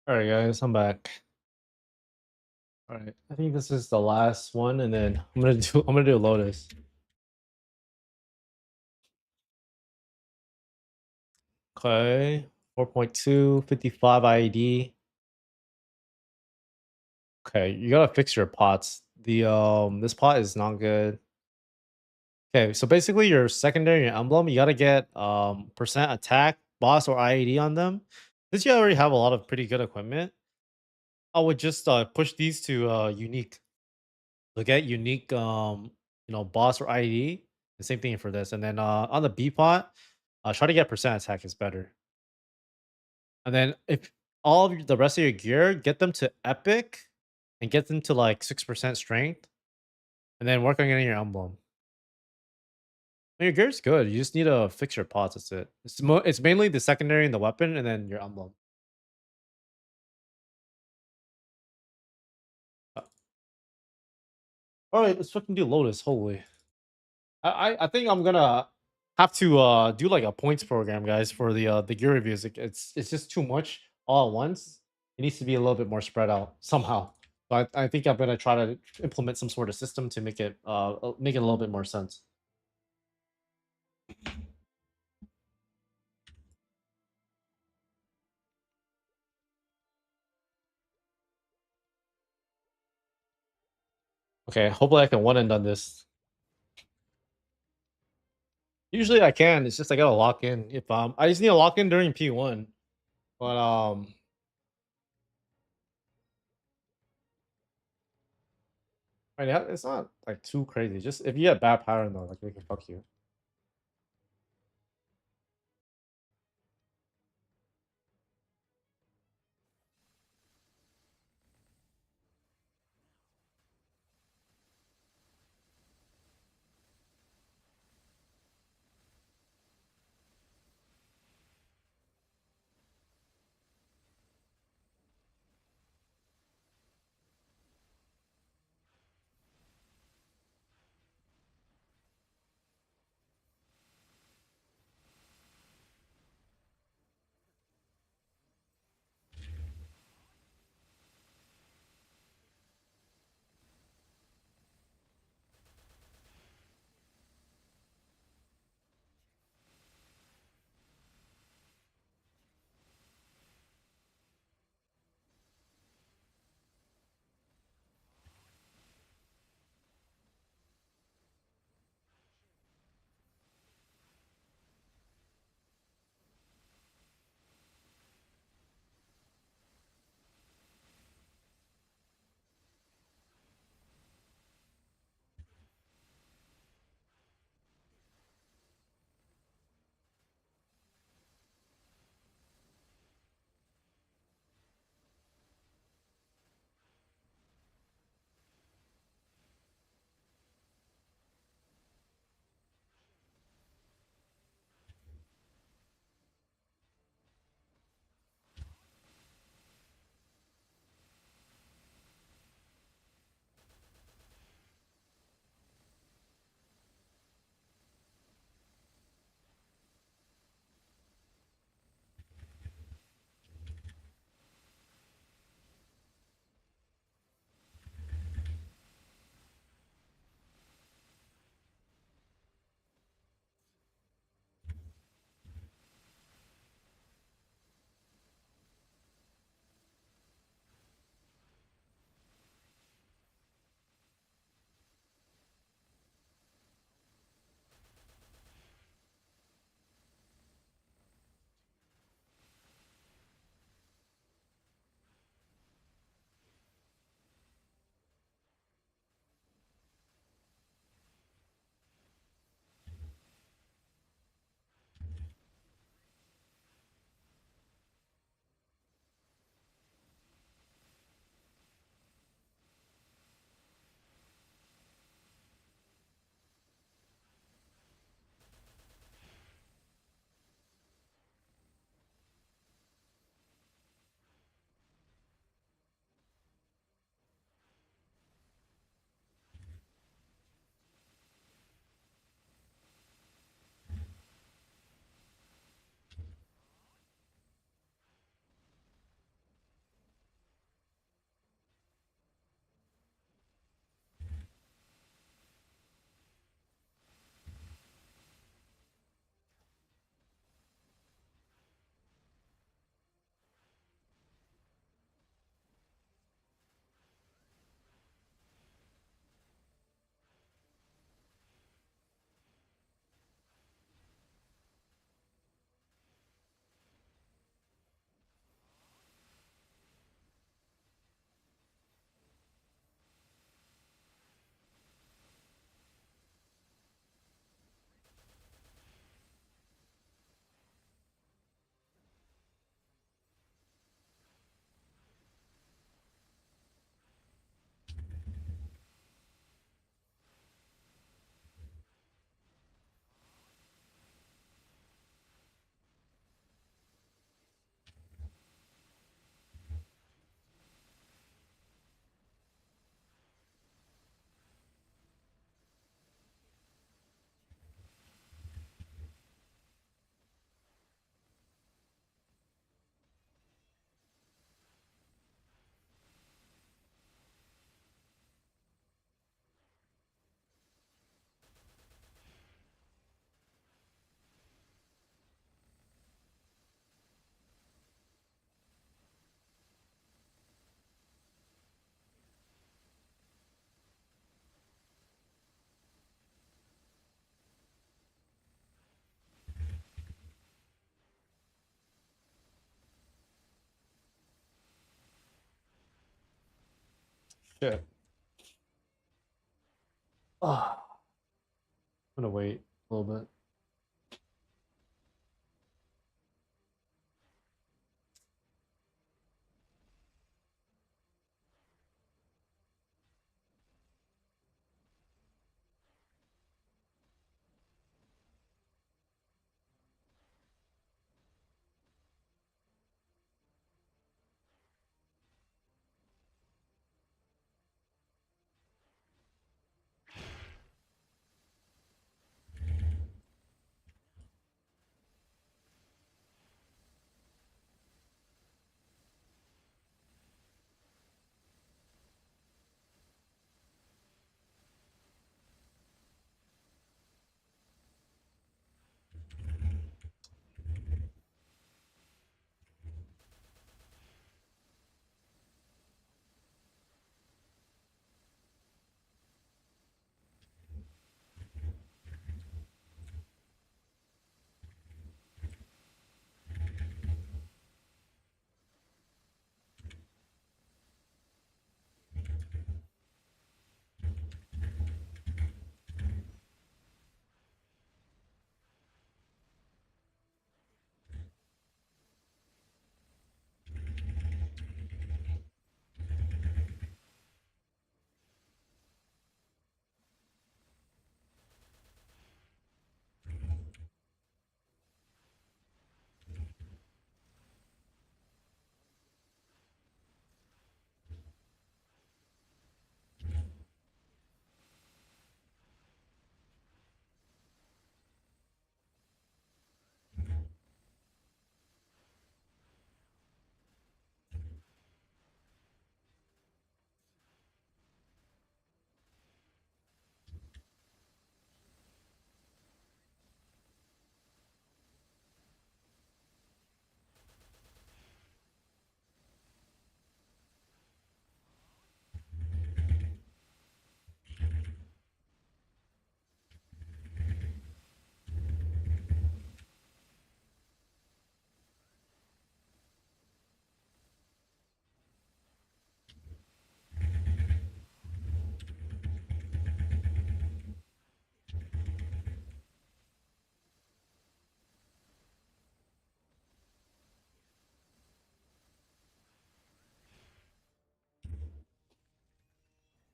All right, guys, I'm back. All right, I think this is the last one, and then I'm gonna do Lotus. Okay, 4.2, 55 IED. Okay, you gotta fix your pots. This pot is not good. Okay, so basically your secondary and emblem, you gotta get percent attack, boss, or IED on them. Since you already have a lot of pretty good equipment, I would just push these to unique. Look at unique boss or IED. The same thing for this. And then on the B pot, try to get percent attack is better. And then if all of the rest of your gear, get them to epic and get them to like 6% strength. And then work on getting your emblem. Your gear's good. You just need to fix your pots. That's it. It's mainly the secondary and the weapon, and then your emblem. Uh, all right, let's fucking do Lotus. Holy, I think I'm gonna have to do like a points program, guys, for the gear reviews. It's just too much all at once. It needs to be a little bit more spread out somehow. So I think I'm gonna try to implement some sort of system to make it a little bit more sense. Okay, hopefully I can one end on this. Usually I can. It's just I gotta lock in. If I just need to lock in during P1. But I mean, it's not like too crazy. Just if you have bad pattern though, like they can fuck you. Shit. Ah, I'm gonna wait a little bit.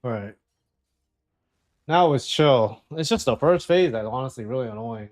All right. Now it's chill. It's just the first phase that's honestly really annoying.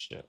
Shit.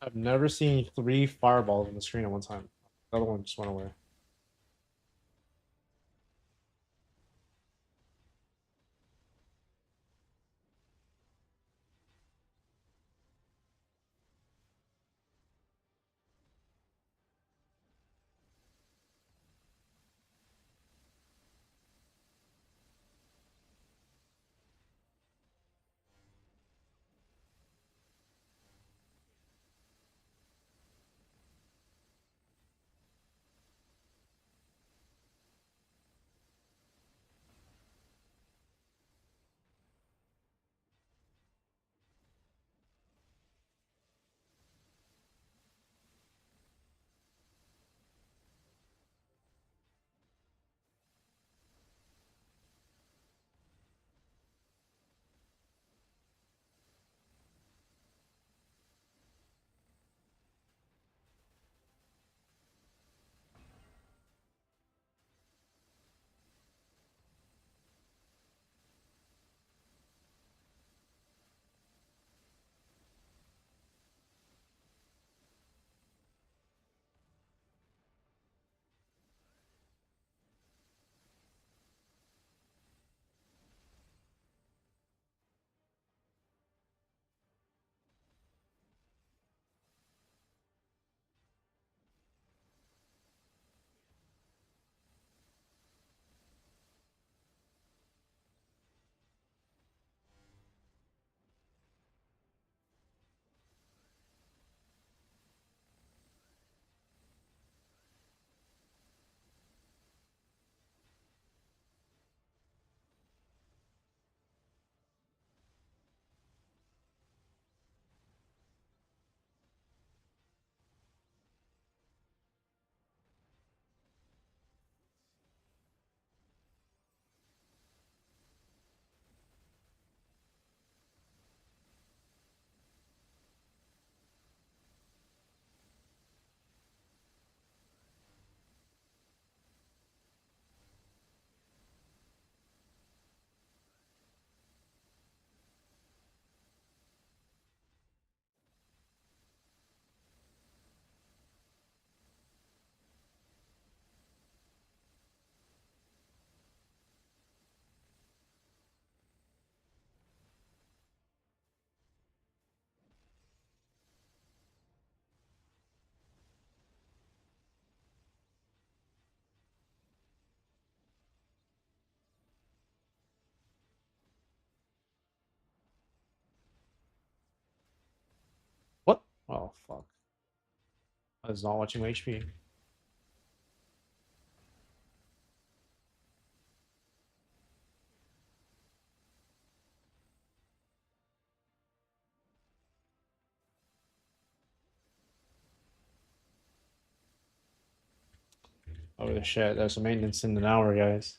I've never seen 3 fireballs on the screen at one time. The other one just went away. Oh fuck! I was not watching my HP. Oh shit! There's some maintenance in an hour, guys.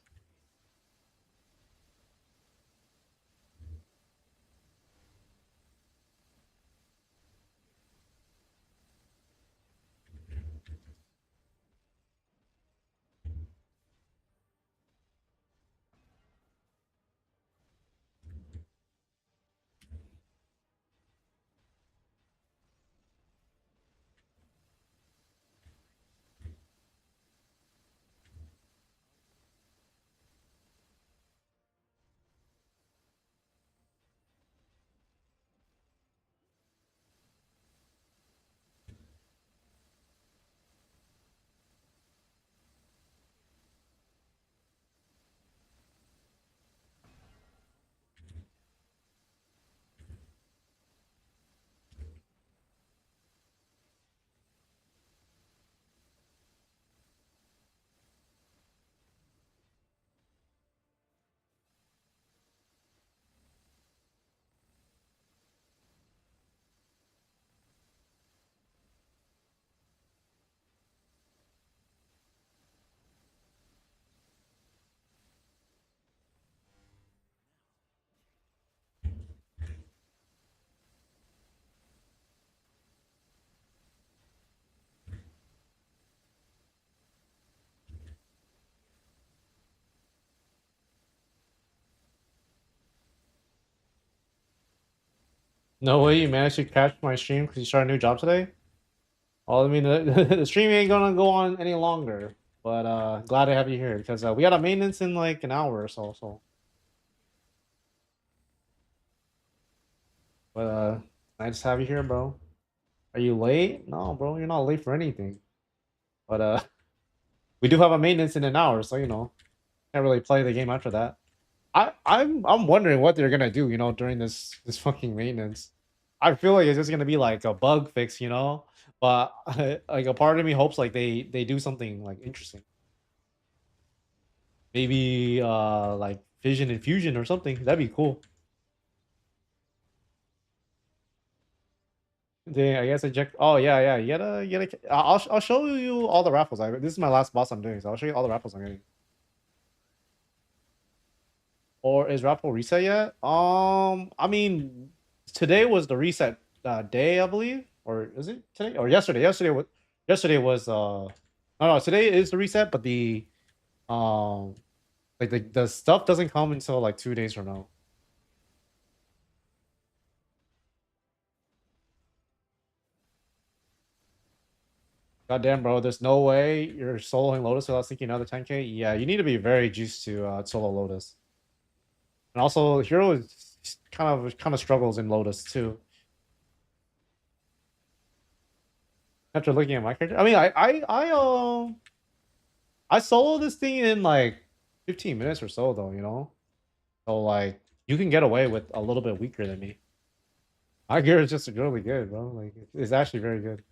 No way you managed to catch my stream because you started a new job today. Well, I mean, the stream ain't gonna go on any longer. But glad to have you here because we got a maintenance in like an hour or so. But nice to have you here, bro. Are you late? No, bro, you're not late for anything. But we do have a maintenance in an hour, so you know, can't really play the game after that. I'm wondering what they're gonna do, you know, during this fucking maintenance. I feel like it's just gonna be like a bug fix, you know. But like a part of me hopes like they do something like interesting. Maybe like Vision and Fusion or something. That'd be cool. I guess I checked. Oh yeah. I'll show you all the raffles. This is my last boss I'm doing, so I'll show you all the raffles I'm getting. Or is raffle reset yet? I mean, today was the reset day, I believe. Or is it today or yesterday? Yesterday was. No, today is the reset, but the um like the stuff doesn't come until like 2 days from now. Goddamn, bro, there's no way you're soloing Lotus without sinking another 10k. Yeah, you need to be very juiced to solo Lotus. And also, Hero is kind of struggles in Lotus too. After looking at my character, I mean, I solo this thing in like 15 minutes or so, though. You know, so like you can get away with a little bit weaker than me. My gear is just really good, bro. Like it's actually very good.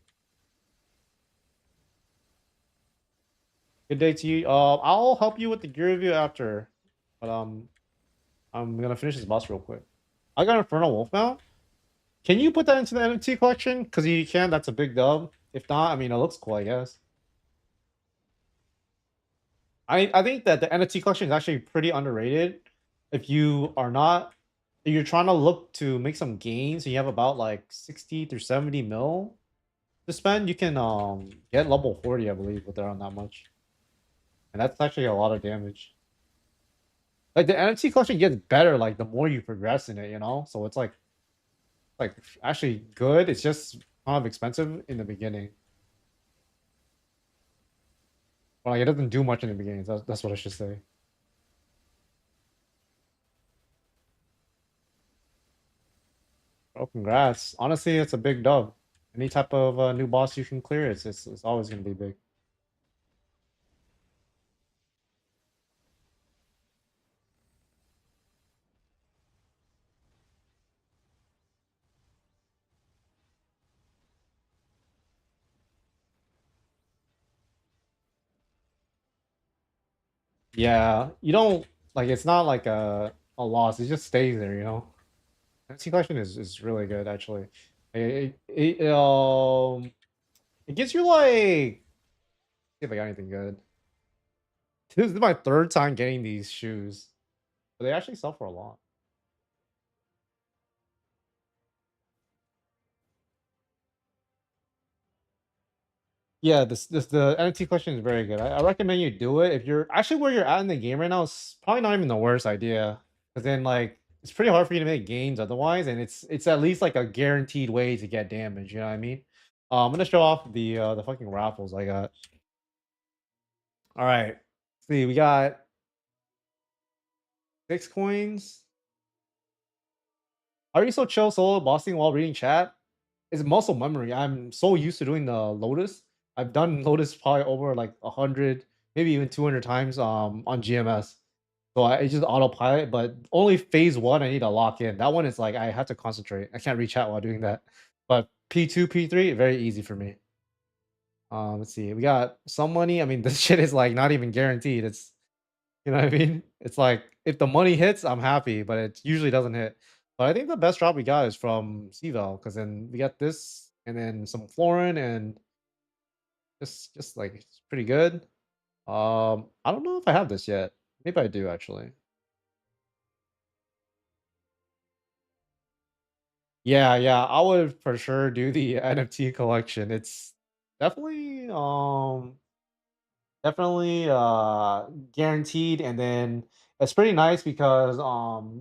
Good day to you. I'll help you with the gear review after, but I'm gonna finish this boss real quick. I got Infernal Wolf mount. Can you put that into the NFT collection? Because you can. That's a big dub. If not, I mean, it looks cool, I guess. I think that the NFT collection is actually pretty underrated. If you are not, if you're trying to look to make some gains, and you have about like 60 through 70 mil to spend, you can get level 40, I believe, with around that much. And that's actually a lot of damage. Like the NFT collection gets better like the more you progress in it, you know? So it's like actually good. It's just kind of expensive in the beginning. But like it doesn't do much in the beginning. That's what I should say. Oh, congrats. Honestly, it's a big dub. Any type of new boss you can clear, it's always gonna be big. Yeah, you don't like it's not like a loss. It just stays there, you know. NFT collection is really good actually. It gives you like see if I got anything good. This is my third time getting these shoes, but they actually sell for a lot. Yeah, this the NFT collection is very good. I recommend you do it if you're actually where you're at in the game right now. It's probably not even the worst idea because then like it's pretty hard for you to make gains otherwise, and it's at least like a guaranteed way to get damage. You know what I mean? I'm gonna show off the fucking raffles I got. All right, see we got 6 coins. Are you so chill solo bossing while reading chat? It's muscle memory. I'm so used to doing the Lotus. I've done Lotus probably over like 100, maybe even 200 times on GMS. So I just autopilot, but only phase one I need to lock in. That one is like I have to concentrate. I can't reach out while doing that. But P2, P3, very easy for me. Let's see. We got some money. I mean, this shit is like not even guaranteed. It's you know what I mean? It's like if the money hits, I'm happy, but it usually doesn't hit. But I think the best drop we got is from Cvel, because then we got this and then some Florin and just like it's pretty good. I don't know if I have this yet. Maybe I do actually. Yeah, yeah, I would for sure do the NFT collection. It's definitely definitely guaranteed, and then it's pretty nice because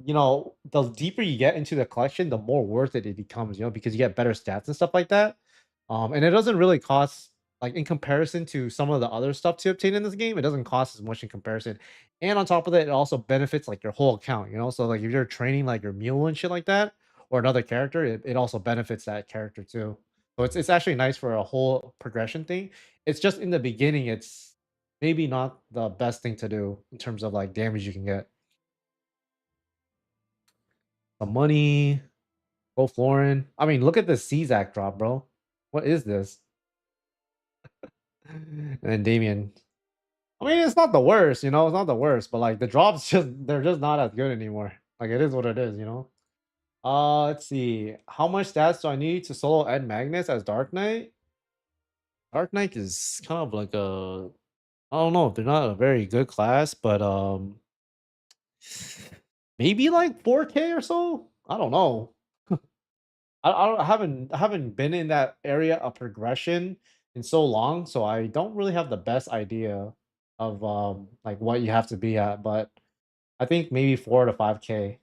you know, the deeper you get into the collection, the more worth it becomes, you know, because you get better stats and stuff like that. And it doesn't really cost like in comparison to some of the other stuff to obtain in this game, it doesn't cost as much in comparison. And on top of that, it also benefits like your whole account, you know. So like if you're training like your mule and shit like that, or another character, it also benefits that character too. So it's actually nice for a whole progression thing. It's just in the beginning, it's maybe not the best thing to do in terms of like damage you can get. The money, go Florin. I mean, look at the Czak drop, bro. What is this? And then Damien. I mean, it's not the worst, you know, it's not the worst, but like the drops just they're just not as good anymore. Like it is what it is, you know. Let's see. How much stats do I need to solo Ed Magnus as Dark Knight? Dark Knight is kind of like a I don't know, they're not a very good class, but maybe like 4K or so? I don't know. I haven't been in that area of progression in so long, so I don't really have the best idea of like what you have to be at, but I think maybe 4 to 5K.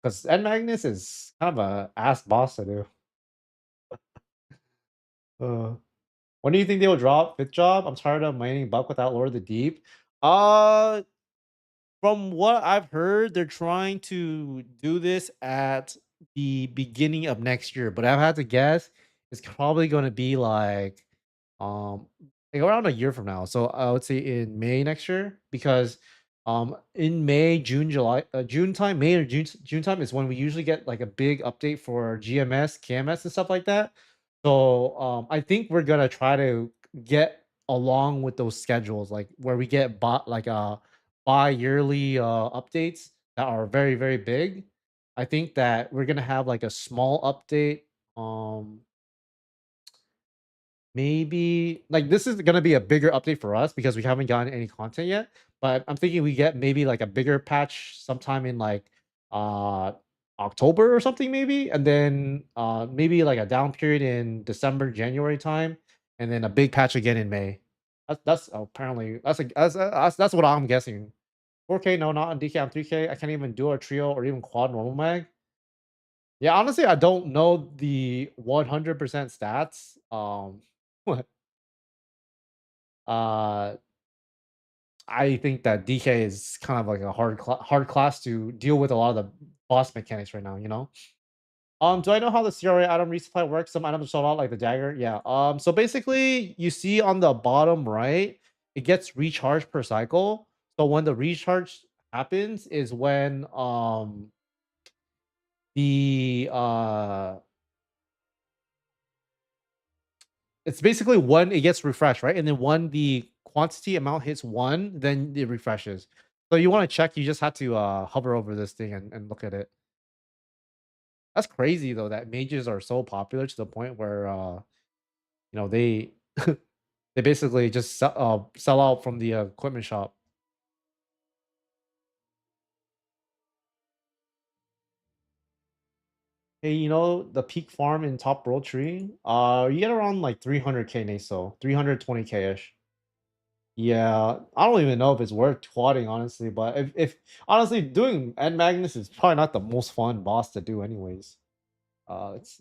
Because Ed Magnus is kind of a ass boss to do. Uh, when do you think they will drop fifth job? I'm tired of mining buck without Lord of the Deep. Uh From what I've heard, they're trying to do this at the beginning of next year, but I've had to guess it's probably gonna be um, like around a year from now. So I would say in May next year, because in May, June, July, June time, May or June time is when we usually get like a big update for GMS, KMS, and stuff like that. So I think we're gonna try to get along with those schedules, like where we get bought like bi-yearly updates that are very very big. I think that we're gonna have like a small update. Um, Maybe like this is gonna be a bigger update for us because we haven't gotten any content yet. But I'm thinking we get maybe like a bigger patch sometime in like uh October or something maybe, and then maybe like a down period in December, January time, and then a big patch again in May. That's apparently that's what I'm guessing. 4K, no, not on DK, on 3K. I can't even do a trio or even quad normal mag. Yeah, honestly, I don't know the 100% stats. Uh, I think that DK is kind of like a hard class to deal with a lot of the boss mechanics right now, you know? Do I know how the CRA item resupply works? Some items sold out like the dagger. Yeah. So basically you see on the bottom right, it gets recharged per cycle. So when the recharge happens is when the it's basically when it gets refreshed, right? And then when the quantity amount hits one, then it refreshes. So you want to check, you just have to hover over this thing and look at it. That's crazy though that mages are so popular to the point where they they basically just sell out from the equipment shop. Hey, the peak farm in top roll tree? You get around like 300k NASO, 320k ish. Yeah, I don't even know if it's worth twatting, honestly. But if honestly doing Ed Magnus is probably not the most fun boss to do, anyways. It's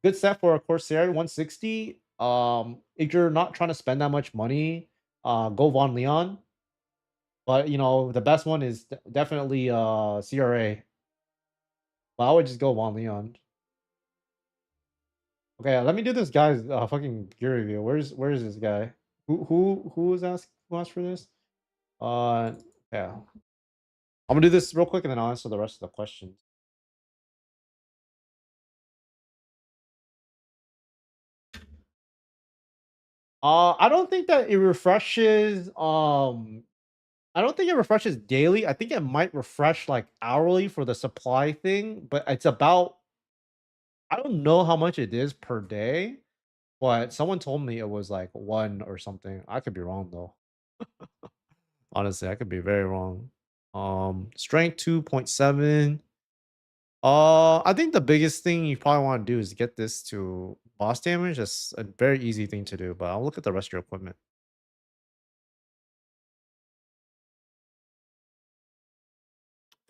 good set for a Corsair 160. If you're not trying to spend that much money, go Von Leon. But the best one is definitely CRA. But I would just go Von Leon. Okay, let me do this guy's fucking gear review. Where's this guy? Who asked for this? Yeah. I'm gonna do this real quick and then I'll answer the rest of the questions. I don't think that it refreshes. I don't think it refreshes daily. I think it might refresh like hourly for the supply thing, but it's about. I don't know how much it is per day, but someone told me it was like one or something. I could be wrong though. Honestly, I could be very wrong. Strength 2.7. I think the biggest thing you probably want to do is get this to boss damage. That's a very easy thing to do, but I'll look at the rest of your equipment.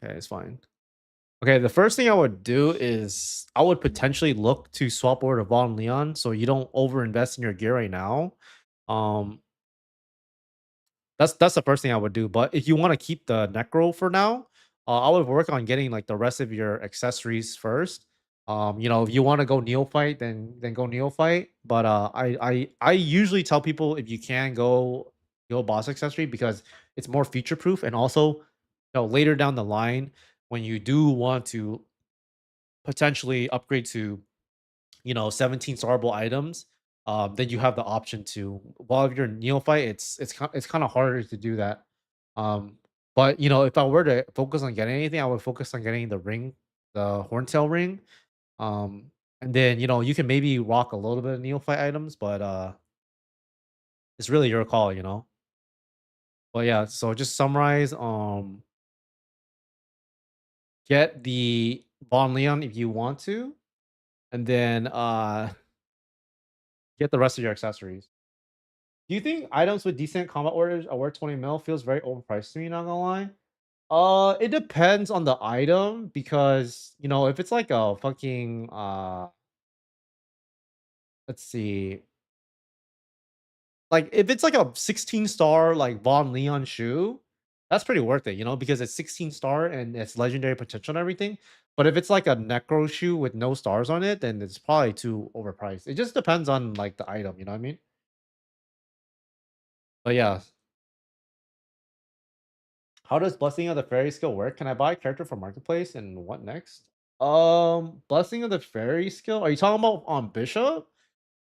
Okay, it's fine. Okay, the first thing I would do is I would potentially look to swap over to Von Leon so you don't overinvest in your gear right now. Um, that's the first thing I would do. But if you want to keep the necro for now, I would work on getting like the rest of your accessories first. If you want to go neophyte, then go neophyte. But I usually tell people if you can go boss accessory because it's more future proof, and also later down the line when you do want to potentially upgrade to 17 starable items, then you have the option to. While if you're a neophyte, it's kind of harder to do that. Um, but if I were to focus on getting anything, I would focus on getting the ring, the horntail ring. Um, and then you can maybe rock a little bit of neophyte items, but it's really your call. But yeah, so just summarize. Get the Von Leon if you want to, and then get the rest of your accessories. Do you think items with decent combat orders are worth 20 mil? Feels very overpriced to me, not gonna lie. It depends on the item because if it's like a fucking let's see, like if it's like a 16 star like Von Leon shoe, that's pretty worth it, because it's 16 star and it's legendary potential and everything. But if it's like a necro shoe with no stars on it, then it's probably too overpriced. It just depends on like the item, you know what I mean? But yeah, how does Blessing of the Fairy skill work? Can I buy a character from Marketplace and what next? Blessing of the Fairy skill? Are you talking about on Bishop?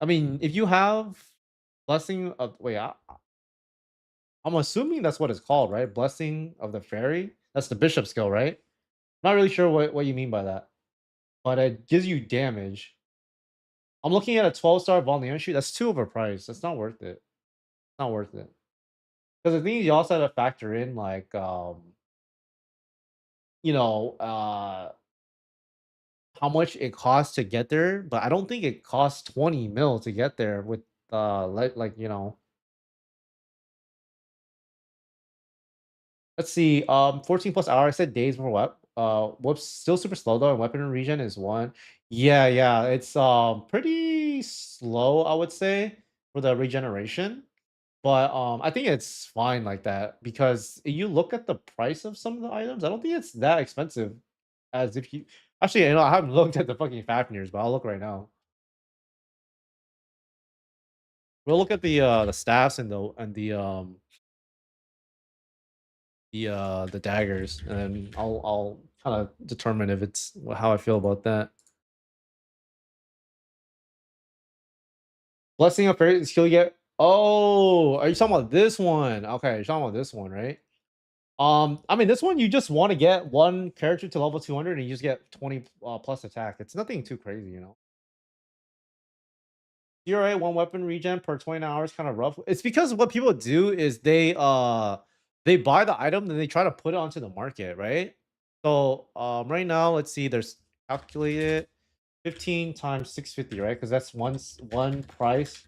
I mean, if you have Blessing of wait, I'm assuming that's what it's called, right? Blessing of the Fairy? That's the Bishop skill, right? Not really sure what you mean by that. But it gives you damage. I'm looking at a 12-star Volneon shoot. That's too overpriced. That's not worth it. Not worth it. Because the thing is you also have to factor in like you know, uh how much it costs to get there, but I don't think it costs 20 mil to get there with like. Let's see, 14 plus hour. I said days for what? Whoops, still super slow though, and weapon regen is one. Yeah, yeah, it's pretty slow, I would say, for the regeneration. But I think it's fine like that because you look at the price of some of the items, I don't think it's that expensive as if you actually, I haven't looked at the fucking Fafnirs, but I'll look right now. We'll look at the staffs and the daggers, and then I'll kind of determine if it's how I feel about that. Blessing of fairy skill you get. Oh, are you talking about this one? Okay, you're talking about this one, right? I mean, this one you just want to get one character to level 200 and you just get 20 plus attack. It's nothing too crazy, you know. You're right, one weapon regen per 29 hours, kind of rough. It's because what people do is they buy the item, then they try to put it onto the market, right? So right now, let's see, there's calculated 15 times 650, right? Because that's one price.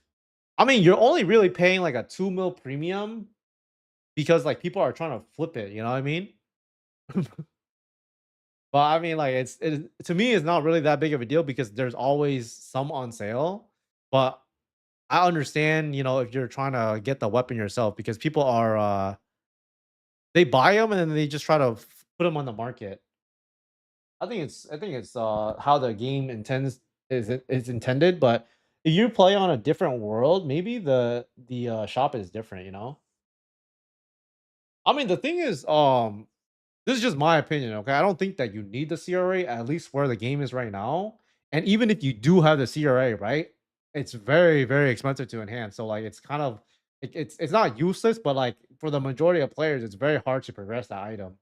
I mean, you're only really paying like a 2 mil premium because like people are trying to flip it, you know what I mean? But I mean, like to me, it's not really that big of a deal because there's always some on sale. But I understand, you know, if you're trying to get the weapon yourself because people are they buy them and then they just try to put them on the market. I think it's how the game intends is intended, but if you play on a different world, maybe the shop is different, you know? I mean, the thing is, this is just my opinion, okay? I don't think that you need the CRA, at least where the game is right now. And even if you do have the CRA, right? It's very, very expensive to enhance. So like it's kind of it's not useless, but like for the majority of players, it's very hard to progress that item.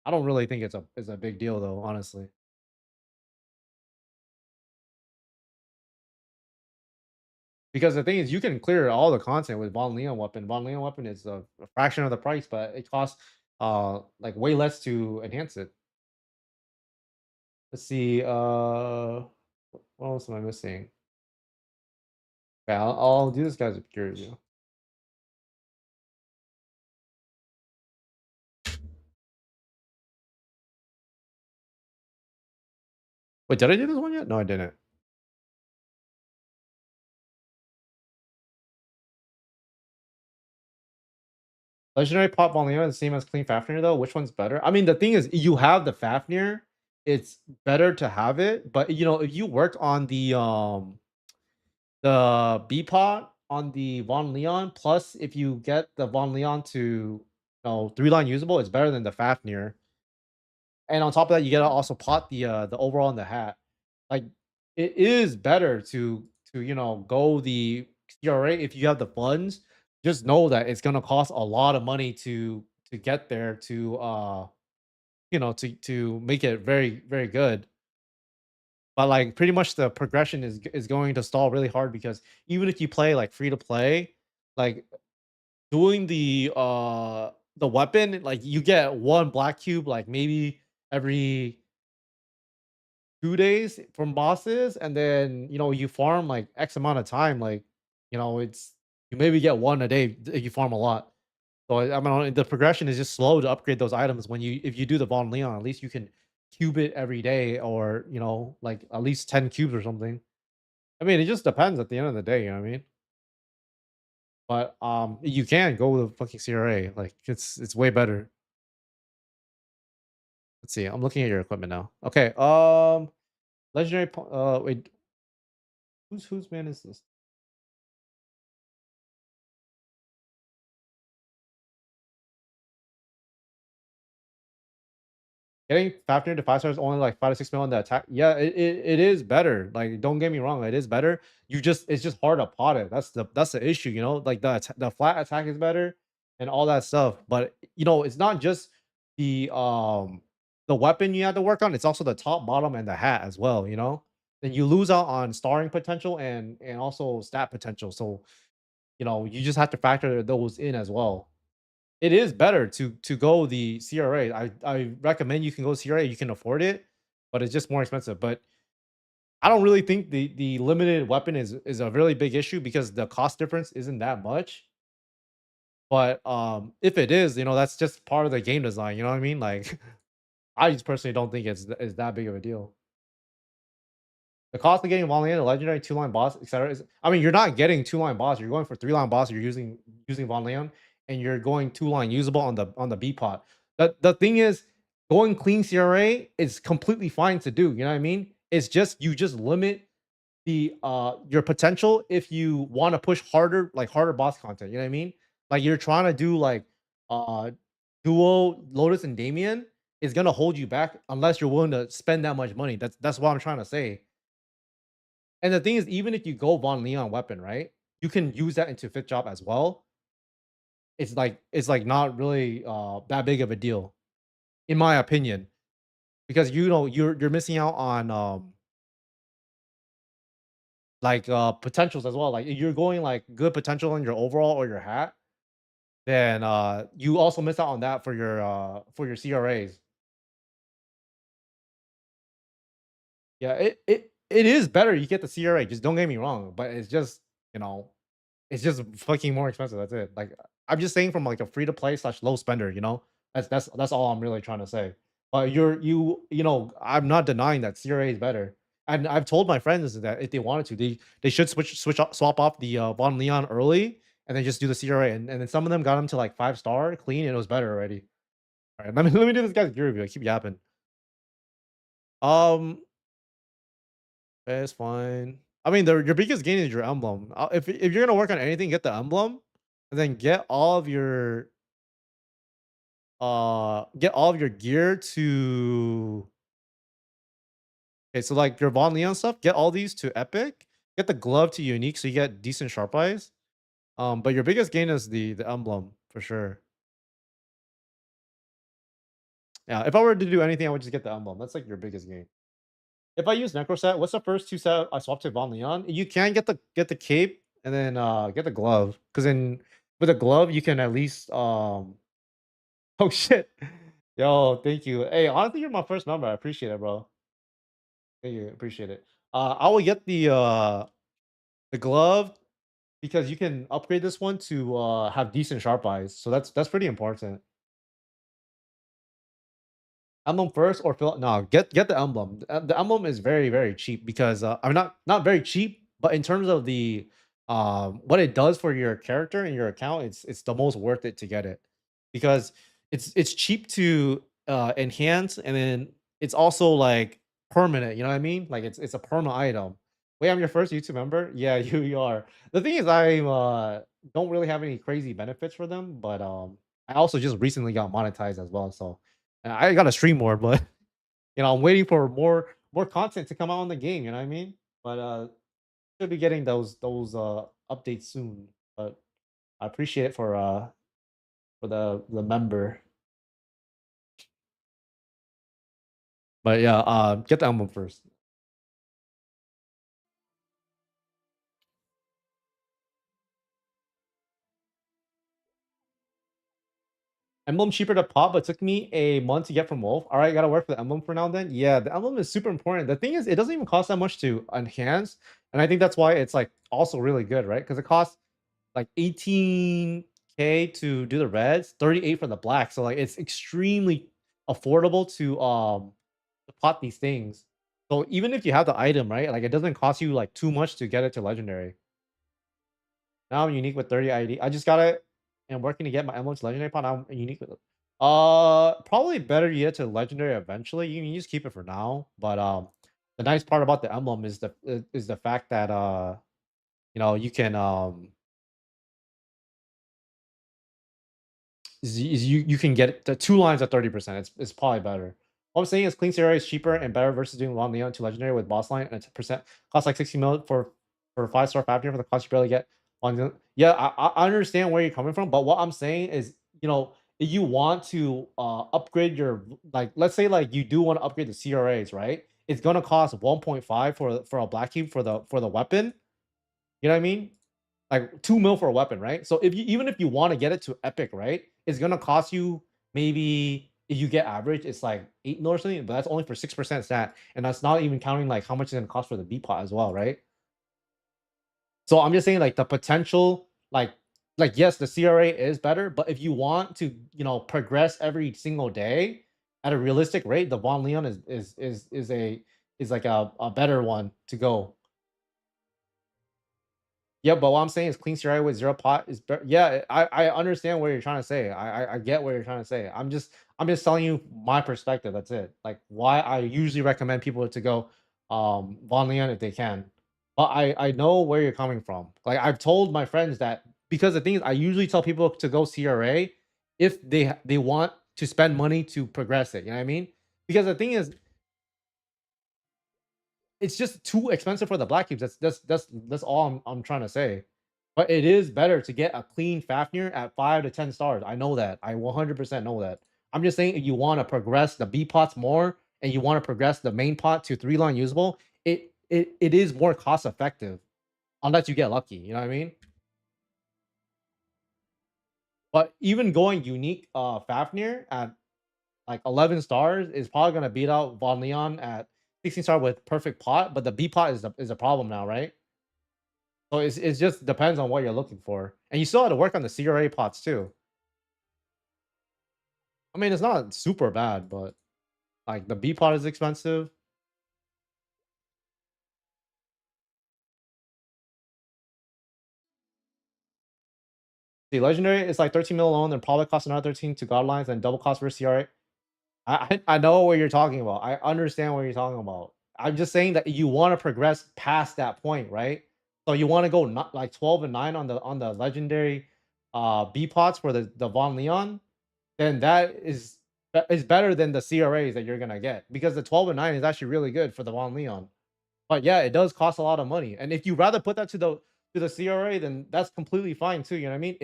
I don't really think it's a big deal though, honestly. Because the thing is you can clear all the content with Von Leon weapon. Von Leon weapon is a fraction of the price, but it costs like way less to enhance it. Let's see, what else am I missing? Okay, I'll do this guy's a peer review. Wait, did I do this one yet? No, I didn't. Legendary Pop Volcano is the same as Clean Fafnir though. Which one's better? I mean, the thing is, you have the Fafnir. It's better to have it, but you know, if you work on the B pot on the Von Leon, plus if you get the Von Leon to three line usable, it's better than the Fafnir. And on top of that, you gotta also pot the overall in the hat. Like it is better to go the CRA if you have the funds. Just know that it's gonna cost a lot of money to get there to make it very very good. But like pretty much the progression is going to stall really hard because even if you play like free to play, like doing the weapon, like you get one black cube like maybe every 2 days from bosses, and then you farm like X amount of time. Like it's you maybe get one a day if you farm a lot. So I mean, the progression is just slow to upgrade those items. When you if you do the Von Leon, at least you can cube it every day, or like at least 10 cubes or something. I mean, it just depends at the end of the day. You know what I mean? But you can go with a fucking CRA. Like it's way better. Let's see. I'm looking at your equipment now. Okay. Legendary. Wait. Whose man is this? Getting Fafnir to 5 stars only like 5 to 6 mil on the attack. Yeah, it is better. Like, don't get me wrong, it is better. It's just hard to pot it. That's the issue, you know. Like the flat attack is better and all that stuff. But it's not just the weapon you have to work on. It's also the top, bottom, and the hat as well. Then you lose out on starring potential and also stat potential. So you just have to factor those in as well. It is better to go the CRA. I recommend you can go CRA, you can afford it, but it's just more expensive. But I don't really think the limited weapon is a really big issue because the cost difference isn't that much. But if it is, that's just part of the game design. You know what I mean? Like I just personally don't think it's that big of a deal. The cost of getting Valiant, a legendary two-line boss, etc. is, I mean, you're not getting two-line boss. You're going for three-line boss. You're using Von Leon, and you're going two-line usable on the B pot. The thing is, going clean CRA is completely fine to do. You know what I mean? It's just you just limit the your potential if you want to push harder, like harder boss content. You know what I mean? Like you're trying to do like uh duo Lotus and Damien is gonna hold you back unless you're willing to spend that much money. That's what I'm trying to say. And the thing is, even if you go Von Leon weapon, right? You can use that into fifth job as well. it's like not really that big of a deal, in my opinion, because you're missing out on like potentials as well. Like if you're going like good potential in your overall or your hat, then you also miss out on that for your CRAs. Yeah, it is better. You get the CRA. Just don't get me wrong, but it's just you know it's just fucking more expensive. That's it. Like I'm just saying from like a free to play slash low spender. That's all I'm really trying to say. But I'm not denying that CRA is better. And I've told my friends that if they wanted to, they should swap off the Von Leon early and then just do the CRA. And then some of them got them to like 5 star clean and it was better already. All right, let me do this guy's gear review. I keep yapping. Um, it's fine. I mean, your biggest gain is your emblem. If you're gonna work on anything, get the emblem, and then get all of your gear to. Okay, so like your Von Leon stuff, get all these to epic. Get the glove to unique, so you get decent sharp eyes. But your biggest gain is the emblem for sure. Yeah, if I were to do anything, I would just get the emblem. That's like your biggest gain. If I use Necro set, what's the first two set I swapped to Von Leon? You can get the cape and then get the glove. Cause then with the glove you can at least oh shit. Yo, thank you. Hey, honestly, you're my first member. I appreciate it, bro. Thank you, appreciate it. I will get the glove because you can upgrade this one to have decent sharp eyes. So that's pretty important. Emblem first or fill no, get the emblem. The emblem is very, very cheap because, I mean, not very cheap, but in terms of the, what it does for your character and your account, it's the most worth it to get it. Because it's cheap to, enhance, and then it's also, like, permanent, you know what I mean? Like, it's a perma item. Wait, I'm your first YouTube member? Yeah, you are. The thing is don't really have any crazy benefits for them, but, I also just recently got monetized as well, so I gotta stream more, but I'm waiting for more content to come out on the game. You know what I mean? But should be getting those updates soon. But I appreciate it for the member. But yeah, get the emblem first. Emblem cheaper to pop, but took me a month to get from Wolf. All right, gotta work for the emblem for now. Then yeah, the emblem is super important. The thing is, it doesn't even cost that much to enhance, and I think that's why it's like also really good, right? Because it costs like 18K to do the reds, 38 for the black. So like it's extremely affordable to pot these things. So even if you have the item, right? Like it doesn't cost you like too much to get it to legendary. Now I'm unique with 30 ID. I just got it and working to get my emblems legendary pot. Now I'm unique with it. Probably better yet to legendary eventually. You can just keep it for now. But the nice part about the emblem is the fact that you can you can get the 2 lines at 30%. It's probably better. What I'm saying is clean area is cheaper and better versus doing long Leon to legendary with boss line and it's percent costs like 60 mil for 5 star Fabio for the cost you barely get on yeah, I understand where you're coming from, but what I'm saying is, if you want to upgrade your like let's say like you do want to upgrade the CRAs, right? It's gonna cost 1.5 for a black cube for the weapon. You know what I mean? Like 2 mil for a weapon, right? So even if you want to get it to epic, right? It's gonna cost you maybe if you get average, it's like 8 mil or something, but that's only for 6% stat. And that's not even counting like how much it's gonna cost for the B pot as well, right? So I'm just saying like the potential, like yes, the CRA is better, but if you want to, progress every single day at a realistic rate, the Von Leon is like a better one to go. Yeah, but what I'm saying is clean CRI with 0 pot is better. Yeah, I understand what you're trying to say. I get what you're trying to say. I'm just telling you my perspective. That's it. Like why I usually recommend people to go Von Leon if they can. But I know where you're coming from. Like I've told my friends that because the thing is I usually tell people to go CRA if they want to spend money to progress it. You know what I mean? Because the thing is it's just too expensive for the black cubes. That's all I'm trying to say. But it is better to get a clean Fafnir at 5 to 10 stars. I know that. I 100% know that. I'm just saying if you want to progress the B pots more and you want to progress the main pot to 3-line usable, it is more cost effective unless you get lucky. You know what I mean? But even going unique Fafnir at like 11 stars is probably gonna beat out Von Leon at 16 star with perfect pot, but the B pot is a problem now, right? So it just depends on what you're looking for, and you still have to work on the CRA pots too. I mean, it's not super bad, but like the B pot is expensive. The legendary is like 13 mil alone, then probably cost another 13 to godlines and double cost for CRA. I know what you're talking about. I understand what you're talking about. I'm just saying that you want to progress past that point, right? So you want to go not like 12 and 9 on the legendary B pots for the Von Leon, then is better than the CRAs that you're gonna get because the 12 and 9 is actually really good for the Von Leon. But yeah, it does cost a lot of money. And if you rather put that to the CRA, then that's completely fine too. You know what I mean?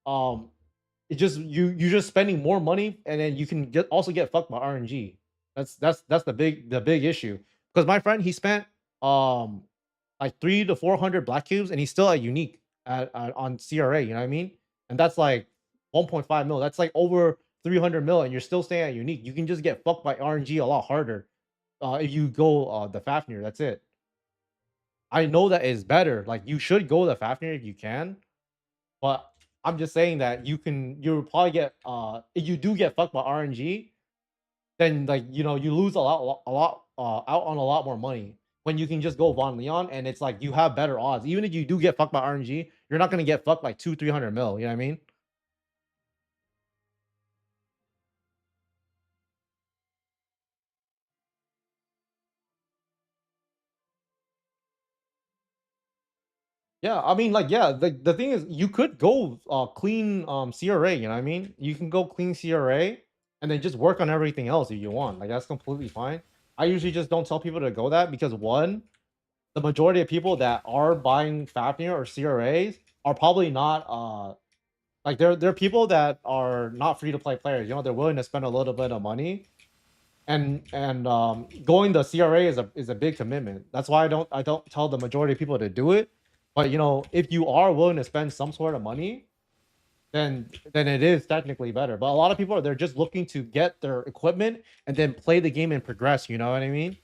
Um it's just you're just spending more money, and then you can also get fucked by RNG. That's the big issue. Because my friend he spent um like 300 to 400 black cubes, and he's still at unique on CRA. You know what I mean? And that's like 1.5 mil. That's like over 300 mil, and you're still staying at unique. You can just get fucked by RNG a lot harder if you go the Fafnir. That's it. I know that is better. Like you should go the Fafnir if you can, but I'm just saying that you'll probably get if you do get fucked by RNG, then like you lose a lot out on a lot more money when you can just go Von Leon and it's like you have better odds. Even if you do get fucked by RNG, you're not gonna get fucked like 200-300 mil. You know what I mean? Yeah, I mean, like, yeah, the thing is, you could go clean CRA. You know what I mean? You can go clean CRA and then just work on everything else if you want. Like, that's completely fine. I usually just don't tell people to go that because one, the majority of people that are buying Fafnir or CRAs are probably not like they're people that are not free to play players. They're willing to spend a little bit of money, and going the CRA is a big commitment. That's why I don't tell the majority of people to do it. But if you are willing to spend some sort of money, then it is technically better. But a lot of people they're just looking to get their equipment and then play the game and progress. You know what I mean?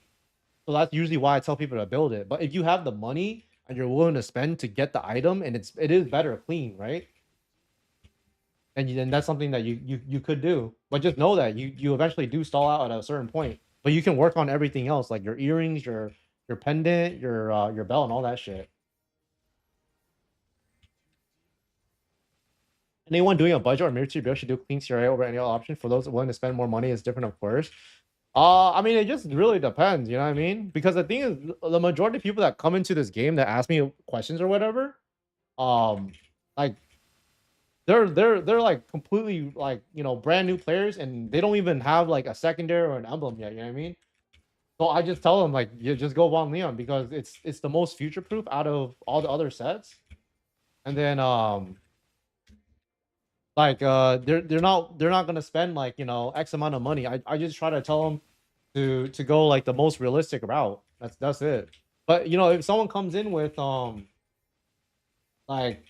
So that's usually why I tell people to build it. But if you have the money and you're willing to spend to get the item, and it is better clean, right? Then that's something that you could do. But just know that you eventually do stall out at a certain point. But you can work on everything else, like your earrings, your pendant, your belt, and all that shit. Anyone doing a budget or mid-tier build should do clean CRA over any other option. For those willing to spend more money, is different, of course. I mean, it just really depends. You know what I mean? Because the thing is, the majority of people that come into this game that ask me questions or whatever, um, like they're like completely like brand new players, and they don't even have like a secondary or an emblem yet. You know what I mean? So I just tell them like, you just go Von Leon because it's the most future proof out of all the other sets. And then like they're not gonna spend like X amount of money. I just try to tell them to go like the most realistic route. That's it. But if someone comes in with like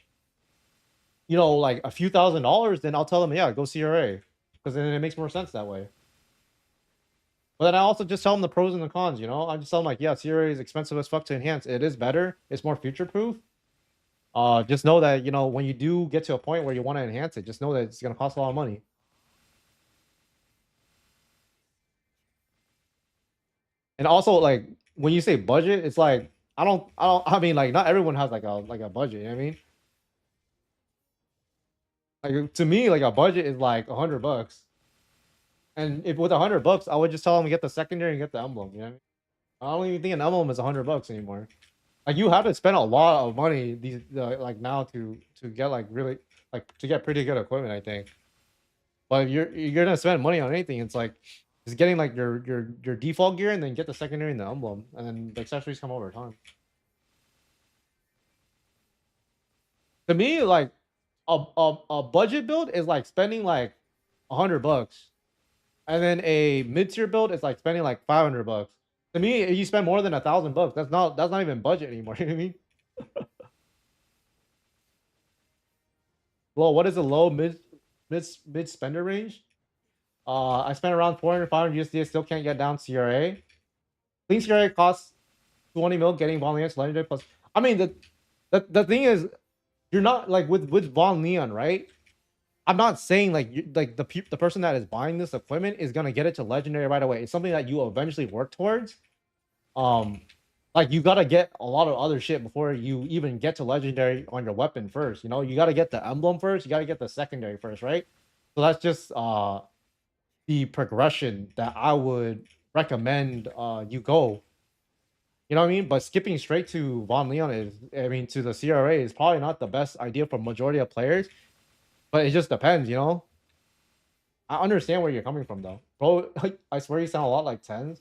like a few $1,000s, then I'll tell them, yeah, go CRA, because then it makes more sense that way. But then I also just tell them the pros and the cons. I just tell them like, yeah, CRA is expensive as fuck to enhance. It is better. It's more future proof. Just know that when you do get to a point where you want to enhance it, just know that it's gonna cost a lot of money. And also, like when you say budget, it's like I mean, like not everyone has like a budget. You know what I mean? Like to me, like a budget is like $100. And if with $100, I would just tell them to get the secondary and get the emblem. You know what I mean? I don't even think an emblem is $100 anymore. Like you have to spend a lot of money these like now to get like really like to get pretty good equipment, I think. But if you're gonna spend money on anything, it's like just getting like your default gear and then get the secondary and the emblem, and then the accessories come over time. To me, like a budget build is like spending like $100, and then a mid tier build is like spending like $500. To me, if you spend more than $1,000, that's not even budget anymore. You know what I mean? Well, what is the low mid spender range? I spent around 400, 500 USD. Still can't get down CRA. Clean CRA costs 20 mil. Getting Von Leon's legendary plus. I mean, the thing is, you're not like with Von Leon, right? I'm not saying like the person that is buying this equipment is gonna get it to legendary right away. It's something that you eventually work towards. Um, like you gotta get a lot of other shit before you even get to legendary on your weapon first. You know, you gotta get the emblem first. You gotta get the secondary first, right? So that's just the progression that I would recommend you go. You know what I mean? But skipping straight to Von Leon is, I mean, to the CRA is probably not the best idea for majority of players. But it just depends, you know. I understand where you're coming from, though, bro. I swear you sound a lot like Tens.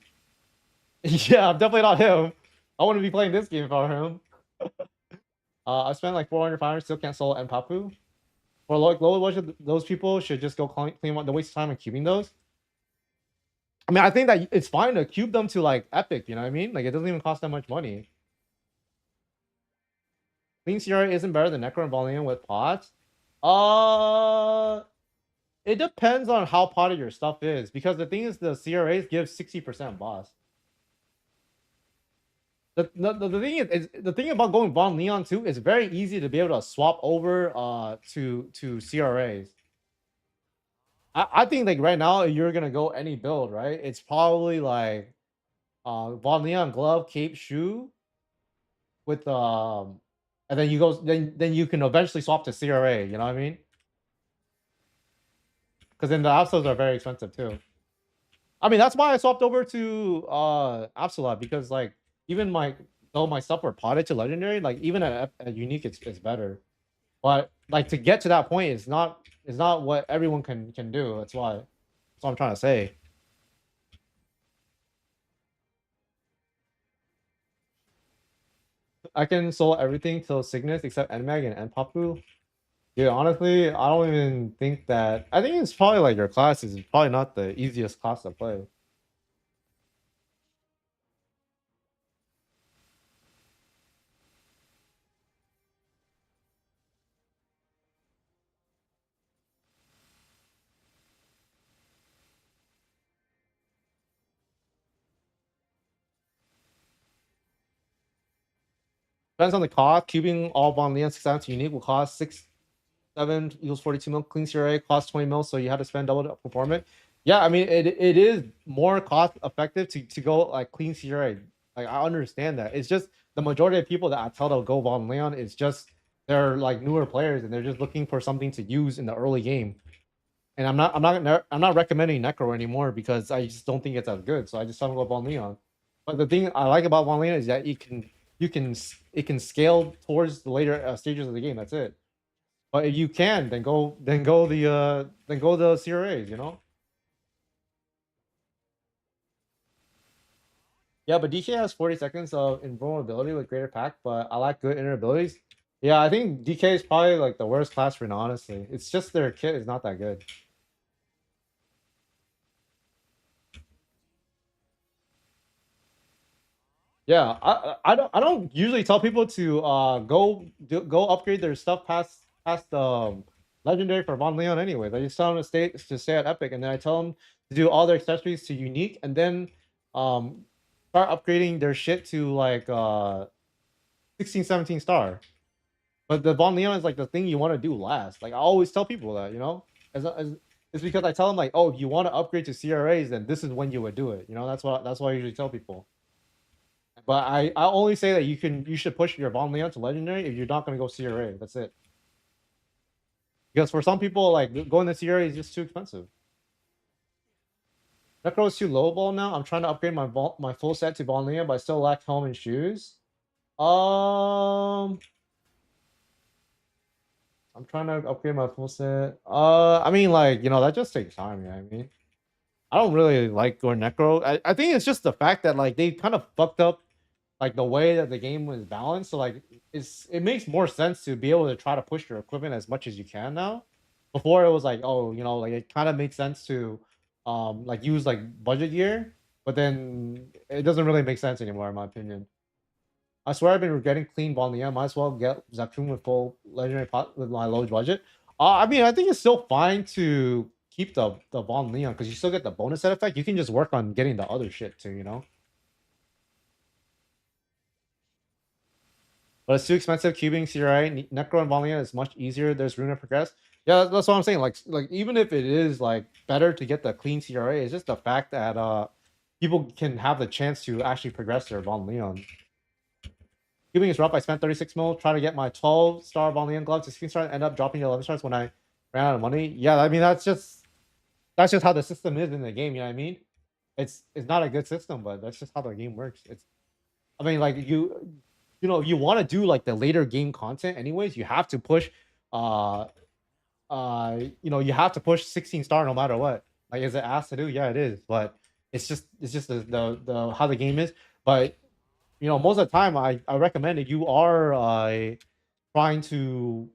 Yeah, I'm definitely not him. I wouldn't be playing this game if I were him. I spent like 400, 500, still can't solo and Papu. For low budget, those people should just go clean the waste of time and cubing those. I mean, I think that it's fine to cube them to like epic. You know what I mean? Like it doesn't even cost that much money. Clean CRA isn't better than Necro and Volume with pots. It depends on how potted your stuff is, because the thing is the CRAs give 60% boss. The thing is the thing about going Von Leon too is very easy to be able to swap over to CRAs. I think like right now if you're gonna go any build, right? It's probably like Von Leon glove, cape, shoe with and then you go then you can eventually swap to CRA, you know what I mean? Because then the absols are very expensive too. I mean, that's why I swapped over to Absolute, because like even though my stuff were potted to legendary, like even at unique it's better. But like to get to that point is not what everyone can do. That's what I'm trying to say. I can solo everything till Cygnus except Nmag and Npapu. Yeah, honestly, I don't even think that. I think it's probably like your class is probably not the easiest class to play. Depends on the cost. Cubing all Von Leon 6 unique will cost 7 equals 42 mil. Clean CRA costs 20 mil, so you had to spend double to perform it. Yeah, I mean it is more cost effective to go like clean CRA. Like I understand that. It's just the majority of people that I tell to go Von Leon is just they're like newer players and they're just looking for something to use in the early game. And I'm not recommending Necro anymore because I just don't think it's as good. So I just tell them to go Von Leon. But the thing I like about Von Leon is that it can scale towards the later stages of the game. That's it. But if you can, then go the CRAs, you know? Yeah, but DK has 40 seconds of invulnerability with greater pack, but I like good inner abilities. Yeah, I think DK is probably like the worst class for now, honestly. It's just their kit is not that good. Yeah, I don't usually tell people to go upgrade their stuff past legendary for Von Leon anyway. I just tell them to stay at epic, and then I tell them to do all their accessories to unique, and then start upgrading their shit to like 16, 17 star. But the Von Leon is like the thing you want to do last. Like I always tell people that, you know, as it's because I tell them like, oh, if you want to upgrade to CRAs, then this is when you would do it. You know, that's why I usually tell people. But I only say that you should push your Von Leon to legendary if you're not gonna go CRA. That's it. Because for some people, like going to CRA is just too expensive. Necro is too low ball now. I'm trying to upgrade my full set to Von Leon, but I still lack helm and shoes. I'm trying to upgrade my full set. I mean, like, you know, that just takes time, yeah. I mean, I don't really like going Necro. I think it's just the fact that like they kind of fucked up like the way that the game was balanced. So like it makes more sense to be able to try to push your equipment as much as you can now. Before it was like, oh, like it kind of makes sense to like use like budget gear, but then it doesn't really make sense anymore in my opinion. I swear I've been regretting clean Volnia. Might as well get Zakun with full legendary pot with my low budget. I mean, I think it's still fine to keep the Von Leon because you still get the bonus set effect. You can just work on getting the other shit too. But it's too expensive. Cubing CRI, Necro and Von Leon is much easier. There's room to progress. Yeah, that's what I'm saying. Like even if it is like better to get the clean CRA, it's just the fact that people can have the chance to actually progress their Von Leon. Cubing is rough. I spent 36 mil trying to get my 12-star Von Leon glove to 16 stars, end up dropping to 11 stars when I ran out of money. Yeah, I mean that's just how the system is in the game. You know what I mean? It's not a good system, but that's just how the game works. I mean, like you want to do like the later game content anyways. You have to push, you have to push 16 star no matter what. Like, is it asked to do? Yeah, it is. But it's just the how the game is. But most of the time, I recommend if you are trying to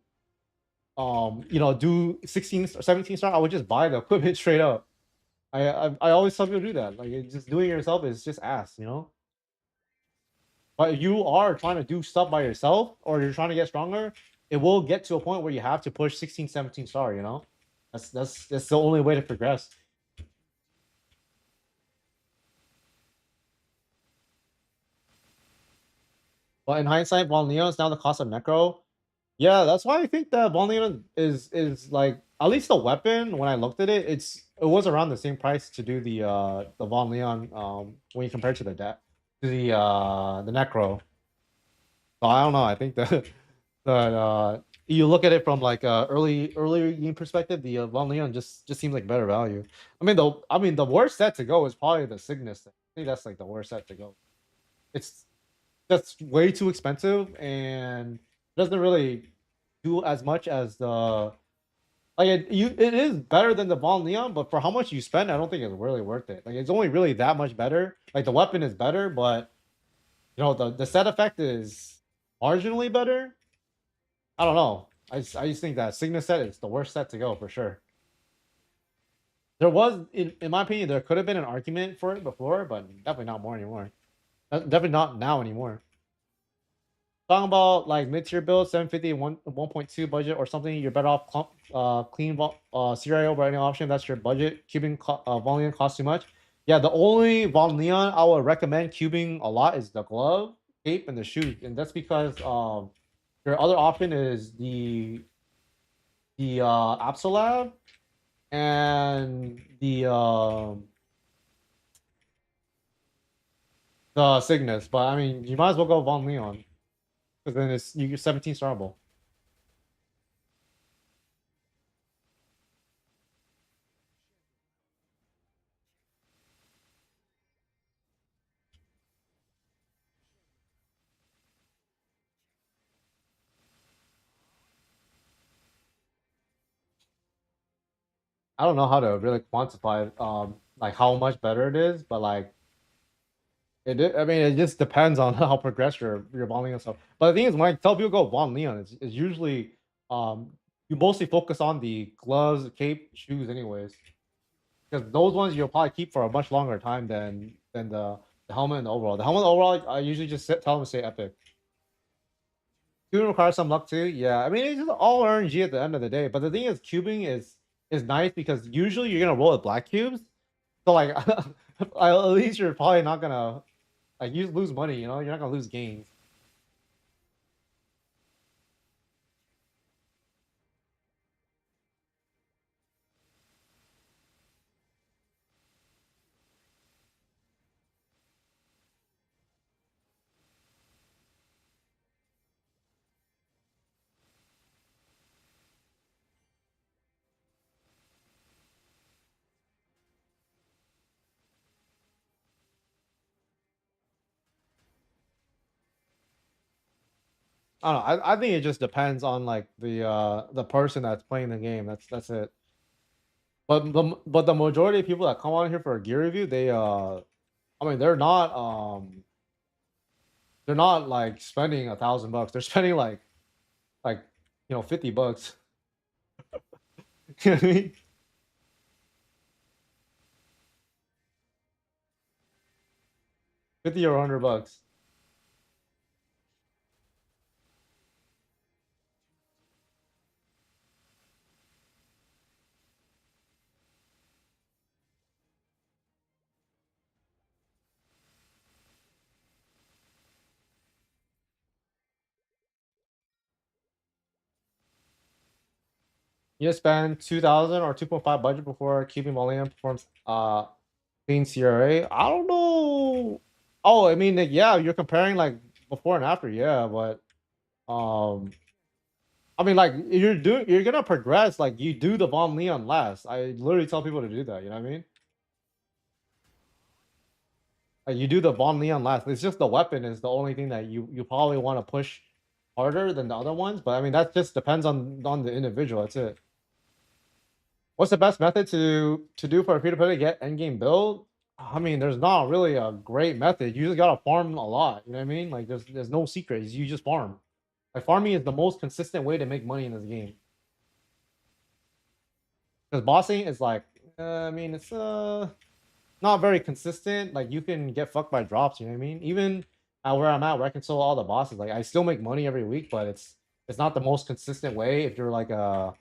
do 16 17 star, I would just buy the equipment straight up. I always tell people to do that. Like, just doing it yourself is just ass. But if you are trying to do stuff by yourself or you're trying to get stronger, it will get to a point where you have to push 16, 17 star. That's the only way to progress. But in hindsight, Von Leon is now the cost of Necro. Yeah, that's why I think that Von Leon is like, at least the weapon, when I looked at it, it was around the same price to do the Von Leon when you compare it to the Necro. So I don't know. I think that you look at it from like early game perspective, the Von Leon just seems like better value. I mean the worst set to go is probably the Cygnus. I think that's like the worst set to go. It's that's way too expensive and doesn't really do as much as the like it is better than the Von Leon, but for how much you spend, I don't think it's really worth it. Like, it's only really that much better. Like, the weapon is better, but the set effect is marginally better. I don't know. I just think that Cygnus set is the worst set to go for sure. There was, in my opinion, there could have been an argument for it before, but definitely not more anymore. Definitely not now anymore. Talking about like mid-tier build, 750, 1.2 budget or something, you're better off clean CRI over any option. That's your budget. Cubing Von Leon costs too much. Yeah, the only Von Leon I would recommend cubing a lot is the glove, cape, and the shoes, and that's because your other option is the Absolab and the Cygnus. But I mean, you might as well go Von Leon because then you're 17 starable. I don't know how to really quantify like how much better it is, but like I mean, it just depends on how progressed your Von Leon stuff. But the thing is, when I tell people go Von Leon, it's usually you mostly focus on the gloves, cape, shoes, anyways, because those ones you'll probably keep for a much longer time than the helmet and the overall. The helmet and the overall, I usually just tell them to say epic. Cubing requires some luck too. Yeah, I mean, it's just all RNG at the end of the day. But the thing is, cubing is nice because usually you're gonna roll with black cubes. So like, at least you're probably not gonna like you lose money. You're not gonna lose gains. I don't know. I think it just depends on like the person that's playing the game. That's it. But the majority of people that come on here for a gear review, I mean, they're not they're not like spending $1,000. They're spending like $50. You know what I mean? 50 or $100. You just spend 2,000 or 2.5 budget before keeping Molina performs clean CRA. I don't know. Oh, I mean, like, yeah, you're comparing like before and after, yeah, but um, I mean, like you're gonna progress. Like you do the Von Leon last. I literally tell people to do that. You know what I mean? Like you do the Von Leon last. It's just the weapon is the only thing that you probably want to push harder than the other ones. But I mean, that just depends on the individual. That's it. What's the best method to do for a free to play to get endgame build? I mean, there's not really a great method. You just gotta farm a lot. You know what I mean? Like there's no secrets. You just farm. Like farming is the most consistent way to make money in this game. Because bossing is like, I mean, it's not very consistent. Like you can get fucked by drops. You know what I mean? Even at where I'm at, where I can solo all the bosses, like I still make money every week, but it's not the most consistent way. If you're like a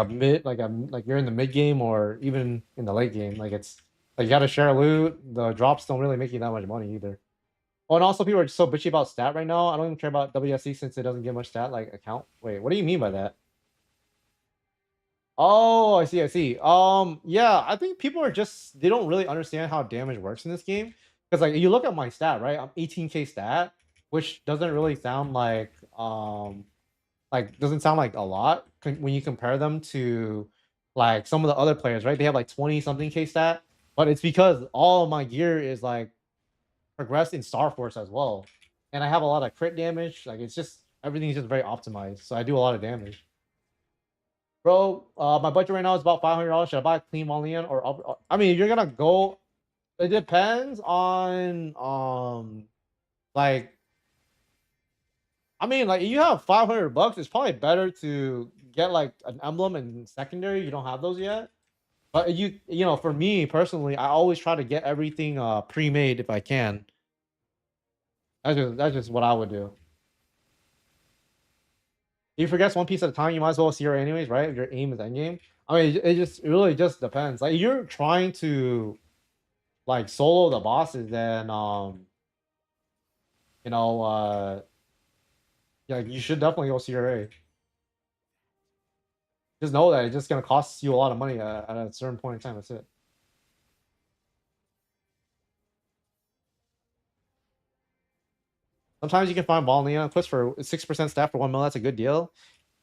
mid, like you're in the mid game or even in the late game, like it's like you got to share loot. The drops don't really make you that much money either. Oh, and also people are so bitchy about stat right now. I don't even care about WSC since it doesn't get much stat like account. Wait, what do you mean by that? Oh, I see, I see. Yeah, I think people are just they don't really understand how damage works in this game. Because like you look at my stat, right? I'm 18k stat, which doesn't really sound like doesn't sound like a lot when you compare them to like some of the other players, right? They have like 20 something k stat, but it's because all of my gear is like progressed in Star Force as well. And I have a lot of crit damage. Like it's just everything is just very optimized. So I do a lot of damage. Bro, my budget right now is about $500. Should I buy a clean Malian or I mean, you're gonna go. It depends on like I mean, like you have $500. It's probably better to get like an emblem in secondary. You don't have those yet, but you know, for me personally, I always try to get everything pre-made if I can. That's just what I would do. If you forget one piece at a time, you might as well see her anyways, right? If your aim is endgame. I mean, it really just depends. Like, if you're trying to like solo the bosses, then you know, yeah, you should definitely go CRA. Just know that it's just gonna cost you a lot of money at a certain point in time. That's it. Sometimes you can find ball neon quits for 6% staff for 1 mil. That's a good deal.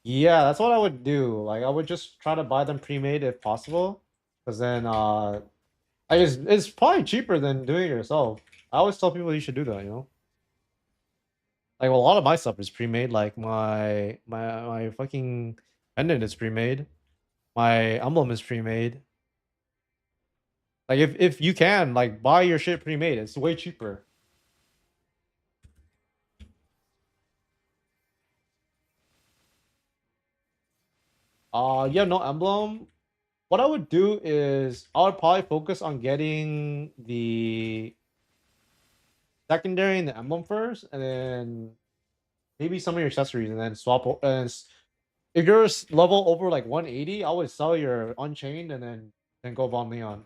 Yeah, that's what I would do. Like, I would just try to buy them pre-made if possible, because then it's probably cheaper than doing it yourself. I always tell people you should do that. You know. Like, well, a lot of my stuff is pre-made. Like my fucking pendant is pre-made. My emblem is pre-made. Like if you can like buy your shit pre-made, it's way cheaper. Yeah, no emblem. What I would do is I would probably focus on getting the secondary and the emblem first, and then maybe some of your accessories, and then if you're level over like 180, I would sell your Unchained and then go Von Leon.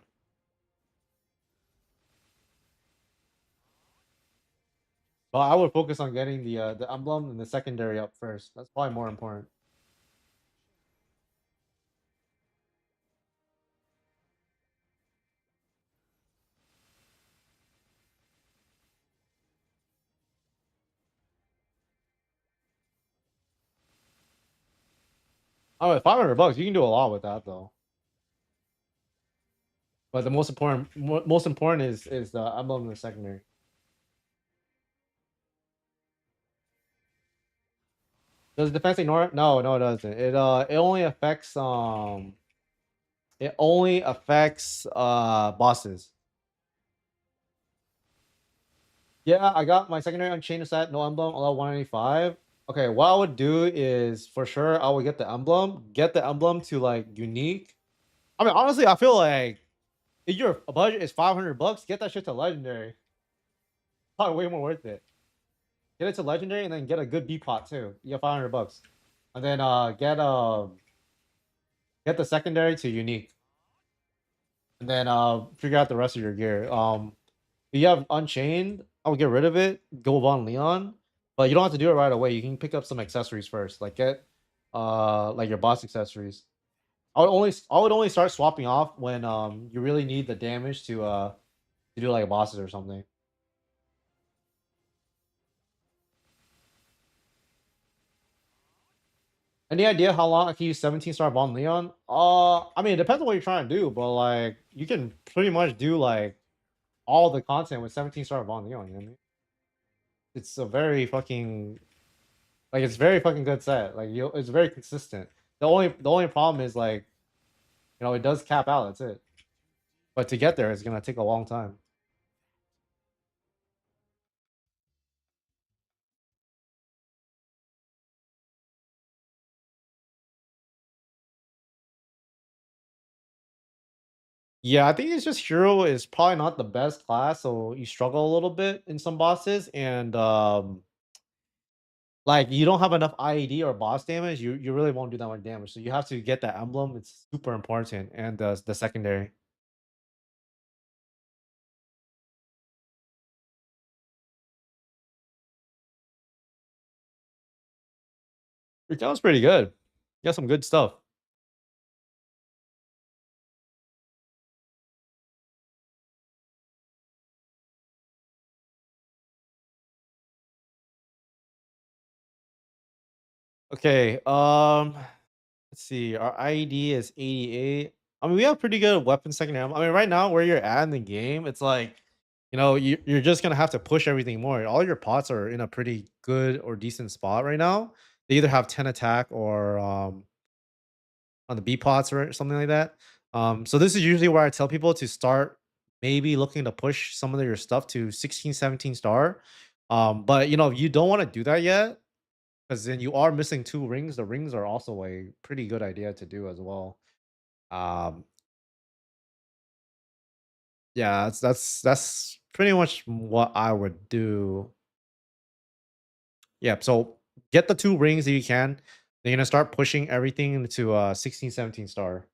But I would focus on getting the emblem and the secondary up first. That's probably more important. Oh, at $500, you can do a lot with that though. But the most important is the emblem and the secondary. Does defense ignore it? No, no, it doesn't. It only affects bosses. Yeah, I got my secondary Unchained set, no emblem, allow 185. Okay, what I would do is for sure I would get the emblem to like unique. I mean, honestly, I feel like if your budget is 500 bucks, get that shit to legendary. Probably way more worth it. Get it to legendary and then get a good B pot too. You get 500 bucks. And then get the secondary to unique. And then figure out the rest of your gear. If you have Unchained, I would get rid of it, go on Leon. But you don't have to do it right away. You can pick up some accessories first. Like get like your boss accessories. I would only start swapping off when you really need the damage to do like bosses or something. Any idea how long I can use 17-star Von Leon? I mean, it depends on what you're trying to do, but like you can pretty much do like all the content with 17-star Von Leon. You know what I mean? It's a very fucking like it's very fucking good set. Like you, it's very consistent. The only problem is like it does cap out. That's it. But to get there, it's gonna take a long time. Yeah, I think it's just hero is probably not the best class, so you struggle a little bit in some bosses, and like you don't have enough IED or boss damage, you really won't do that much damage. So you have to get that emblem. It's super important, and the secondary. Your account's pretty good. You got some good stuff. Okay, let's see. Our IED is 88. I mean, we have pretty good weapon secondary. I mean, right now where you're at in the game, it's like you're just gonna have to push everything more. All your pots are in a pretty good or decent spot right now. They either have 10 attack or on the B pots or something like that. So this is usually where I tell people to start maybe looking to push some of your stuff to 16, 17 star. But if you don't want to do that yet, because then you are missing two rings. The rings are also a pretty good idea to do as well. Um, yeah, that's pretty much what I would do. Yeah, so get the two rings that you can. Then you're gonna start pushing everything into 16, 17 star.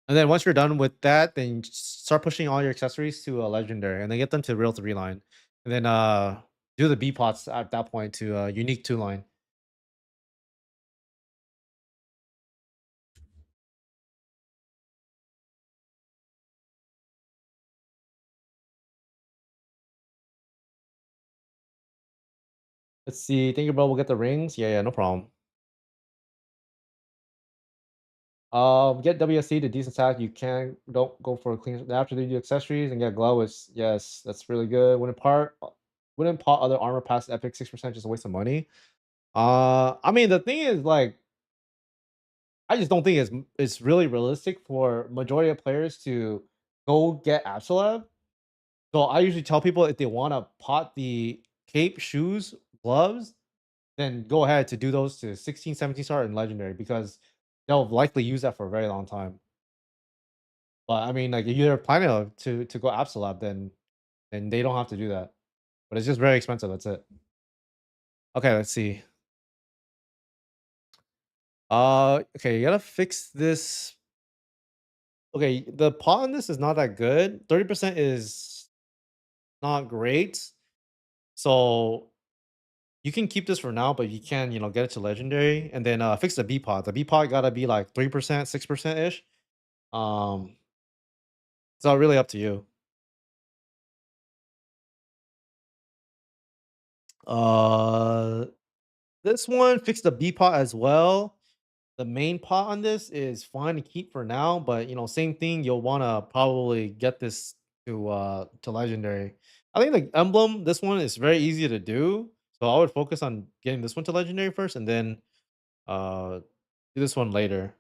And then once you're done with that, then start pushing all your accessories to a legendary, and then get them to real 3 line, and then do the B pots at that point to unique 2 line. Let's see. Think about we'll get the rings. Yeah, yeah, no problem. Get WSC to decent attack. You can don't go for a clean after they do accessories and get glow is yes, that's really good. Wouldn't pot other armor past epic 6% just a waste of money. I mean the thing is like I just don't think it's really realistic for majority of players to go get Absolab. So I usually tell people if they want to pot the cape, shoes, gloves, then go ahead to do those to 16, 17 star and legendary because they'll likely use that for a very long time. But I mean, like if you're planning to go Absolab, then they don't have to do that. But it's just very expensive. That's it. Okay, let's see. Okay, you gotta fix this. Okay, the pot on this is not that good. 30% is not great. So you can keep this for now, but you can, get it to legendary and then fix the B pot. The B pot gotta be like 3%, 6% ish. Um, it's all really up to you. Uh, this one fix the B pot as well. The main pot on this is fine to keep for now, but same thing. You'll want to probably get this to legendary. I think the emblem, this one is very easy to do, so I would focus on getting this one to legendary first, and then uh do this one later.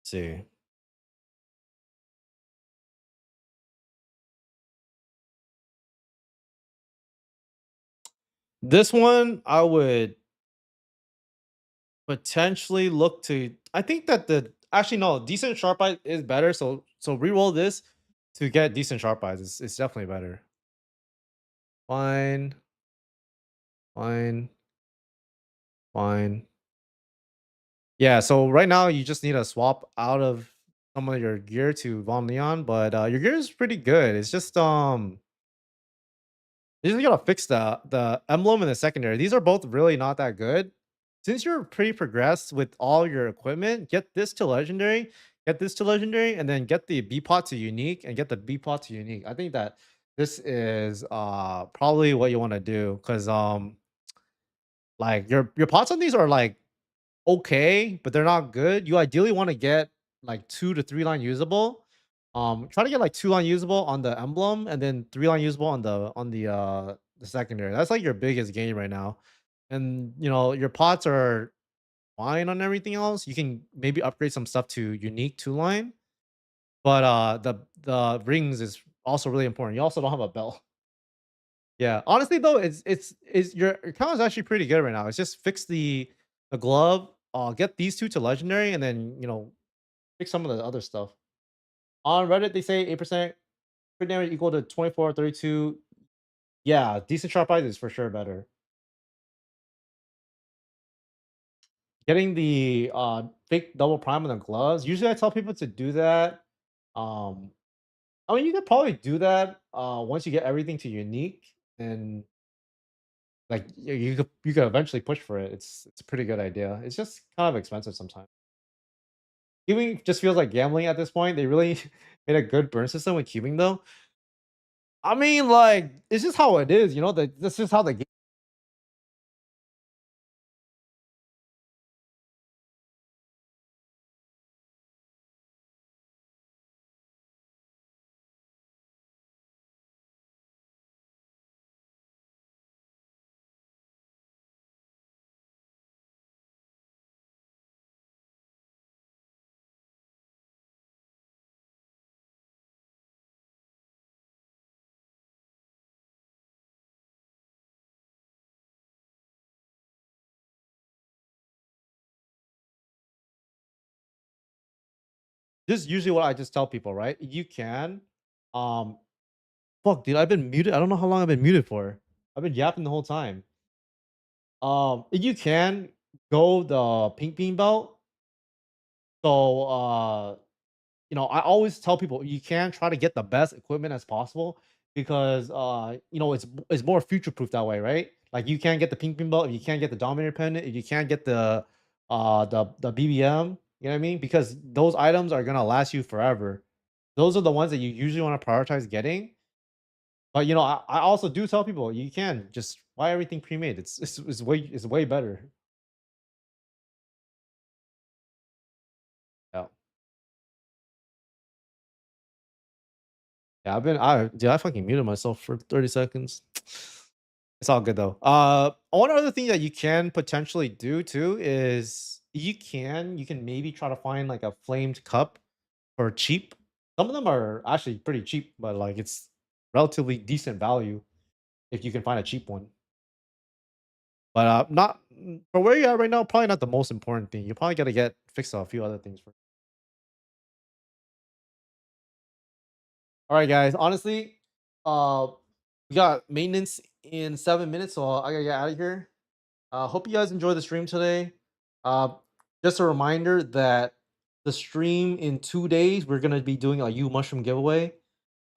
see. This one, I would potentially look to. I think that the actually no, decent sharp eye is better. So reroll this to get decent sharp eyes. It's definitely better. Fine, fine, fine. Yeah. So right now you just need to swap out of some of your gear to Von Leon, but your gear is pretty good. It's just you just gotta fix the emblem and the secondary. These are both really not that good. Since you're pretty progressed with all your equipment, get this to legendary, get this to legendary, and then get the B pot to unique and get the B pot to unique. I think that this is probably what you want to do because like your pots on these are like okay, but they're not good. You ideally want to get like 2 to 3 line usable. Try to get like 2 line usable on the emblem and then 3 line usable on the secondary. That's like your biggest gain right now. And you know, your pots are fine on everything else. You can maybe upgrade some stuff to unique 2 line, but the rings is also really important. You also don't have a belt. Yeah, honestly though, it's your account is actually pretty good right now. It's just fix the glove, get these 2 to legendary, and then you know fix some of the other stuff. On Reddit, they say 8% crit damage equal to 24 32. Yeah, decent sharp eyes is for sure better. Getting the fake double prime on the gloves. Usually I tell people to do that. Um I mean you could probably do that once you get everything to unique and like you could eventually push for it. It's a pretty good idea. It's just kind of expensive sometimes. Queuing just feels like gambling at this point. They really made a good burn system with queuing though. I mean, like, it's just how it is, you know. This is how the game. This is usually what I just tell people, right? You can, um, fuck, dude, I've been muted. I don't know how long I've been muted for. I've been yapping the whole time. You can go the pink bean belt. So, you know, I always tell people you can try to get the best equipment as possible because you know, it's more future proof that way, right? Like you can't get the pink bean belt if you can't get the dominator pendant, if you can't get the BBM, you know what I mean? Because those items are gonna last you forever. Those are the ones that you usually want to prioritize getting. But you know, I also do tell people you can just buy everything pre-made. It's way better. Yeah. Yeah, I fucking muted myself for 30 seconds. It's all good though. One other thing that you can potentially do too is you can maybe try to find like a flamed cup for cheap. Some of them are actually pretty cheap, but like it's relatively decent value if you can find a cheap one. But not for where you're at right now, probably not the most important thing. You probably gotta get fix a few other things first. All right, guys. Honestly, uh, we got maintenance in 7 minutes, so I gotta get out of here. Hope you guys enjoyed the stream today. Uh, just a reminder that the stream in 2 days, we're gonna be doing a U Mushroom giveaway.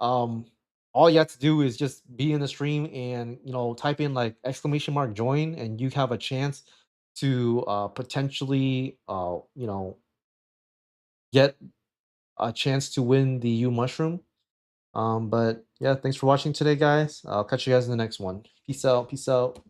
Um, all you have to do is just be in the stream and you know type in like exclamation mark join, and you have a chance to potentially you know get a chance to win the U Mushroom. But yeah, thanks for watching today, guys. I'll catch you guys in the next one. Peace out. Peace out.